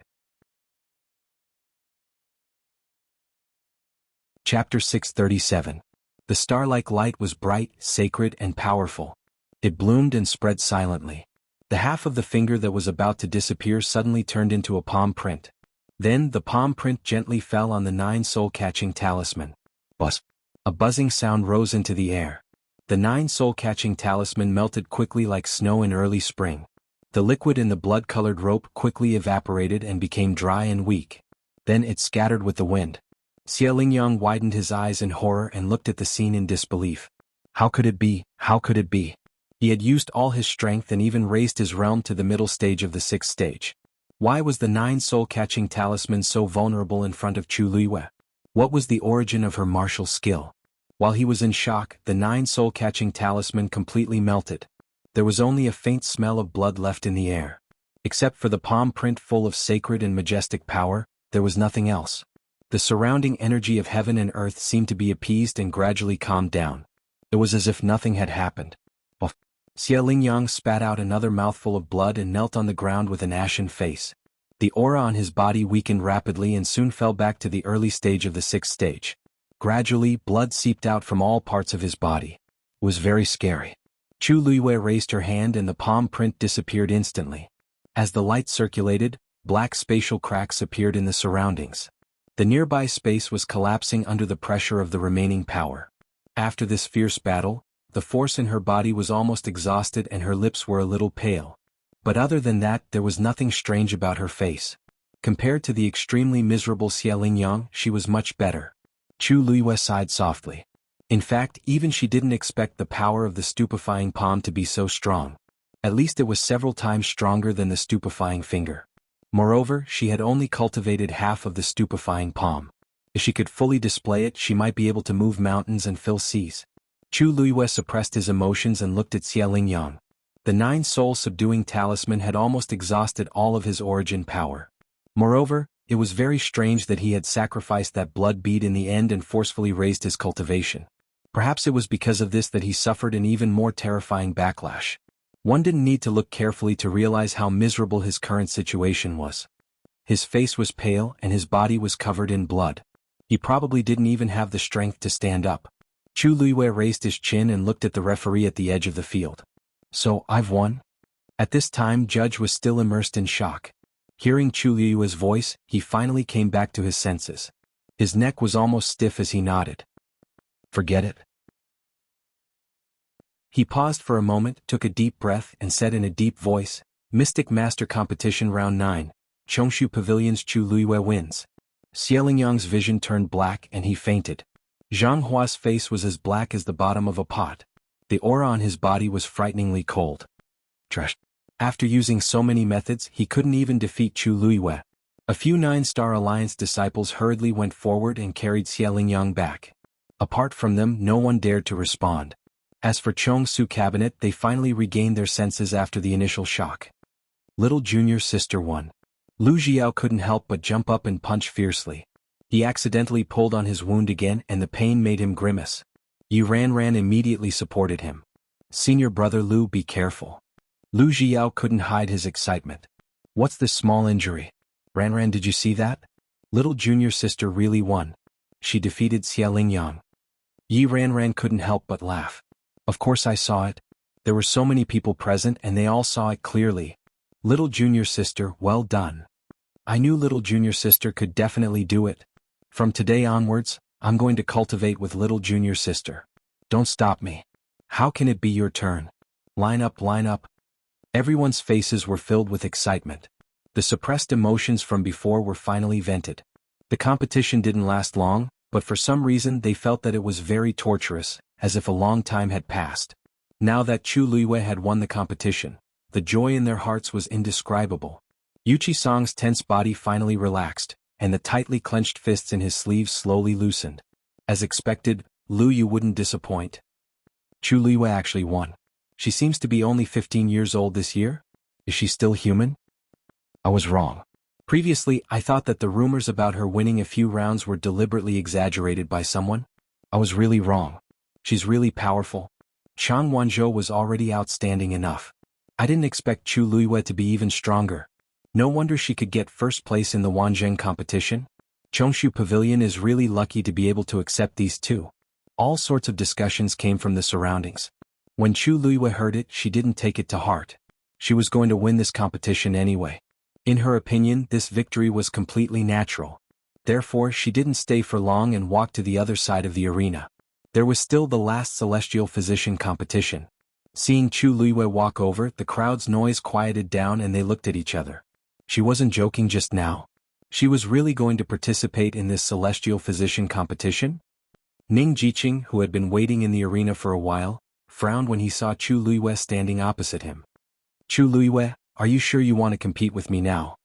Chapter 637. The star-like light was bright, sacred, and powerful. It bloomed and spread silently. The half of the finger that was about to disappear suddenly turned into a palm print. Then the palm print gently fell on the 9 soul-catching talisman. Buzz. A buzzing sound rose into the air. The 9 soul-catching talisman melted quickly like snow in early spring. The liquid in the blood-colored rope quickly evaporated and became dry and weak. Then it scattered with the wind. Xiaolingyang widened his eyes in horror and looked at the scene in disbelief. How could it be? How could it be? He had used all his strength and even raised his realm to the middle stage of the 6th stage. Why was the 9 soul-catching talisman so vulnerable in front of Chu Luiyue? What was the origin of her martial skill? While he was in shock, the 9 soul-catching talisman completely melted. There was only a faint smell of blood left in the air. Except for the palm print full of sacred and majestic power, there was nothing else. The surrounding energy of heaven and earth seemed to be appeased and gradually calmed down. It was as if nothing had happened. Xiaolingyang spat out another mouthful of blood and knelt on the ground with an ashen face. The aura on his body weakened rapidly and soon fell back to the early stage of the 6th stage. Gradually, blood seeped out from all parts of his body. It was very scary. Chu Luiyue raised her hand and the palm print disappeared instantly. As the light circulated, black spatial cracks appeared in the surroundings. The nearby space was collapsing under the pressure of the remaining power. After this fierce battle, the force in her body was almost exhausted and her lips were a little pale. But other than that, there was nothing strange about her face. Compared to the extremely miserable Xiaolingyang, she was much better. Chu Luiyue sighed softly. In fact, even she didn't expect the power of the stupefying palm to be so strong. At least it was several times stronger than the stupefying finger. Moreover, she had only cultivated half of the stupefying palm. If she could fully display it, she might be able to move mountains and fill seas. Chu Luiyue suppressed his emotions and looked at Xiaolingyang. The 9 soul-subduing talisman had almost exhausted all of his origin power. Moreover, it was very strange that he had sacrificed that blood bead in the end and forcefully raised his cultivation. Perhaps it was because of this that he suffered an even more terrifying backlash. One didn't need to look carefully to realize how miserable his current situation was. His face was pale and his body was covered in blood. He probably didn't even have the strength to stand up. Chu Luiyue raised his chin and looked at the referee at the edge of the field. So, I've won? At this time, Judge was still immersed in shock. Hearing Chu Luiyue's voice, he finally came back to his senses. His neck was almost stiff as he nodded. Forget it. He paused for a moment, took a deep breath, and said in a deep voice, Mystic Master Competition Round 9, Chongshu Pavilion's Chu Luiyue wins. Xie Lingyang's vision turned black and he fainted. Zhang Hua's face was as black as the bottom of a pot. The aura on his body was frighteningly cold. Trash. After using so many methods, he couldn't even defeat Chu Luiyue. A few 9-Star Alliance disciples hurriedly went forward and carried Xie Lingyang back. Apart from them, no one dared to respond. As for Chongsu Cabinet, they finally regained their senses after the initial shock. Little junior sister won. Lu Jiao couldn't help but jump up and punch fiercely. He accidentally pulled on his wound again and the pain made him grimace. Yi Ranran immediately supported him. Senior brother Lu, be careful. Lu Jiao couldn't hide his excitement. What's this small injury? Ranran, did you see that? Little junior sister really won. She defeated Xie Lingyang. Yi Ranran couldn't help but laugh. Of course I saw it. There were so many people present and they all saw it clearly. Little junior sister, well done. I knew little junior sister could definitely do it. From today onwards, I'm going to cultivate with little junior sister. Don't stop me. How can it be your turn? Line up, line up. Everyone's faces were filled with excitement. The suppressed emotions from before were finally vented. The competition didn't last long, but for some reason they felt that it was very torturous, as if a long time had passed. Now that Chu Luiyue had won the competition, the joy in their hearts was indescribable. Yuchi Song's tense body finally relaxed, and the tightly clenched fists in his sleeves slowly loosened. As expected, Lu Yu wouldn't disappoint. Chu Luiyue actually won. She seems to be only 15 years old this year? Is she still human? I was wrong. Previously, I thought that the rumors about her winning a few rounds were deliberately exaggerated by someone. I was really wrong. She's really powerful. Chang Wanzhou was already outstanding enough. I didn't expect Chu Luiyue to be even stronger. No wonder she could get first place in the Wanzheng competition. Chongshu Pavilion is really lucky to be able to accept these two. All sorts of discussions came from the surroundings. When Chu Luiyue heard it, she didn't take it to heart. She was going to win this competition anyway. In her opinion, this victory was completely natural. Therefore, she didn't stay for long and walked to the other side of the arena. There was still the last celestial physician competition. Seeing Chu Luiyue walk over, the crowd's noise quieted down and they looked at each other. She wasn't joking just now. She was really going to participate in this celestial physician competition? Ning Jiqing, who had been waiting in the arena for a while, frowned when he saw Chu Luiyue standing opposite him. Chu Luiyue, are you sure you want to compete with me now?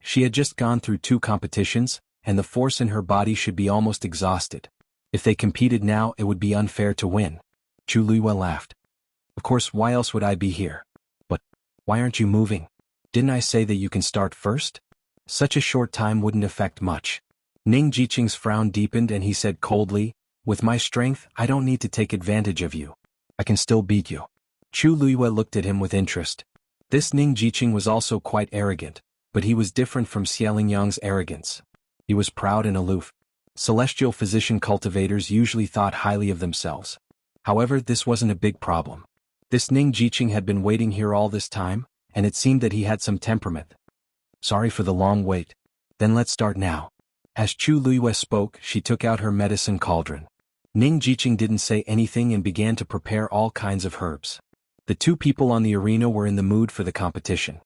She had just gone through 2 competitions, and the force in her body should be almost exhausted. If they competed now, it would be unfair to win. Chu Luiyue laughed. Of course, why else would I be here? But why aren't you moving? Didn't I say that you can start first? Such a short time wouldn't affect much. Ning Jiqing's frown deepened and he said coldly, with my strength, I don't need to take advantage of you. I can still beat you. Chu Luiyue looked at him with interest. This Ning Jiqing was also quite arrogant, but he was different from Xie Lingyang's arrogance. He was proud and aloof. Celestial physician cultivators usually thought highly of themselves. However, this wasn't a big problem. This Ning Jiqing had been waiting here all this time, and it seemed that he had some temperament. Sorry for the long wait. Then let's start now. As Chu Luiyue spoke, she took out her medicine cauldron. Ning Jiqing didn't say anything and began to prepare all kinds of herbs. The 2 people on the arena were in the mood for the competition.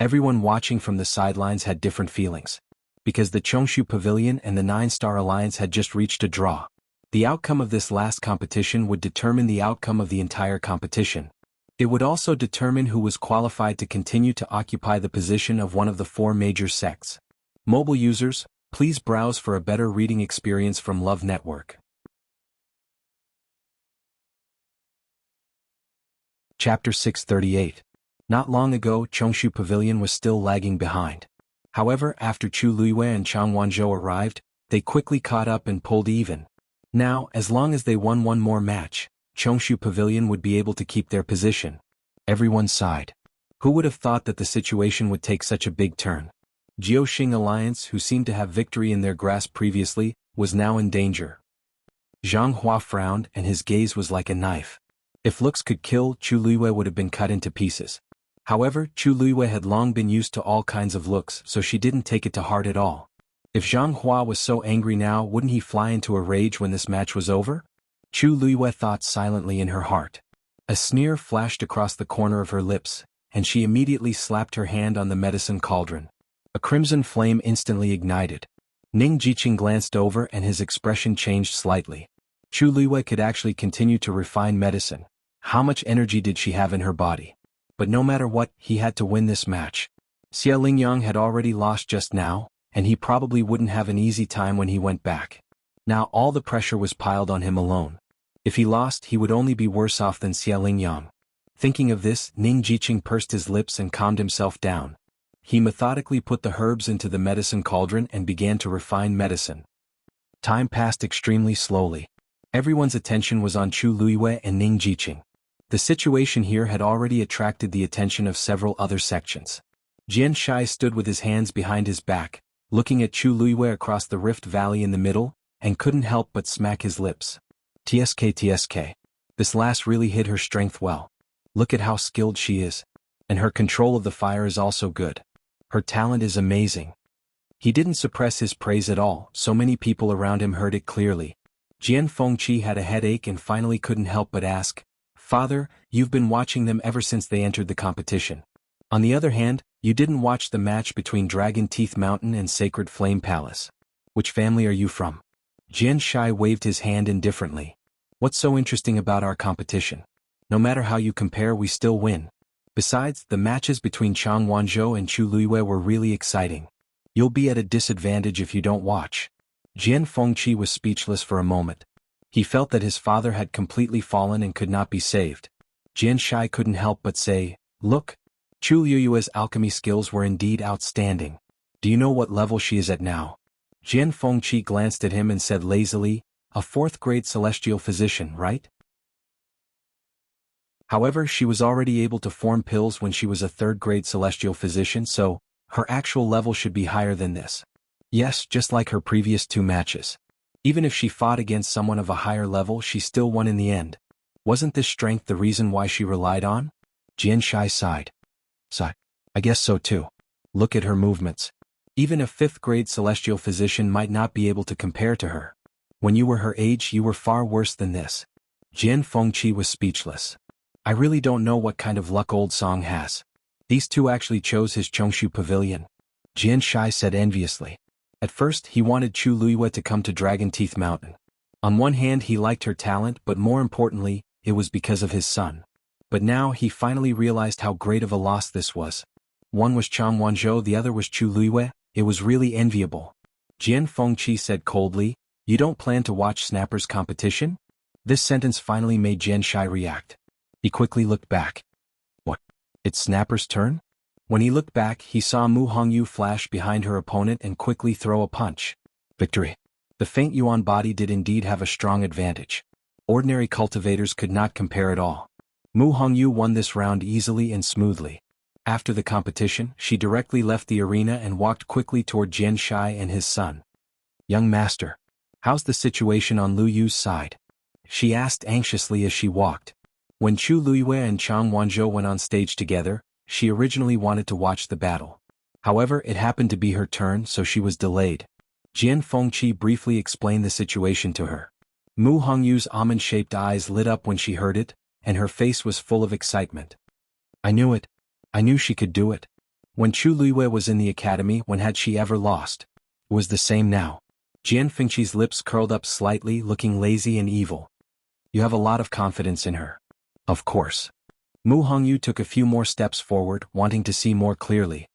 Everyone watching from the sidelines had different feelings. Because the Chongshu Pavilion and the 9-Star Alliance had just reached a draw. The outcome of this last competition would determine the outcome of the entire competition. It would also determine who was qualified to continue to occupy the position of one of the 4 major sects. Mobile users, please browse for a better reading experience from Love Network. Chapter 638. Not long ago, Chongshu Pavilion was still lagging behind. However, after Chu Luiyue and Chang Wanzhou arrived, they quickly caught up and pulled even. Now, as long as they won one more match, Chongshu Pavilion would be able to keep their position. Everyone sighed. Who would have thought that the situation would take such a big turn? Jiaoxing Alliance, who seemed to have victory in their grasp previously, was now in danger. Zhang Hua frowned and his gaze was like a knife. If looks could kill, Chu Luiyue would have been cut into pieces. However, Chu Luiyue had long been used to all kinds of looks, so she didn't take it to heart at all. If Zhang Hua was so angry now, wouldn't he fly into a rage when this match was over? Chu Luiyue thought silently in her heart. A sneer flashed across the corner of her lips, and she immediately slapped her hand on the medicine cauldron. A crimson flame instantly ignited. Ning Jiqing glanced over and his expression changed slightly. Chu Luiyue could actually continue to refine medicine. How much energy did she have in her body? But no matter what, he had to win this match. Xia Lingyang had already lost just now, and he probably wouldn't have an easy time when he went back. Now all the pressure was piled on him alone. If he lost, he would only be worse off than Xia Lingyang. Thinking of this, Ning Jiqing pursed his lips and calmed himself down. He methodically put the herbs into the medicine cauldron and began to refine medicine. Time passed extremely slowly. Everyone's attention was on Chu Luiyue and Ning Jiqing. The situation here had already attracted the attention of several other sections. Jian Shai stood with his hands behind his back, looking at Chu Luiyue across the rift valley in the middle, and couldn't help but smack his lips. TSK. This last really hid her strength well. Look at how skilled she is. And her control of the fire is also good. Her talent is amazing. He didn't suppress his praise at all, so many people around him heard it clearly. Jian Fengqi had a headache and finally couldn't help but ask, "Father, you've been watching them ever since they entered the competition. On the other hand, you didn't watch the match between Dragon Teeth Mountain and Sacred Flame Palace. Which family are you from?" Jian Shai waved his hand indifferently. "What's so interesting about our competition? No matter how you compare, we still win. Besides, the matches between Chang Wanzhou and Chu Luiyue were really exciting. You'll be at a disadvantage if you don't watch." Jian Fengqi was speechless for a moment. He felt that his father had completely fallen and could not be saved. Jian Shai couldn't help but say, "Look, Chu Luiyue's alchemy skills were indeed outstanding. Do you know what level she is at now?" Jian Fengqi glanced at him and said lazily, "A 4th-grade celestial physician, right? However, she was already able to form pills when she was a 3rd-grade celestial physician, so her actual level should be higher than this. Yes, just like her previous 2 matches. Even if she fought against someone of a higher level, she still won in the end. Wasn't this strength the reason why she relied on?" Jian Shai sighed. I guess so too. Look at her movements. Even a 5th-grade celestial physician might not be able to compare to her. When you were her age, you were far worse than this." Jian Fengqi was speechless. "I really don't know what kind of luck old Song has. These 2 actually chose his Chongshu pavilion," Jian Shai said enviously. At first, he wanted Chu Luiyue to come to Dragon Teeth Mountain. On one hand, he liked her talent, but more importantly, it was because of his son. But now he finally realized how great of a loss this was. One was Chang Wanzhou, the other was Chu Luiyue. It was really enviable. Jian Fengqi said coldly, "You don't plan to watch Snapper's competition?" This sentence finally made Jian Shai react. He quickly looked back. What? It's Snapper's turn? When he looked back, he saw Mu Hongyu flash behind her opponent and quickly throw a punch. Victory. The faint Yuan body did indeed have a strong advantage. Ordinary cultivators could not compare at all. Mu Hongyu won this round easily and smoothly. After the competition, she directly left the arena and walked quickly toward Jian Shai and his son. "Young master, how's the situation on Lu Yu's side?" she asked anxiously as she walked. When Chu Luiyue and Chang Wanzhou went on stage together, she originally wanted to watch the battle. However, it happened to be her turn, so she was delayed. Jian Fengqi briefly explained the situation to her. Mu Hongyu's almond-shaped eyes lit up when she heard it, and her face was full of excitement. "I knew it. I knew she could do it. When Chu Luiyue was in the academy, when had she ever lost? It was the same now." Jian Fengqi's lips curled up slightly, looking lazy and evil. "You have a lot of confidence in her." "Of course." Mu Hongyu took a few more steps forward, wanting to see more clearly.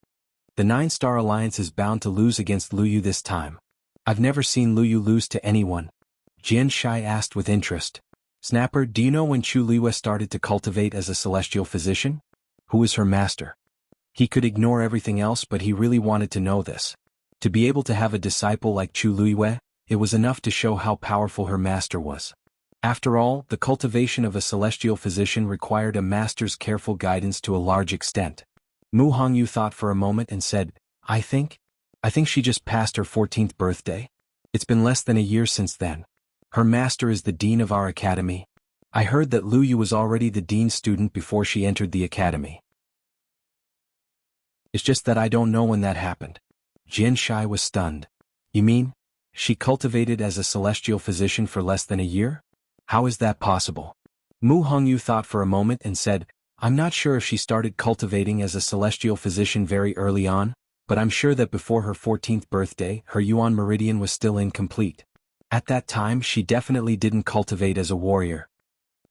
"The 9-Star Alliance is bound to lose against Lu Yu this time. I've never seen Lu Yu lose to anyone." Jian Shai asked with interest. "Snapper, do you know when Chu Luiyue started to cultivate as a celestial physician? Who is her master?" He could ignore everything else, but he really wanted to know this. To be able to have a disciple like Chu Luiyue, it was enough to show how powerful her master was. After all, the cultivation of a celestial physician required a master's careful guidance to a large extent. Mu Hongyu thought for a moment and said, I think she just passed her 14th birthday. It's been less than a year since then. Her master is the dean of our academy. I heard that Lu Yu was already the dean's student before she entered the academy. It's just that I don't know when that happened." Jian Shai was stunned. "You mean, she cultivated as a celestial physician for less than a year? How is that possible?" Mu Hongyu thought for a moment and said, I'm not sure if she started cultivating as a celestial physician very early on, but I'm sure that before her 14th birthday, her Yuan meridian was still incomplete. At that time she definitely didn't cultivate as a warrior.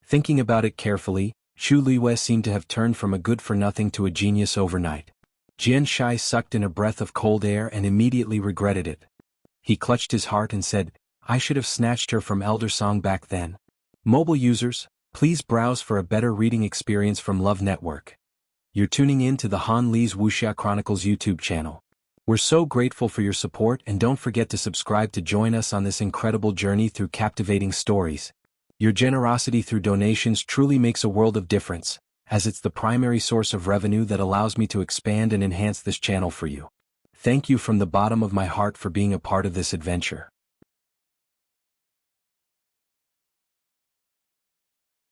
Thinking about it carefully, Chu Liwei seemed to have turned from a good-for-nothing to a genius overnight. Jian Shai sucked in a breath of cold air and immediately regretted it. He clutched his heart and said, I should have snatched her from Elder Song back then. Mobile users, please browse for a better reading experience from Love Network. You're tuning in to the Han Li's Wuxia Chronicles YouTube channel. We're so grateful for your support, and don't forget to subscribe to join us on this incredible journey through captivating stories. Your generosity through donations truly makes a world of difference, as it's the primary source of revenue that allows me to expand and enhance this channel for you. Thank you from the bottom of my heart for being a part of this adventure.